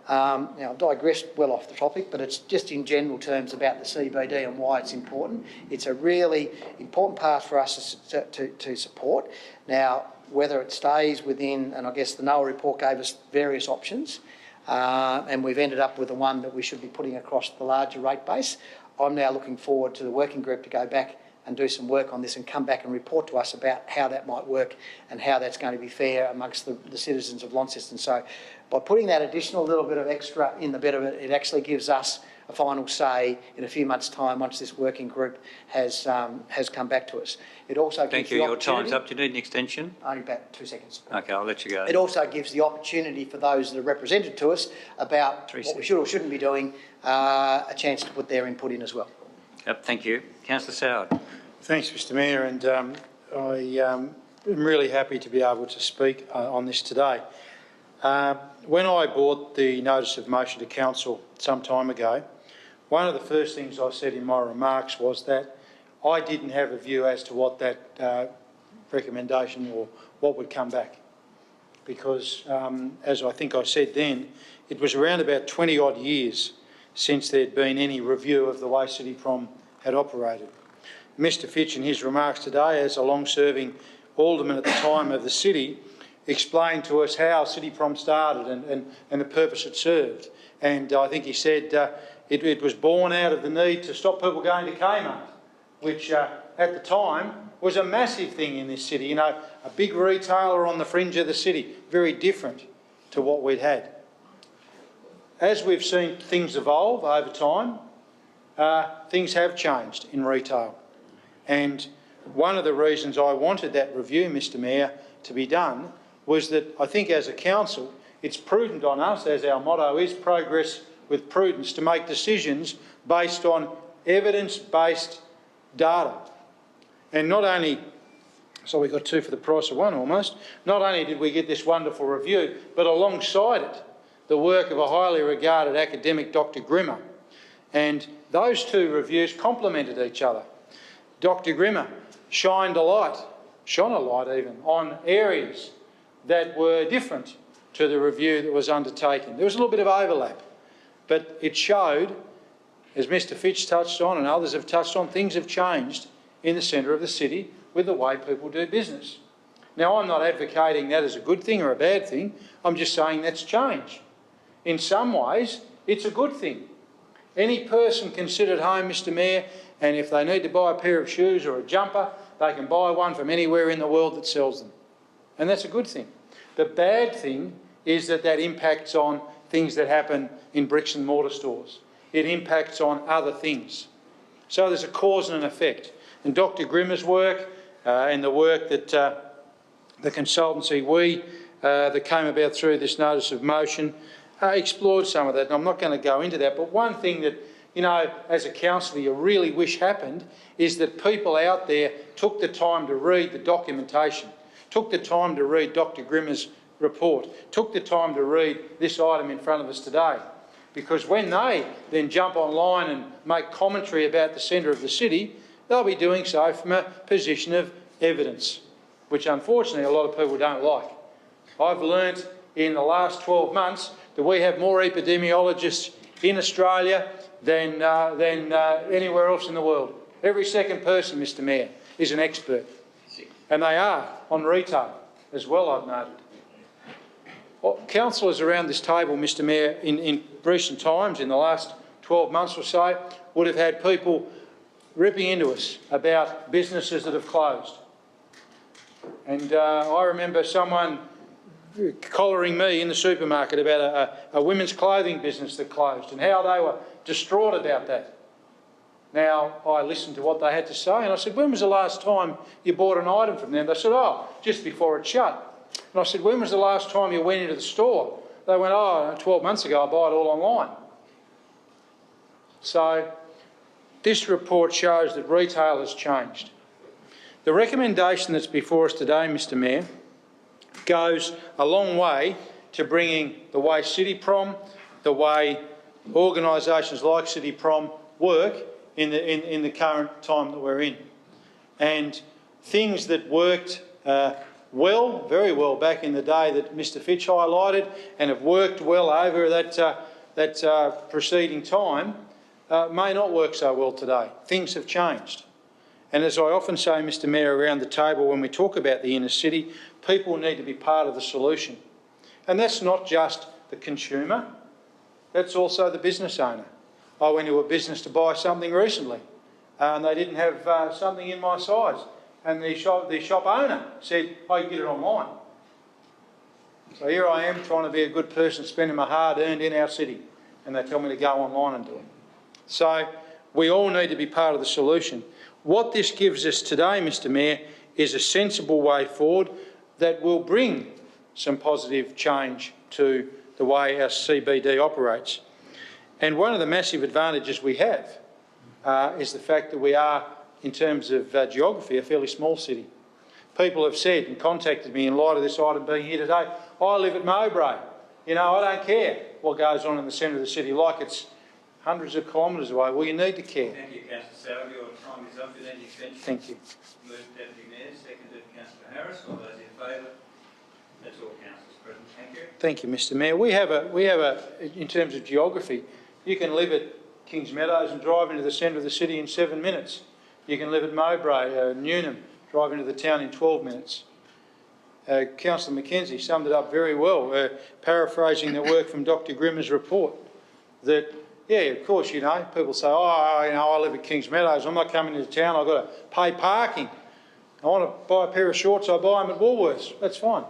Now, I've digressed well off the topic, but it's just in general terms about the CBD and why it's important. It's a really important part for us to support. Now, whether it stays within, and I guess the NOAA report gave us various options, and we've ended up with the one that we should be putting across the larger rate base. I'm now looking forward to the working group to go back and do some work on this and come back and report to us about how that might work and how that's going to be fair amongst the citizens of Launceston. So by putting that additional little bit of extra in the bit of it, it actually gives us a final say in a few months' time once this working group has come back to us. It also gives Thank you. Your time's up. Do you need an extension? Only about 2 seconds. Okay, I'll let you go. It also gives the opportunity for those that are represented to us about what we should or shouldn't be doing, a chance to put their input in as well. Yep, thank you. Councillor Soward. Thanks, Mr Mayor, and I am really happy to be able to speak on this today. When I brought the notice of motion to council some time ago, one of the first things I said in my remarks was that I didn't have a view as to what that recommendation or what would come back, because as I think I said then, it was around about 20 odd years since there'd been any review of the way CityProm had operated. Mr Fitch, in his remarks today, as a long-serving alderman at the time of the city, explained to us how CityProm started and the purpose it served. And I think he said it was born out of the need to stop people going to Kmart, which at the time was a massive thing in this city. You know, a big retailer on the fringe of the city, very different to what we'd had. As we've seen things evolve over time, things have changed in retail. And one of the reasons I wanted that review, Mr Mayor, to be done was that I think as a council it's prudent on us, as our motto is, progress with prudence, to make decisions based on evidence-based data. And not only, so we got two for the price of one almost, not only did we get this wonderful review, but alongside it, the work of a highly regarded academic, Dr Grimmer. And those two reviews complemented each other. Dr Grimmer shone a light even, on areas that were different to the review that was undertaken. There was a little bit of overlap, but it showed, as Mr Fitch touched on and others have touched on, things have changed in the centre of the city with the way people do business. Now, I'm not advocating that as a good thing or a bad thing. I'm just saying that's changed. In some ways, it's a good thing. Any person can sit at home, Mr Mayor, and if they need to buy a pair of shoes or a jumper, they can buy one from anywhere in the world that sells them. And that's a good thing. The bad thing is that that impacts on things that happen in bricks and mortar stores. It impacts on other things. So there's a cause and an effect. And Dr Grimmer's work and the work that the consultancy that came about through this notice of motion explored some of that. And I'm not going to go into that, but one thing that, you know, as a councillor you really wish happened is that people out there took the time to read the documentation, took the time to read Dr Grimmer's report, took the time to read this item in front of us today. Because when they then jump online and make commentary about the centre of the city, they'll be doing so from a position of evidence, which unfortunately a lot of people don't like. I've learnt in the last 12 months that we have more epidemiologists in Australia than anywhere else in the world. Every second person, Mr Mayor, is an expert. And they are on retail as well, I've noted. Well, councillors around this table, Mr Mayor, in recent times, in the last 12 months or so, would have had people ripping into us about businesses that have closed. And I remember someone collaring me in the supermarket about a women's clothing business that closed and how they were distraught about that. Now, I listened to what they had to say and I said, when was the last time you bought an item from them? They said, oh, just before it shut. And I said, when was the last time you went into the store? They went, oh, 12 months ago, I buy it all online. So this report shows that retail has changed. The recommendation that's before us today, Mr Mayor, goes a long way to bringing the way CityProm, the way organisations like CityProm work in the current time that we're in. And things that worked well, very well back in the day that Mr Fitch highlighted and have worked well over that preceding time may not work so well today. Things have changed. And as I often say, Mr Mayor, around the table when we talk about the inner city, people need to be part of the solution. And that's not just the consumer, that's also the business owner. I went to a business to buy something recently and they didn't have something in my size. And the shop owner said, oh, you can get it online. So here I am trying to be a good person, spending my hard-earned in our city, and they tell me to go online and do it. So we all need to be part of the solution. What this gives us today, Mr Mayor, is a sensible way forward that will bring some positive change to the way our CBD operates. And one of the massive advantages we have is the fact that we are, in terms of geography, a fairly small city. People have said and contacted me in light of this item being here today, I live at Mowbray. You know, I don't care what goes on in the centre of the city, like it's hundreds of kilometres away. Well, you need to care. Thank you, Councillor Sauer. Your time is up with any extension. Thank you. Moved Deputy Mayor, seconded Councillor Harris. All those in favour? That's all councillors present. Thank you. Thank you, Mr Mayor. We have a, in terms of geography, you can live at Kings Meadows and drive into the centre of the city in 7 minutes. You can live at Mowbray, Newnham, drive into the town in 12 minutes. Councillor Mackenzie summed it up very well, paraphrasing the work from Dr Grimmer's report, that, yeah, of course, you know, people say, oh, you know, I live at Kings Meadows, I'm not coming into town, I've got to pay parking. I want to buy a pair of shorts, I buy them at Woolworths, that's fine.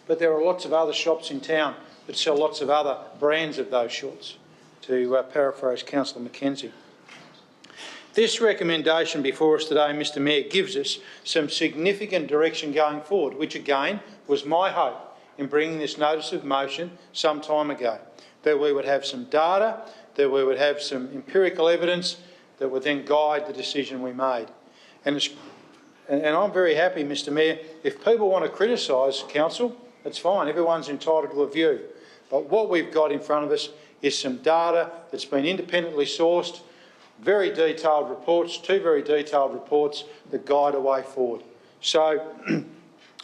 But there are lots of other shops in town that sell lots of other brands of those shorts, to paraphrase Councillor Mackenzie. This recommendation before us today, Mr Mayor, gives us some significant direction going forward, which again was my hope in bringing this notice of motion some time ago, that we would have some data, that we would have some empirical evidence that would then guide the decision we made. And I'm very happy, Mr Mayor, if people want to criticise council, that's fine, everyone's entitled to a view. But what we've got in front of us is some data that's been independently sourced, very detailed reports, two very detailed reports that guide a way forward. So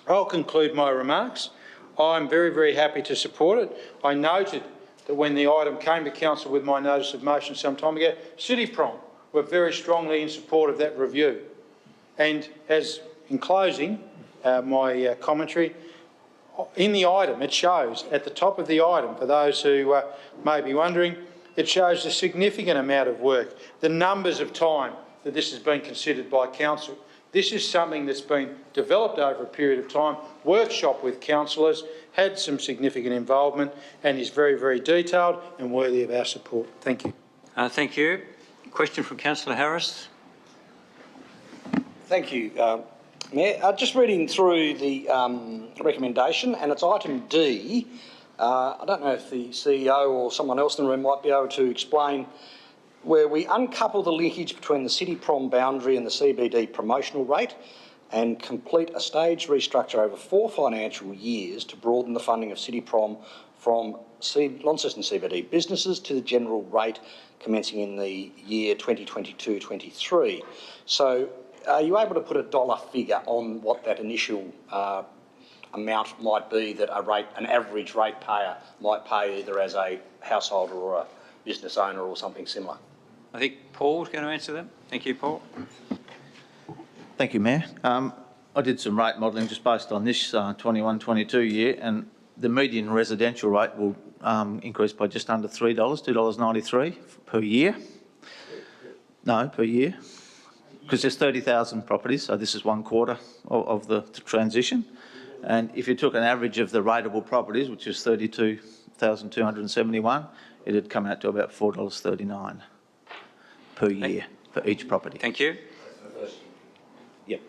I'll conclude my remarks. I'm very, very happy to support it. I noted that when the item came to council with my notice of motion some time ago, CityProm were very strongly in support of that review. And as in closing my commentary, in the item it shows, at the top of the item, for those who may be wondering, it shows a significant amount of work, the numbers of time that this has been considered by council. This is something that's been developed over a period of time, workshop with councillors, had some significant involvement and is very, very detailed and worthy of our support. Thank you. Thank you. Question from Councillor Harris. Thank you, Mayor. Just reading through the recommendation, and it's item D. I don't know if the CEO or someone else in the room might be able to explain where we uncouple the linkage between the CityProm boundary and the CBD promotional rate and complete a staged restructure over 4 financial years to broaden the funding of CityProm from Launceston CBD businesses to the general rate commencing in the year 2022-23. So are you able to put a dollar figure on what that initial amount might be that an average ratepayer might pay either as a householder or a business owner or something similar? I think Paul's going to answer that. Thank you, Paul. Thank you, Mayor. I did some rate modelling just based on this 21-22 year, and the median residential rate will increase by just under $3, $2.93 per year. No, per year. Because there's 30,000 properties, so this is 1/4 of the transition. And if you took an average of the rateable properties, which is 32,271, it'd come out to about $4.39 per year for each property. Thank you. Yep.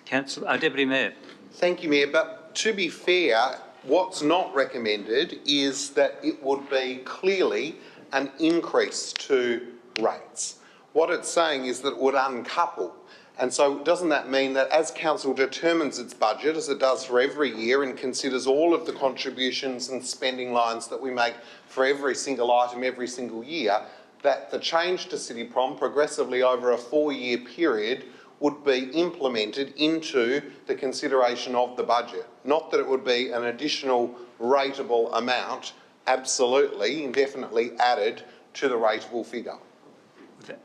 Councillor, Deputy Mayor. Thank you, Mayor. But to be fair, what's not recommended is that it would be clearly an increase to rates. What it's saying is that it would uncouple. And so doesn't that mean that as council determines its budget, as it does for every year, and considers all of the contributions and spending lines that we make for every single item every single year, that the change to CityProm progressively over a 4-year period would be implemented into the consideration of the budget? Not that it would be an additional rateable amount, absolutely, indefinitely added to the rateable figure.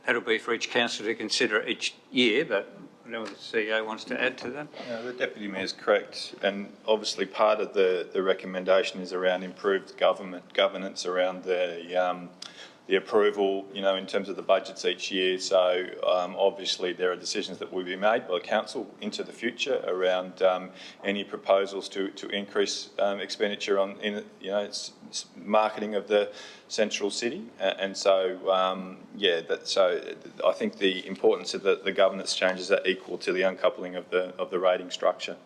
That'll be for each councillor to consider each year, but I don't know what the CEO wants to add to that. Yeah, the Deputy Mayor is correct, and obviously part of the recommendation is around improved governance around the approval, in terms of the budgets each year. So obviously there are decisions that will be made by council into the future around any proposals to increase expenditure on marketing of the central city, and so so I think the importance of the governance changes are equal to the uncoupling of the rating structure.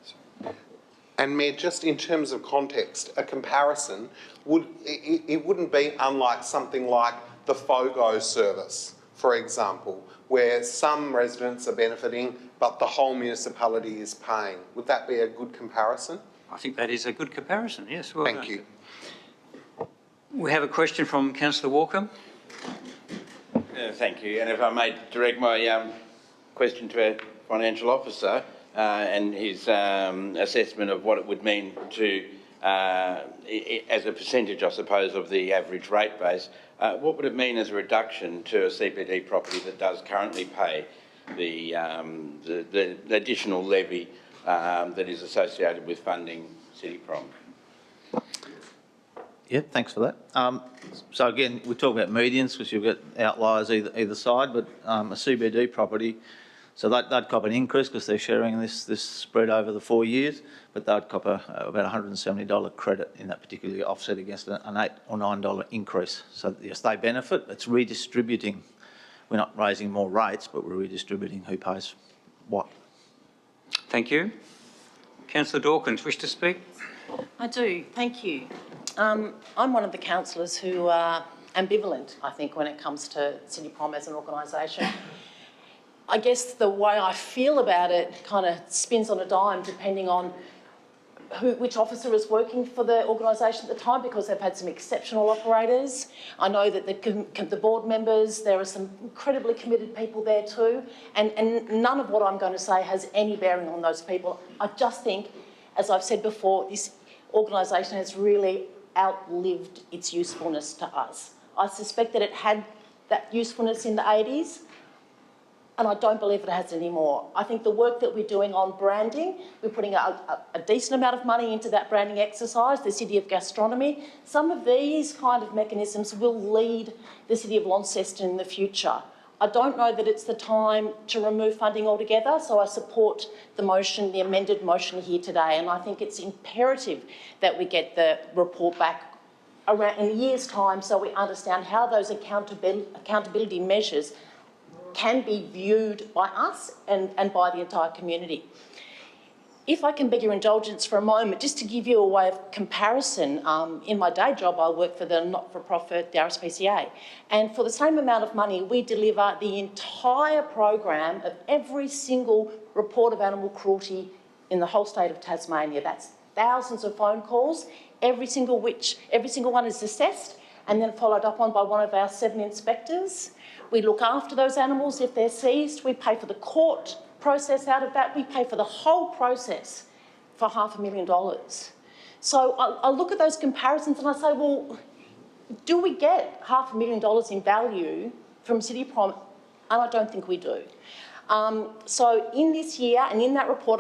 And Mayor, just in terms of context, a comparison it wouldn't be unlike something like the FOGO service, for example, where some residents are benefiting but the whole municipality is paying. Would that be a good comparison? I think that is a good comparison, yes. Well Thank you. We have a question from Councillor Walker. Thank you. And if I may direct my question to our financial officer and his assessment of what it would mean to, as a percentage, I suppose, of the average rate base, what would it mean as a reduction to a CBD property that does currently pay the additional levy that is associated with funding CityProm? Yeah, thanks for that. So again, we talk about medians because you've got outliers either side, but a CBD property, so they'd cop an increase because they're sharing this spread over the 4 years, but they'd cop about $170 credit in that particular year, offset against an $8 or $9 increase. So yes, they benefit. It's redistributing we're not raising more rates, but we're redistributing who pays what. Thank you. Councillor Dawkins, wish to speak? I do, thank you. I'm one of the councillors who are ambivalent, I think, when it comes to City Prom as an organisation. I guess the way I feel about it kind of spins on a dime depending on which officer is working for the organisation at the time, because they've had some exceptional operators. I know that the board members, there are some incredibly committed people there too, and none of what I'm going to say has any bearing on those people. I just think, as I've said before, this organisation has really outlived its usefulness to us. I suspect that it had that usefulness in the 80s, and I don't believe it has anymore. I think the work that we're doing on branding, we're putting a decent amount of money into that branding exercise, the City of Gastronomy. Some of these kind of mechanisms will lead the City of Launceston in the future. I don't know that it's the time to remove funding altogether, so I support the motion, the amended motion here today, and I think it's imperative that we get the report back around in a year's time so we understand how those accountability measures can be viewed by us and by the entire community. If I can beg your indulgence for a moment, just to give you a way of comparison, in my day job I work for the not-for-profit, the RSPCA, and for the same amount of money we deliver the entire program of every single report of animal cruelty in the whole state of Tasmania. That's thousands of phone calls, every single one is assessed and then followed up on by one of our 7 inspectors. We look after those animals if they're seized. We pay for the court process out of that. We pay for the whole process for $500,000. So I look at those comparisons and I say, well, do we get $500,000 in value from City Prom? And I don't think we do. So in this year and in that report,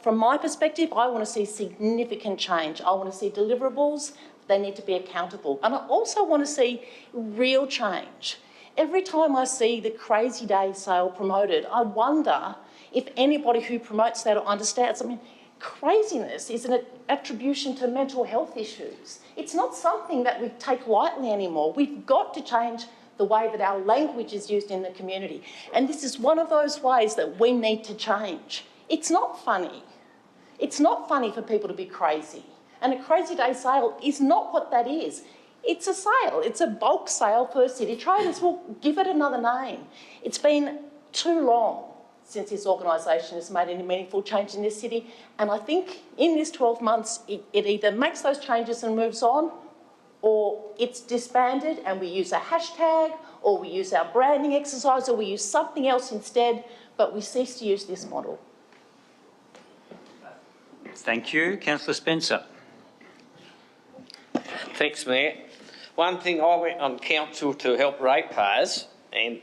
from my perspective, I want to see significant change. I want to see deliverables. They need to be accountable. And I also want to see real change. Every time I see the Crazy Day sale promoted, I wonder if anybody who promotes that understands. I mean, craziness is an attribution to mental health issues. It's not something that we take lightly anymore. We've got to change the way that our language is used in the community. And this is one of those ways that we need to change. It's not funny. It's not funny for people to be crazy. And a Crazy Day sale is not what that is. It's a sale. It's a bulk sale for city traders. We'll give it another name. It's been too long since this organisation has made any meaningful change in this city, and I think in this 12 months it either makes those changes and moves on, or it's disbanded and we use a hashtag, or we use our branding exercise, or we use something else instead, but we cease to use this model. Thank you. Councillor Spencer. Thanks, Mayor. One thing, I went on council to help ratepayers and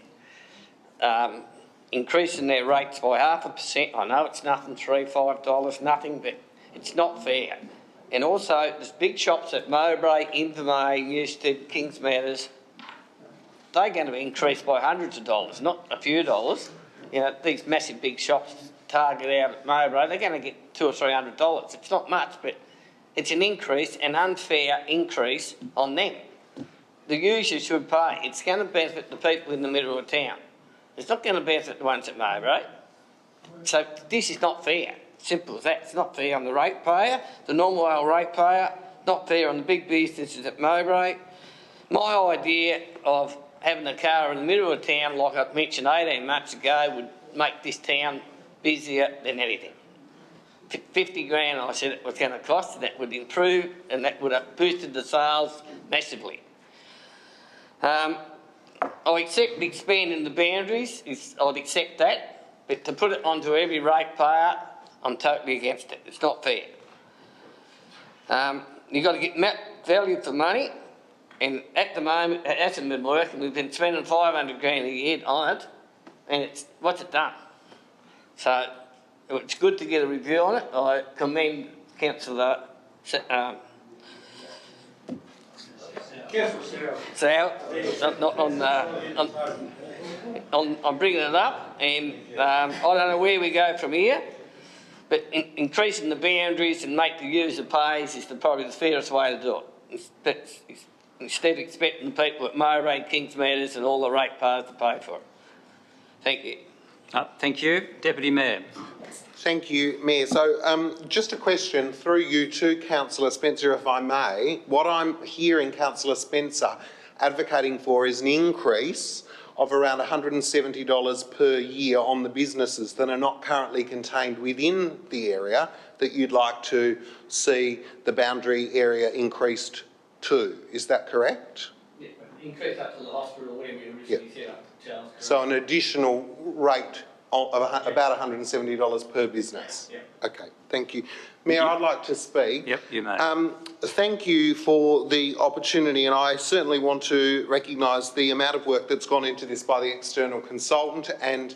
increasing their rates by 0.5%. I know it's nothing, $3, $5, nothing, but it's not fair. And also, there's big shops at Mowbray, Invermay, Newstead, Kings Meadows. They're going to be increased by hundreds of dollars, not a few dollars. You know, these massive big shops, Target out at Mowbray, they're going to get $200 or $300. It's not much, but it's an increase, an unfair increase on them. The users should pay. It's going to benefit the people in the middle of town. It's not going to benefit the ones at Mowbray. So this is not fair. Simple as that. It's not fair on the ratepayer, the normal old ratepayer, not fair on the big businesses at Mowbray. My idea of having a car in the middle of town, like I mentioned 18 months ago, would make this town busier than anything. 50 grand I said it was going to cost, and that would improve, and that would have boosted the sales massively. I accept expanding the boundaries, I'd accept that, but to put it onto every ratepayer, I'm totally against it. It's not fair. You've got to get value for money, and at the moment it hasn't been working. We've been spending 500 grand a year on it, and what's it done? So it's good to get a review on it. I commend Councillor Sal on bringing it up, and I don't know where we go from here, but increasing the boundaries and make the user pays is probably the fairest way to do it. Instead of expecting the people at Mowbray, Kings Meadows and all the ratepayers to pay for it. Thank you. Thank you. Deputy Mayor. Thank you, Mayor. So just a question through you to Councillor Spencer, if I may. What I'm hearing Councillor Spencer advocating for is an increase of around $170 per year on the businesses that are not currently contained within the area that you'd like to see the boundary area increased to. Is that correct? Yeah, increase up to the hospital or whatever you originally set up. So an additional rate of about $170 per business? Yeah. Okay, thank you. Mayor, I'd like to speak. Yep, you may. Thank you for the opportunity, and I certainly want to recognise the amount of work that's gone into this by the external consultant and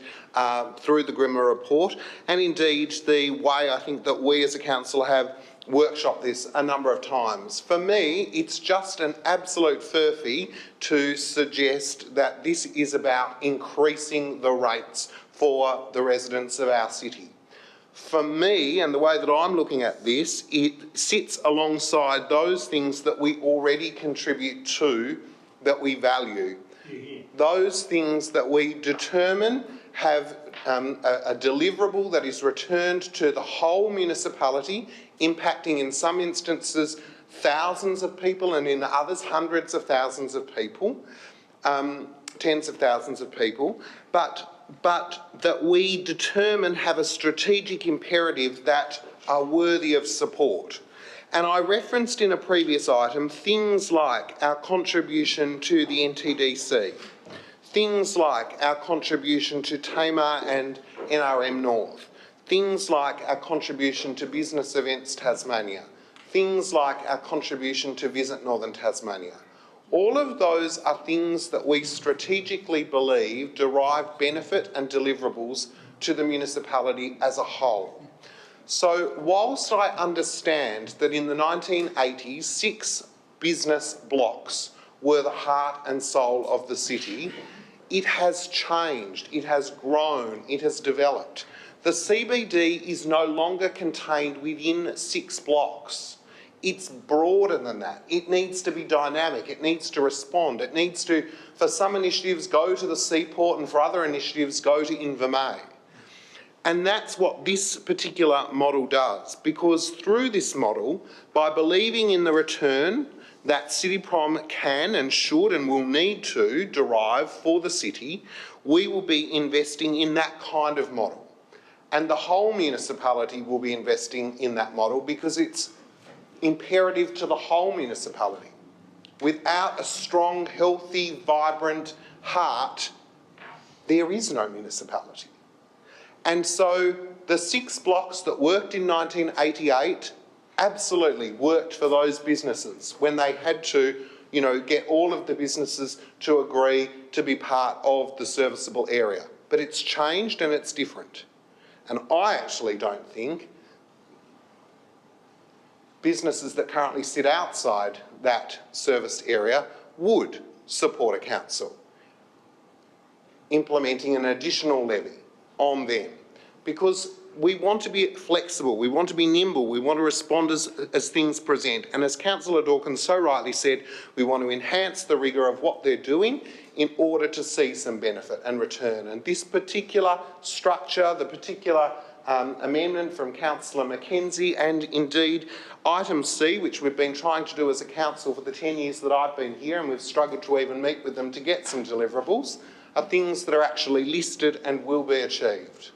through the Grimmer report, and indeed the way I think that we as a council have workshopped this a number of times. For me, it's just an absolute furphy to suggest that this is about increasing the rates for the residents of our city. For me, and the way that I'm looking at this, it sits alongside those things that we already contribute to, that we value. Those things that we determine have a deliverable that is returned to the whole municipality, impacting in some instances thousands of people and in others hundreds of thousands of people, tens of thousands of people, but that we determine have a strategic imperative that are worthy of support. And I referenced in a previous item things like our contribution to the NTDC, things like our contribution to Tamar and NRM North, things like our contribution to Business Events Tasmania, things like our contribution to Visit Northern Tasmania. All of those are things that we strategically believe derive benefit and deliverables to the municipality as a whole. So whilst I understand that in the 1980s, 6 business blocks were the heart and soul of the city, it has changed, it has grown, it has developed. The CBD is no longer contained within 6 blocks. It's broader than that. It needs to be dynamic. It needs to respond. It needs to, for some initiatives, go to the seaport, and for other initiatives, go to Invermay. And that's what this particular model does, because through this model, by believing in the return that CityProm can and should and will need to derive for the city, we will be investing in that kind of model. And the whole municipality will be investing in that model because it's imperative to the whole municipality. Without a strong, healthy, vibrant heart, there is no municipality. And so the 6 blocks that worked in 1988 absolutely worked for those businesses when they had to, get all of the businesses to agree to be part of the serviceable area. But it's changed and it's different. And I actually don't think businesses that currently sit outside that serviced area would support a council implementing an additional levy on them, because we want to be flexible, we want to be nimble, we want to respond as things present. And as Councillor Dawkins so rightly said, we want to enhance the rigour of what they're doing in order to see some benefit and return. And this particular structure, the particular amendment from Councillor Mackenzie, and indeed item C, which we've been trying to do as a council for the 10 years that I've been here, and we've struggled to even meet with them to get some deliverables, are things that are actually listed and will be achieved.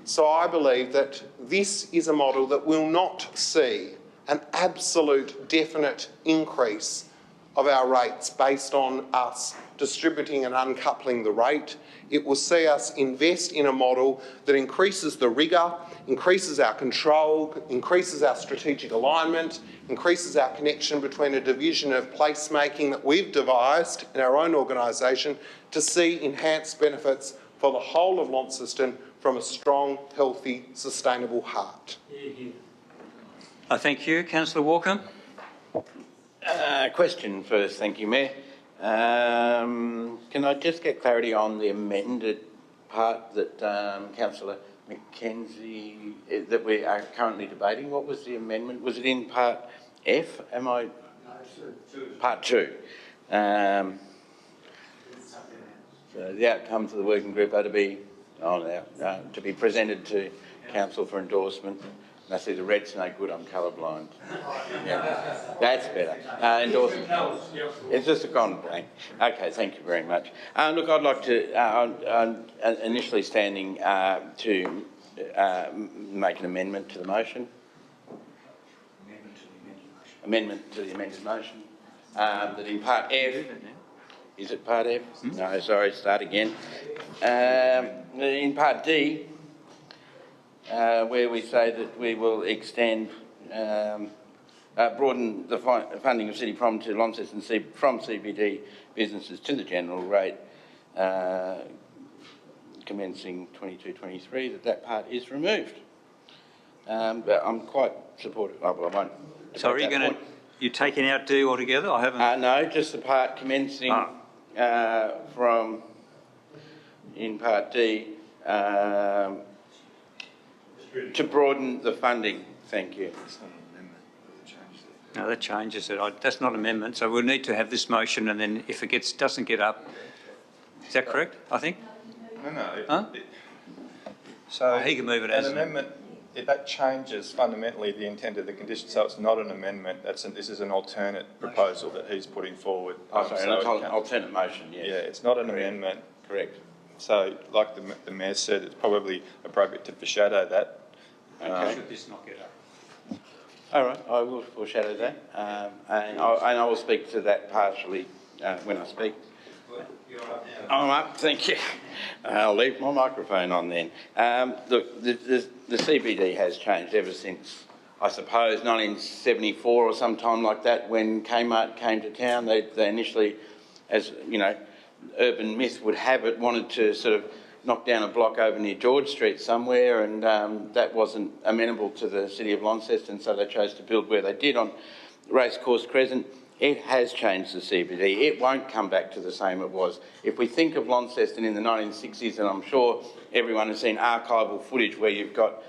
So I believe that this is a model that will not see an absolute definite increase of our rates based on us distributing and uncoupling the rate. It will see us invest in a model that increases the rigour, increases our control, increases our strategic alignment, increases our connection between a division of placemaking that we've devised in our own organisation to see enhanced benefits for the whole of Launceston from a strong, healthy, sustainable heart. Thank you. Councillor Walker. Question first, thank you, Mayor. Can I just get clarity on the amended part that Councillor Mackenzie, that we are currently debating? What was the amendment? Was it in part F? No, it's part 2. So the outcomes of the working group are to be presented to council for endorsement. And I see the red's no good, I'm colourblind. Yeah, that's better. Endorsement. It's just a gone blank. Okay, thank you very much. Look, I'd like to, initially standing to make an amendment to the motion. Amendment to the amended motion. That in part F, is it part F? No, sorry, start again. In part D, where we say that we will extend, broaden the funding of City Prom to Launceston from CBD businesses to the general rate, commencing 22-23, that part is removed. But I'm quite supportive. Oh, well, I won't. Sorry, you're taking out D altogether? I haven't. No, just the part commencing from in part D to broaden the funding. Thank you. No, that changes it. That's not an amendment, so we'll need to have this motion, and then if it doesn't get up, is that correct? I think. No. So he can move it as an amendment. That changes fundamentally the intent of the condition, so it's not an amendment. This is an alternate proposal that he's putting forward. Oh, sorry, an alternate motion, yes. Yeah, it's not an amendment. Correct. So, like the Mayor said, it's probably appropriate to foreshadow that. Okay. Should this not get up? All right, I will foreshadow that, and I will speak to that partially when I speak. I'm up, thank you. I'll leave my microphone on then. Look, the CBD has changed ever since, I suppose, 1974 or sometime like that, when Kmart came to town. They initially, as you know, urban myth would have it, wanted to sort of knock down a block over near George Street somewhere, and that wasn't amenable to the City of Launceston, so they chose to build where they did on Racecourse Crescent. It has changed the CBD. It won't come back to the same it was. If we think of Launceston in the 1960s, and I'm sure everyone has seen archival footage where you've got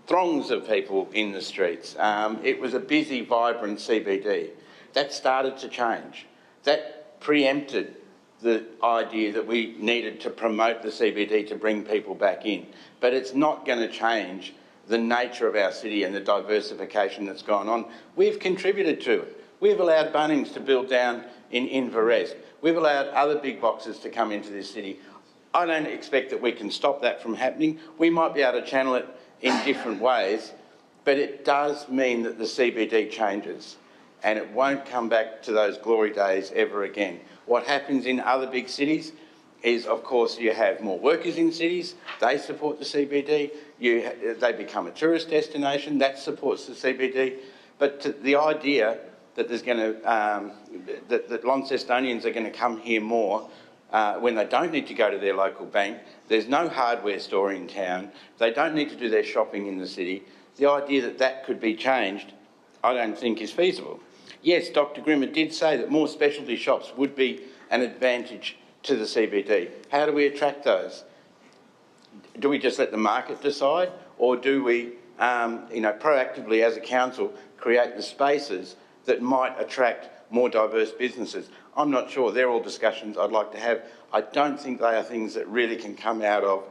throngs of people in the streets, it was a busy, vibrant CBD. That started to change. That preempted the idea that we needed to promote the CBD to bring people back in. But it's not going to change the nature of our city and the diversification that's gone on. We've contributed to it. We've allowed Bunnings to build down in Inverest. We've allowed other big boxes to come into this city. I don't expect that we can stop that from happening. We might be able to channel it in different ways, but it does mean that the CBD changes, and it won't come back to those glory days ever again. What happens in other big cities is, of course, you have more workers in cities, they support the CBD, they become a tourist destination, that supports the CBD. But the idea that there's going to that Launcestonians are going to come here more when they don't need to go to their local bank. There's no hardware store in town. They don't need to do their shopping in the city. The idea that that could be changed, I don't think is feasible. Yes, Dr. Grimmer did say that more specialty shops would be an advantage to the CBD. How do we attract those? Do we just let the market decide, or do we, proactively as a council create the spaces that might attract more diverse businesses? I'm not sure. They're all discussions I'd like to have. I don't think they are things that really can come out of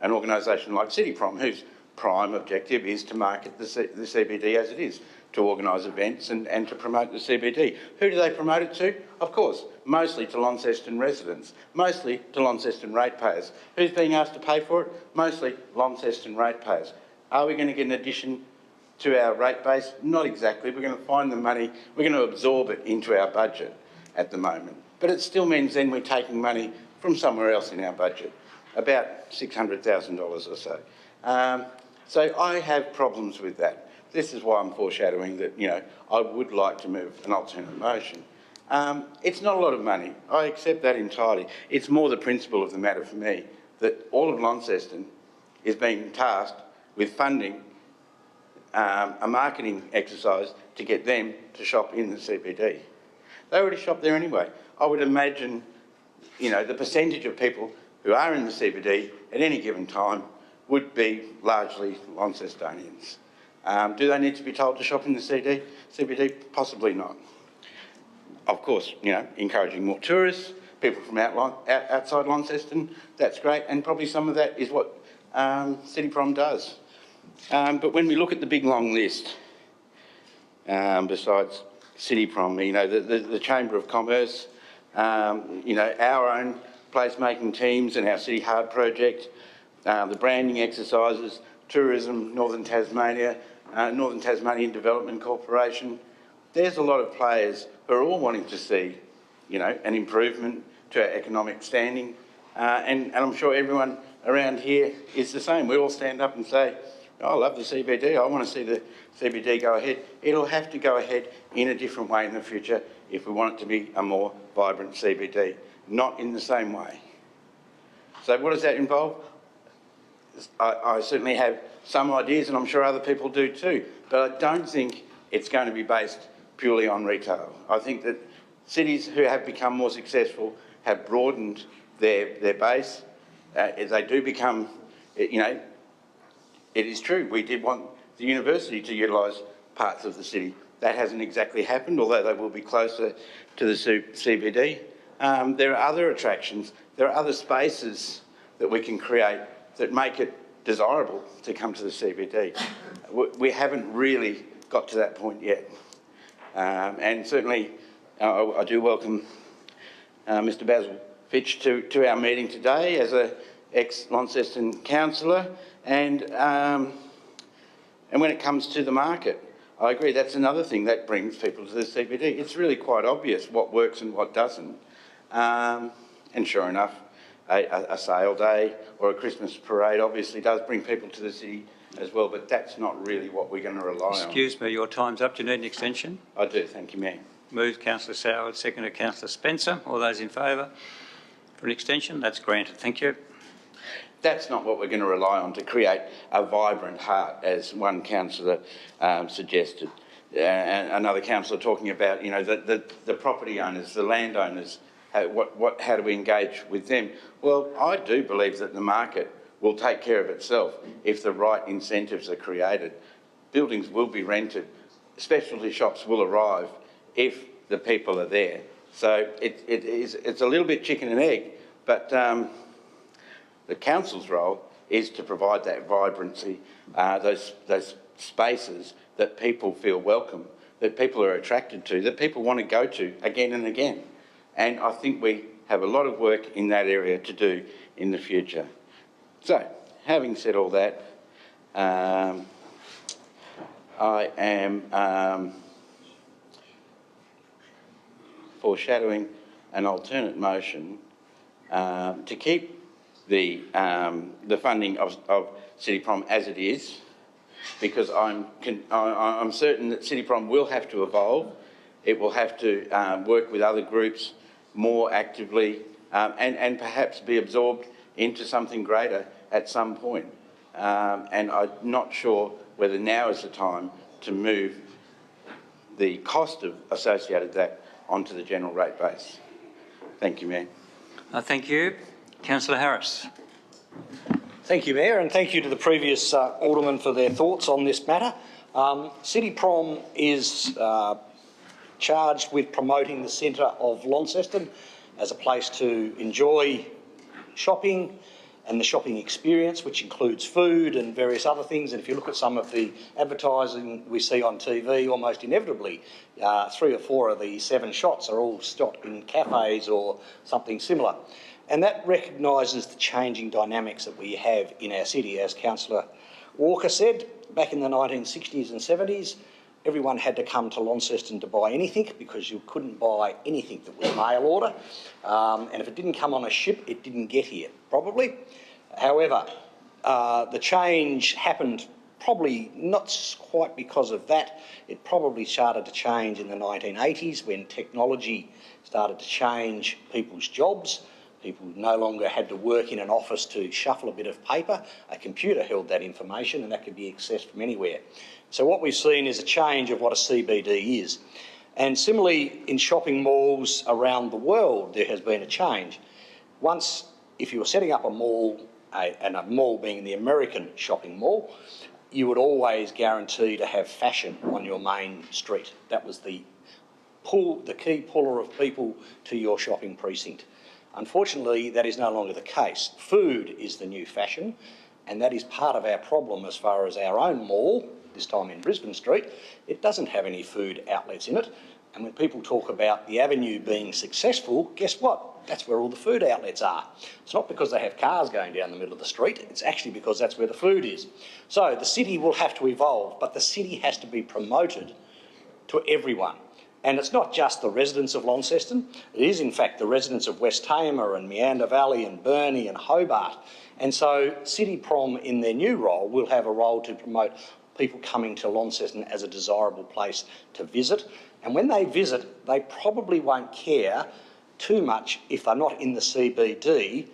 an organisation like City Prom, whose prime objective is to market the CBD as it is, to organise events and to promote the CBD. Who do they promote it to? Of course, mostly to Launceston residents, mostly to Launceston ratepayers. Who's being asked to pay for it? Mostly Launceston ratepayers. Are we going to get an addition to our rate base? Not exactly. We're going to find the money, we're going to absorb it into our budget at the moment. But it still means then we're taking money from somewhere else in our budget, about $600,000 or so. So I have problems with that. This is why I'm foreshadowing that, I would like to move an alternate motion. It's not a lot of money. I accept that entirely. It's more the principle of the matter for me that all of Launceston is being tasked with funding a marketing exercise to get them to shop in the CBD. They already shop there anyway. I would imagine, the percentage of people who are in the CBD at any given time would be largely Launcestonians. Do they need to be told to shop in the CBD? Possibly not. Of course, encouraging more tourists, people from outside Launceston, that's great, and probably some of that is what CityProm does. But when we look at the big long list, besides CityProm, you know, the Chamber of Commerce, you know, our own placemaking teams and our City Hard project, the branding exercises, tourism, Northern Tasmanian Development Corporation. There's a lot of players who are all wanting to see, you know, an improvement to our economic standing, and I'm sure everyone around here is the same. We all stand up and say, oh, I love the CBD, I want to see the CBD go ahead. It'll have to go ahead in a different way in the future if we want it to be a more vibrant CBD, not in the same way. So what does that involve? I certainly have some ideas, and I'm sure other people do too, but I don't think it's going to be based purely on retail. I think that cities who have become more successful have broadened their base. As they do become, you know, it is true, we did want the university to utilise parts of the city. That hasn't exactly happened, although they will be closer to the CBD. There are other attractions, there are other spaces that we can create that make it desirable to come to the CBD. We haven't really got to that point yet. And certainly I do welcome Mr Basil Fitch to our meeting today as an ex-Launceston councillor, and when it comes to the market, I agree that's another thing that brings people to the CBD. It's really quite obvious what works and what doesn't, and sure enough, a sale day or a Christmas parade obviously does bring people to the city as well, but that's not really what we're going to rely on. Excuse me, your time's up. Do you need an extension? I do, thank you, Mayor. Moved Councillor Soward, seconded Councillor Spencer. All those in favour for an extension? That's granted. Thank you. That's not what we're going to rely on to create a vibrant heart, as one councillor suggested. And another councillor talking about, you know, the property owners, the landowners, how do we engage with them? Well, I do believe that the market will take care of itself if the right incentives are created. Buildings will be rented, specialty shops will arrive if the people are there. So it's a little bit chicken and egg, but the council's role is to provide that vibrancy, those spaces that people feel welcome, that people are attracted to, that people want to go to again and again. And I think we have a lot of work in that area to do in the future. So, having said all that, I am foreshadowing an alternate motion to keep the funding of CityProm as it is, because I'm certain that CityProm will have to evolve. It will have to work with other groups more actively and perhaps be absorbed into something greater at some point. And I'm not sure whether now is the time to move the cost associated with that onto the general rate base. Thank you, Mayor. Thank you. Councillor Harris. Thank you, Mayor, and thank you to the previous aldermen for their thoughts on this matter. CityProm is charged with promoting the centre of Launceston as a place to enjoy shopping and the shopping experience, which includes food and various other things. And if you look at some of the advertising we see on TV, almost inevitably 3 or 4 of the 7 shots are all stocked in cafes or something similar. And that recognises the changing dynamics that we have in our city. As Councillor Walker said, back in the 1960s and 70s, everyone had to come to Launceston to buy anything because you couldn't buy anything that was mail order. And if it didn't come on a ship, it didn't get here, probably. However, the change happened probably not quite because of that. It probably started to change in the 1980s when technology started to change people's jobs. People no longer had to work in an office to shuffle a bit of paper. A computer held that information and that could be accessed from anywhere. So what we've seen is a change of what a CBD is. And similarly, in shopping malls around the world, there has been a change. Once, if you were setting up a mall, and a mall being the American shopping mall, you would always guarantee to have fashion on your main street. That was the key puller of people to your shopping precinct. Unfortunately, that is no longer the case. Food is the new fashion, and that is part of our problem as far as our own mall, this time in Brisbane Street. It doesn't have any food outlets in it. And when people talk about the avenue being successful, guess what? That's where all the food outlets are. It's not because they have cars going down the middle of the street, it's actually because that's where the food is. So the city will have to evolve, but the city has to be promoted to everyone. And it's not just the residents of Launceston, it is in fact the residents of West Tamar and Meander Valley and Burnie and Hobart. And so City Prom in their new role will have a role to promote people coming to Launceston as a desirable place to visit. And when they visit, they probably won't care too much if they're not in the CBD,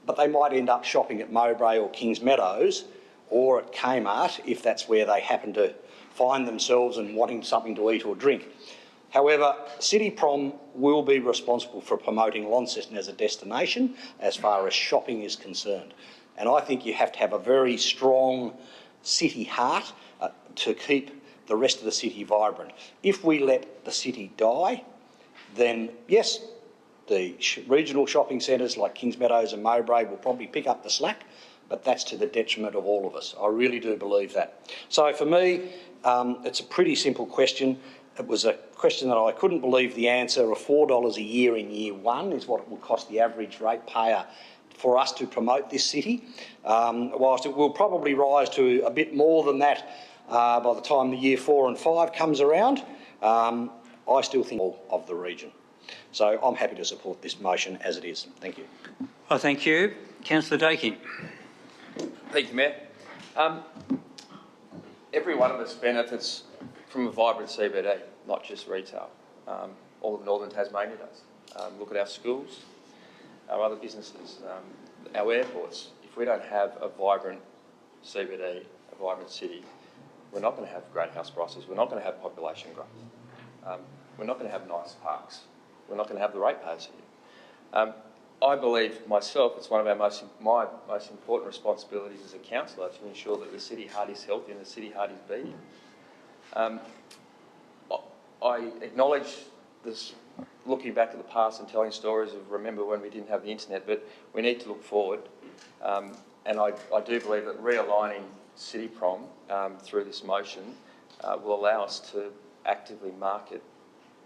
but they might end up shopping at Mowbray or Kings Meadows or at Kmart if that's where they happen to find themselves and wanting something to eat or drink. However, City Prom will be responsible for promoting Launceston as a destination as far as shopping is concerned. And I think you have to have a very strong city heart to keep the rest of the city vibrant. If we let the city die, then yes, the regional shopping centres like Kings Meadows and Mowbray will probably pick up the slack, but that's to the detriment of all of us. I really do believe that. So for me, it's a pretty simple question. It was a question that I couldn't believe the answer of $4 a year in year one is what it will cost the average ratepayer for us to promote this city. Whilst it will probably rise to a bit more than that by the time the year 4 and 5 comes around, I still think all of the region. So I'm happy to support this motion as it is. Thank you. Oh, thank you. Councillor Dakin. Thank you, Mayor. Every one of us benefits from a vibrant CBD, not just retail. All of northern Tasmania does. Look at our schools, our other businesses, our airports. If we don't have a vibrant CBD, a vibrant city, we're not going to have great house prices, we're not going to have population growth, we're not going to have nice parks, we're not going to have the ratepayers here. I believe myself it's one of my most important responsibilities as a councillor to ensure that the city heart is healthy and the city heart is beating. I acknowledge this, looking back at the past and telling stories of remember when we didn't have the internet, but we need to look forward. And I do believe that realigning City Prom through this motion will allow us to actively market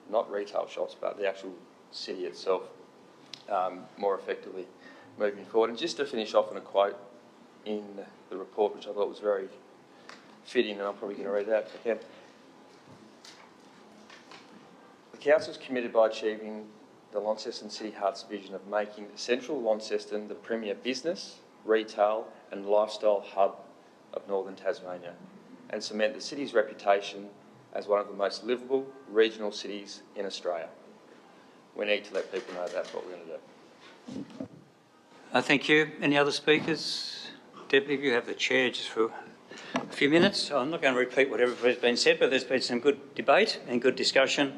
not retail shops but the actual city itself more effectively moving forward. And just to finish off on a quote in the report which I thought was very fitting, and I'm probably going to read that if I can. The Council is committed by achieving the Launceston City Heart's vision of making central Launceston the premier business, retail and lifestyle hub of northern Tasmania and cement the city's reputation as one of the most livable regional cities in Australia. We need to let people know that's what we're going to do. Thank you. Any other speakers? Deputy, you have the chair just for a few minutes. I'm not going to repeat what everybody's been said, but there's been some good debate and good discussion.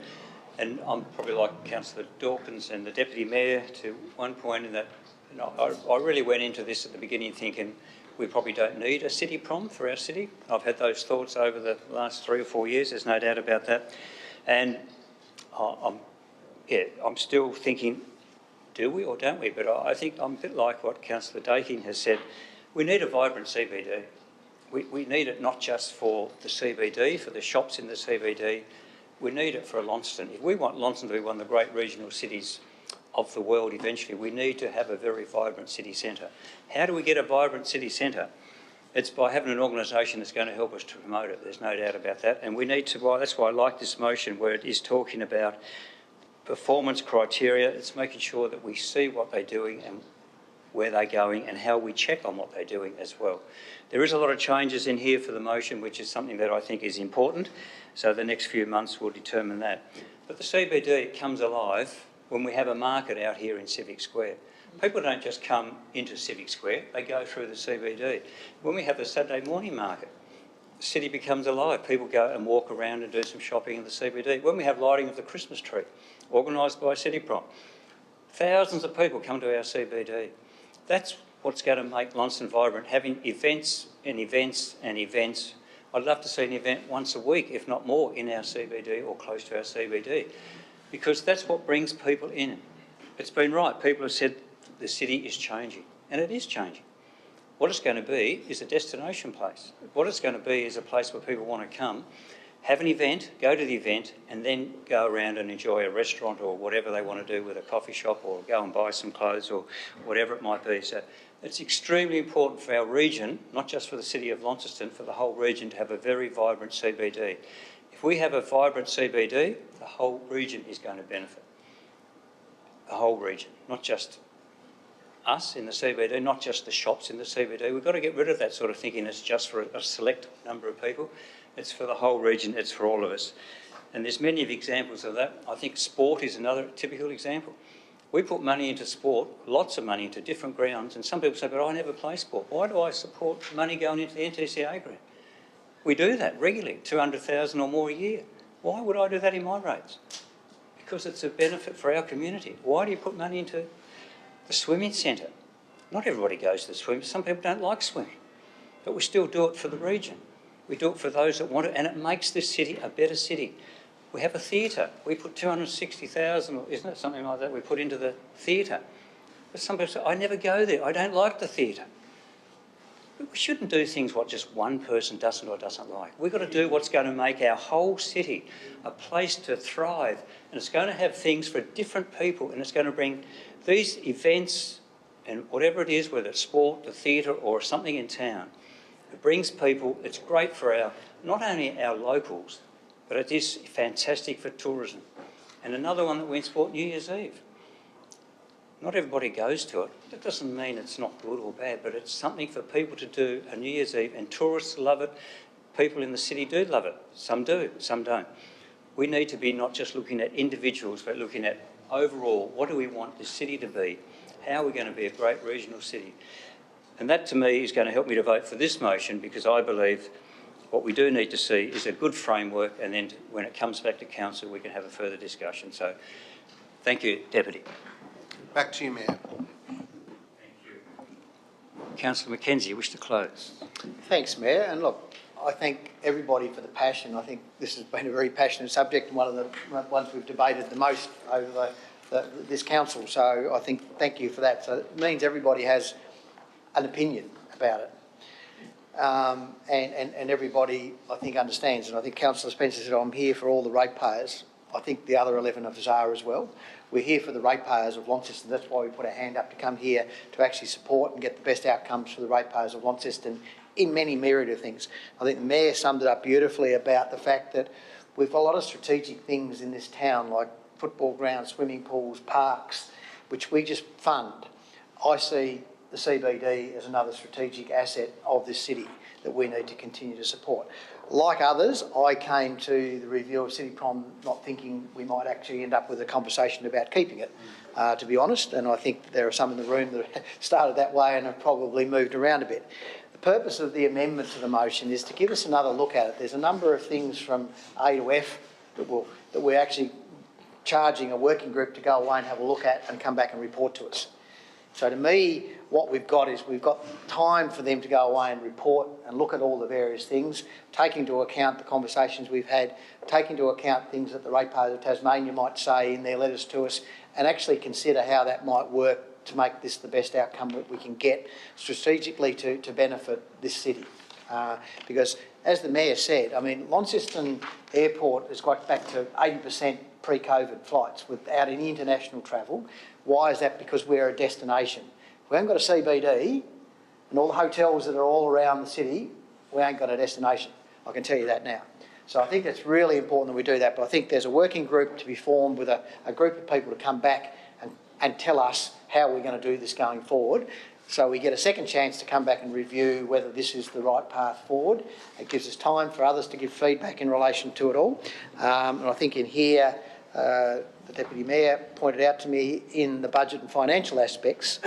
And I'm probably like Councillor Dawkins and the Deputy Mayor to one point in that I really went into this at the beginning thinking we probably don't need a city prom for our city. I've had those thoughts over the last 3 or 4 years, there's no doubt about that. And I'm still thinking, do we or don't we? But I think I'm a bit like what Councillor Dakin has said. We need a vibrant CBD. We need it not just for the CBD, for the shops in the CBD. We need it for Launceston. If we want Launceston to be one of the great regional cities of the world eventually, we need to have a very vibrant city centre. How do we get a vibrant city centre? It's by having an organisation that's going to help us to promote it. There's no doubt about that. And we need to, that's why I like this motion where it is talking about performance criteria. It's making sure that we see what they're doing and where they're going and how we check on what they're doing as well. There is a lot of changes in here for the motion, which is something that I think is important. So the next few months will determine that. But the CBD comes alive when we have a market out here in Civic Square. People don't just come into Civic Square, they go through the CBD. When we have the Saturday morning market, the city becomes alive. People go and walk around and do some shopping in the CBD. When we have lighting of the Christmas tree, organised by City Prom, thousands of people come to our CBD. That's what's going to make Launceston vibrant, having events and events and events. I'd love to see an event once a week, if not more, in our CBD or close to our CBD, because that's what brings people in. It's been right. People have said the city is changing, and it is changing. What it's going to be is a destination place. What it's going to be is a place where people want to come, have an event, go to the event, and then go around and enjoy a restaurant or whatever they want to do with a coffee shop, or go and buy some clothes or whatever it might be. So it's extremely important for our region, not just for the city of Launceston, for the whole region to have a very vibrant CBD. If we have a vibrant CBD, the whole region is going to benefit. The whole region, not just us in the CBD, not just the shops in the CBD. We've got to get rid of that sort of thinking it's just for a select number of people. It's for the whole region, it's for all of us. And there's many examples of that. I think sport is another typical example. We put money into sport, lots of money into different grounds, and some people say, but I never play sport. Why do I support money going into the NTCA ground? We do that regularly, 200,000 or more a year. Why would I do that in my rates? Because it's a benefit for our community. Why do you put money into the swimming centre? Not everybody goes to the swim. Some people don't like swimming, but we still do it for the region. We do it for those that want it, and it makes this city a better city. We have a theatre. We put 260,000, isn't it, something like that, we put into the theatre. But some people say, I never go there. I don't like the theatre. But we shouldn't do things what just one person doesn't or doesn't like. We've got to do what's going to make our whole city a place to thrive, and it's going to have things for different people, and it's going to bring these events and whatever it is, whether it's sport, the theatre or something in town. It brings people, it's great for our, not only our locals, but it is fantastic for tourism. And another one that we support, New Year's Eve. Not everybody goes to it. That doesn't mean it's not good or bad, but it's something for people to do on New Year's Eve, and tourists love it. People in the city do love it. Some do, some don't. We need to be not just looking at individuals, but looking at overall, what do we want the city to be? How are we going to be a great regional city? And that, to me, is going to help me to vote for this motion, because I believe what we do need to see is a good framework, and then when it comes back to council, we can have a further discussion. So, thank you, Deputy. Back to you, Mayor. Thank you. Councillor Mackenzie, you wish to close? Thanks, Mayor. And look, I thank everybody for the passion. I think this has been a very passionate subject, and one of the ones we've debated the most over this council. So I think thank you for that. So it means everybody has an opinion about it. And everybody, I think, understands. And I think Councillor Spencer said, I'm here for all the ratepayers. I think the other 11 of us are as well. We're here for the ratepayers of Launceston. That's why we put our hand up to come here to actually support and get the best outcomes for the ratepayers of Launceston in many myriad of things. I think the Mayor summed it up beautifully about the fact that we've got a lot of strategic things in this town, like football grounds, swimming pools, parks, which we just fund. I see the CBD as another strategic asset of this city that we need to continue to support. Like others, I came to the review of City Prom not thinking we might actually end up with a conversation about keeping it, to be honest, and I think there are some in the room that started that way and have probably moved around a bit. The purpose of the amendment to the motion is to give us another look at it. There's a number of things from A to F that we're actually charging a working group to go away and have a look at and come back and report to us. So to me, what we've got is we've got time for them to go away and report and look at all the various things, take into account the conversations we've had, take into account things that the ratepayers of Tasmania might say in their letters to us, and actually consider how that might work to make this the best outcome that we can get strategically to benefit this city. Because as the Mayor said, I mean, Launceston Airport has got back to 80% pre-COVID flights without any international travel. Why is that? Because we're a destination. If we haven't got a CBD and all the hotels that are all around the city, we ain't got a destination. I can tell you that now. So I think it's really important that we do that. But I think there's a working group to be formed with a group of people to come back and tell us how we're going to do this going forward. So we get a second chance to come back and review whether this is the right path forward. It gives us time for others to give feedback in relation to it all. And I think in here, the Deputy Mayor pointed out to me in the budget and financial aspects,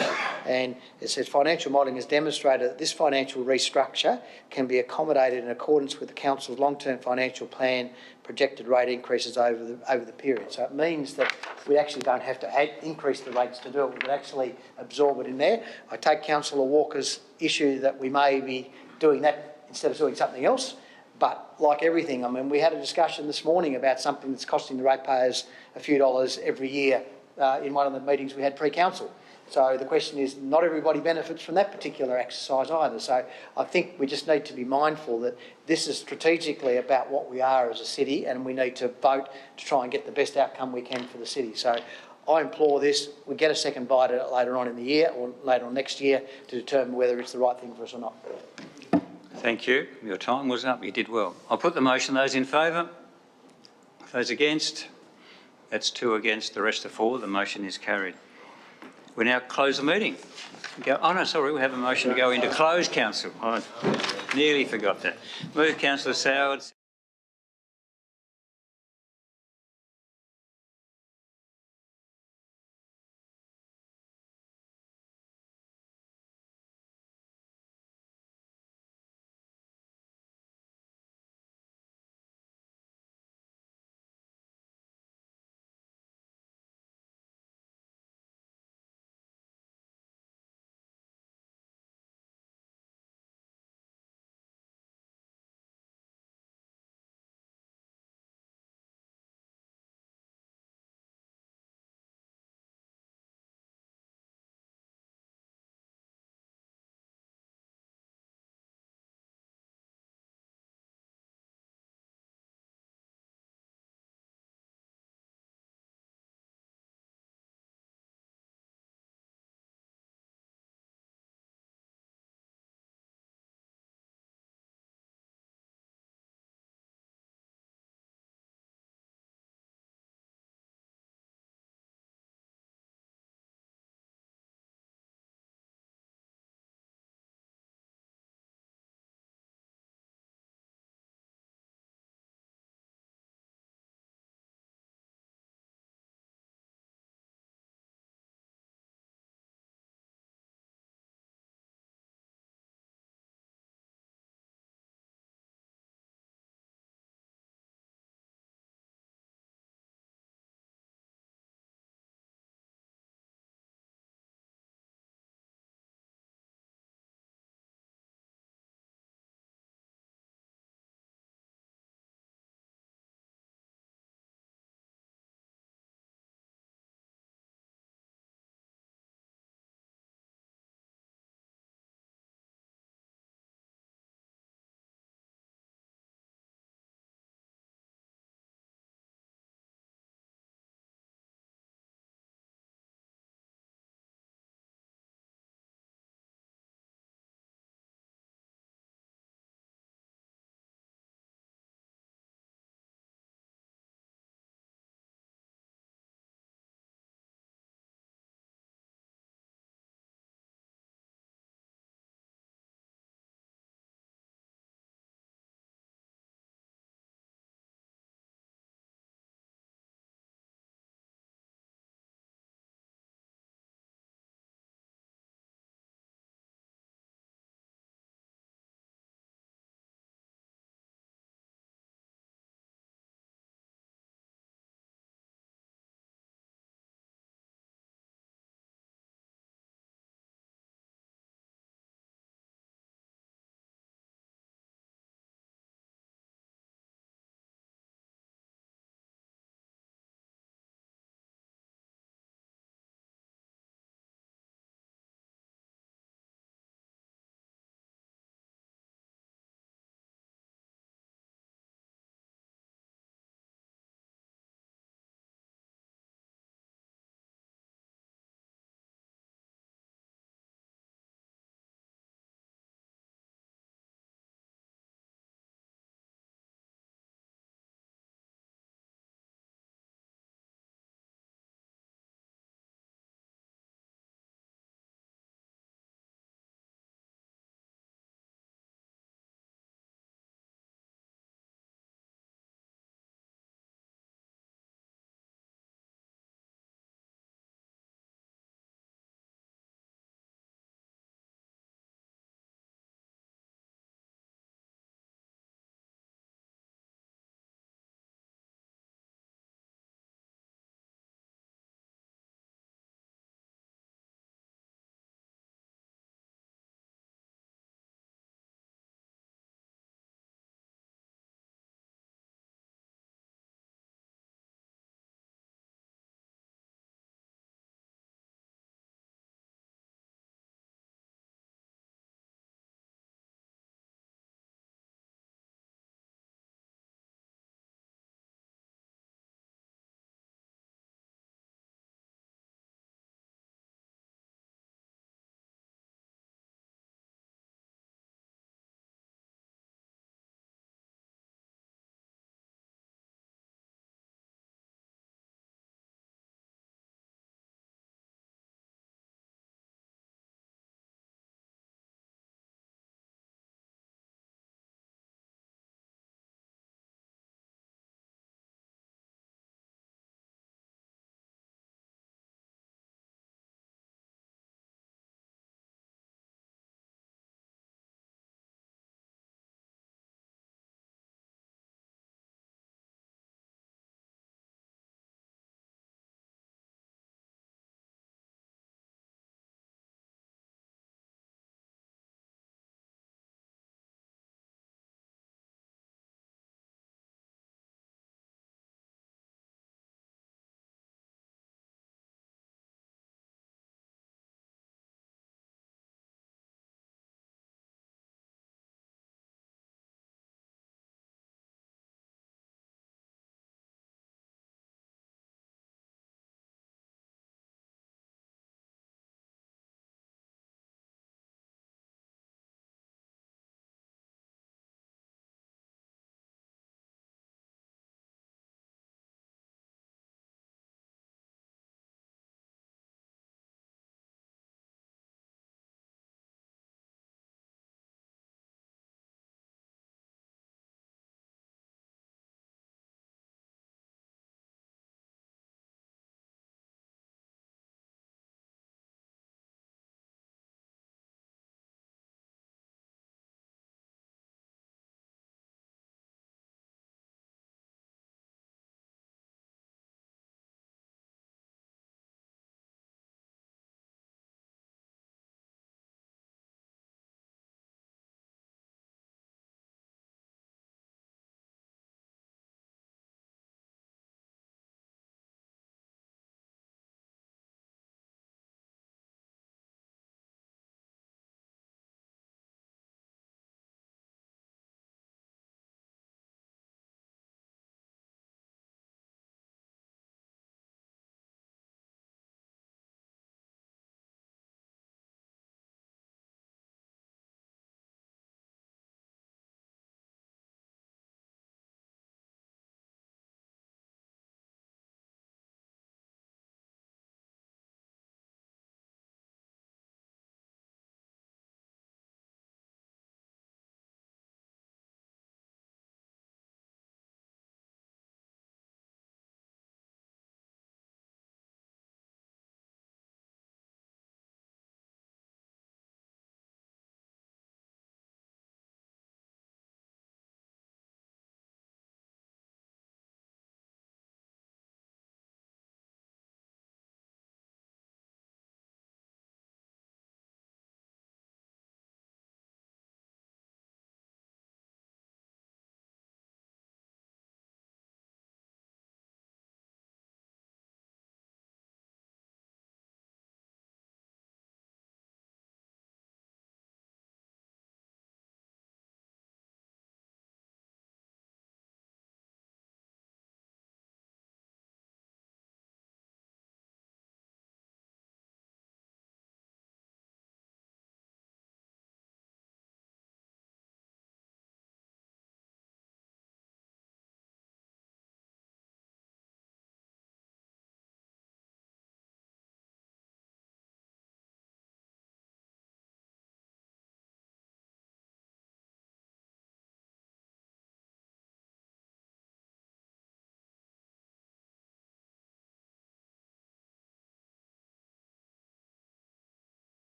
and it says financial modelling has demonstrated that this financial restructure can be accommodated in accordance with the Council's long-term financial plan projected rate increases over the period. So it means that we actually don't have to increase the rates to do it. We can actually absorb it in there. I take Councillor Walker's issue that we may be doing that instead of doing something else. But like everything, I mean, we had a discussion this morning about something that's costing the ratepayers a few dollars every year in one of the meetings we had pre-council. So the question is, not everybody benefits from that particular exercise either. So I think we just need to be mindful that this is strategically about what we are as a city, and we need to vote to try and get the best outcome we can for the city. So I implore this, we get a second bite at it later on in the year or later on next year to determine whether it's the right thing for us or not. Thank you. Your time was up. You did well. I'll put the motion. Those in favour? Those against? That's 2 against. The rest are 4. The motion is carried. We now close the meeting. Oh no, sorry, we have a motion to go into closed, Council. I nearly forgot that. Move, Councillor Soward.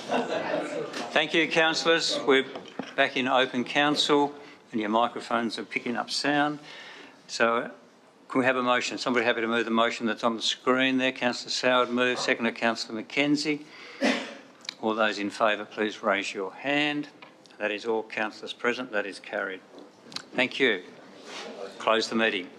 Thank you, councillors. We're back in open council and your microphones are picking up sound. So can we have a motion? Somebody happy to move the motion that's on the screen there? Councillor Soward moves, seconded Councillor Mackenzie. All those in favour, please raise your hand. That is all councillors present. That is carried. Thank you. Close the meeting.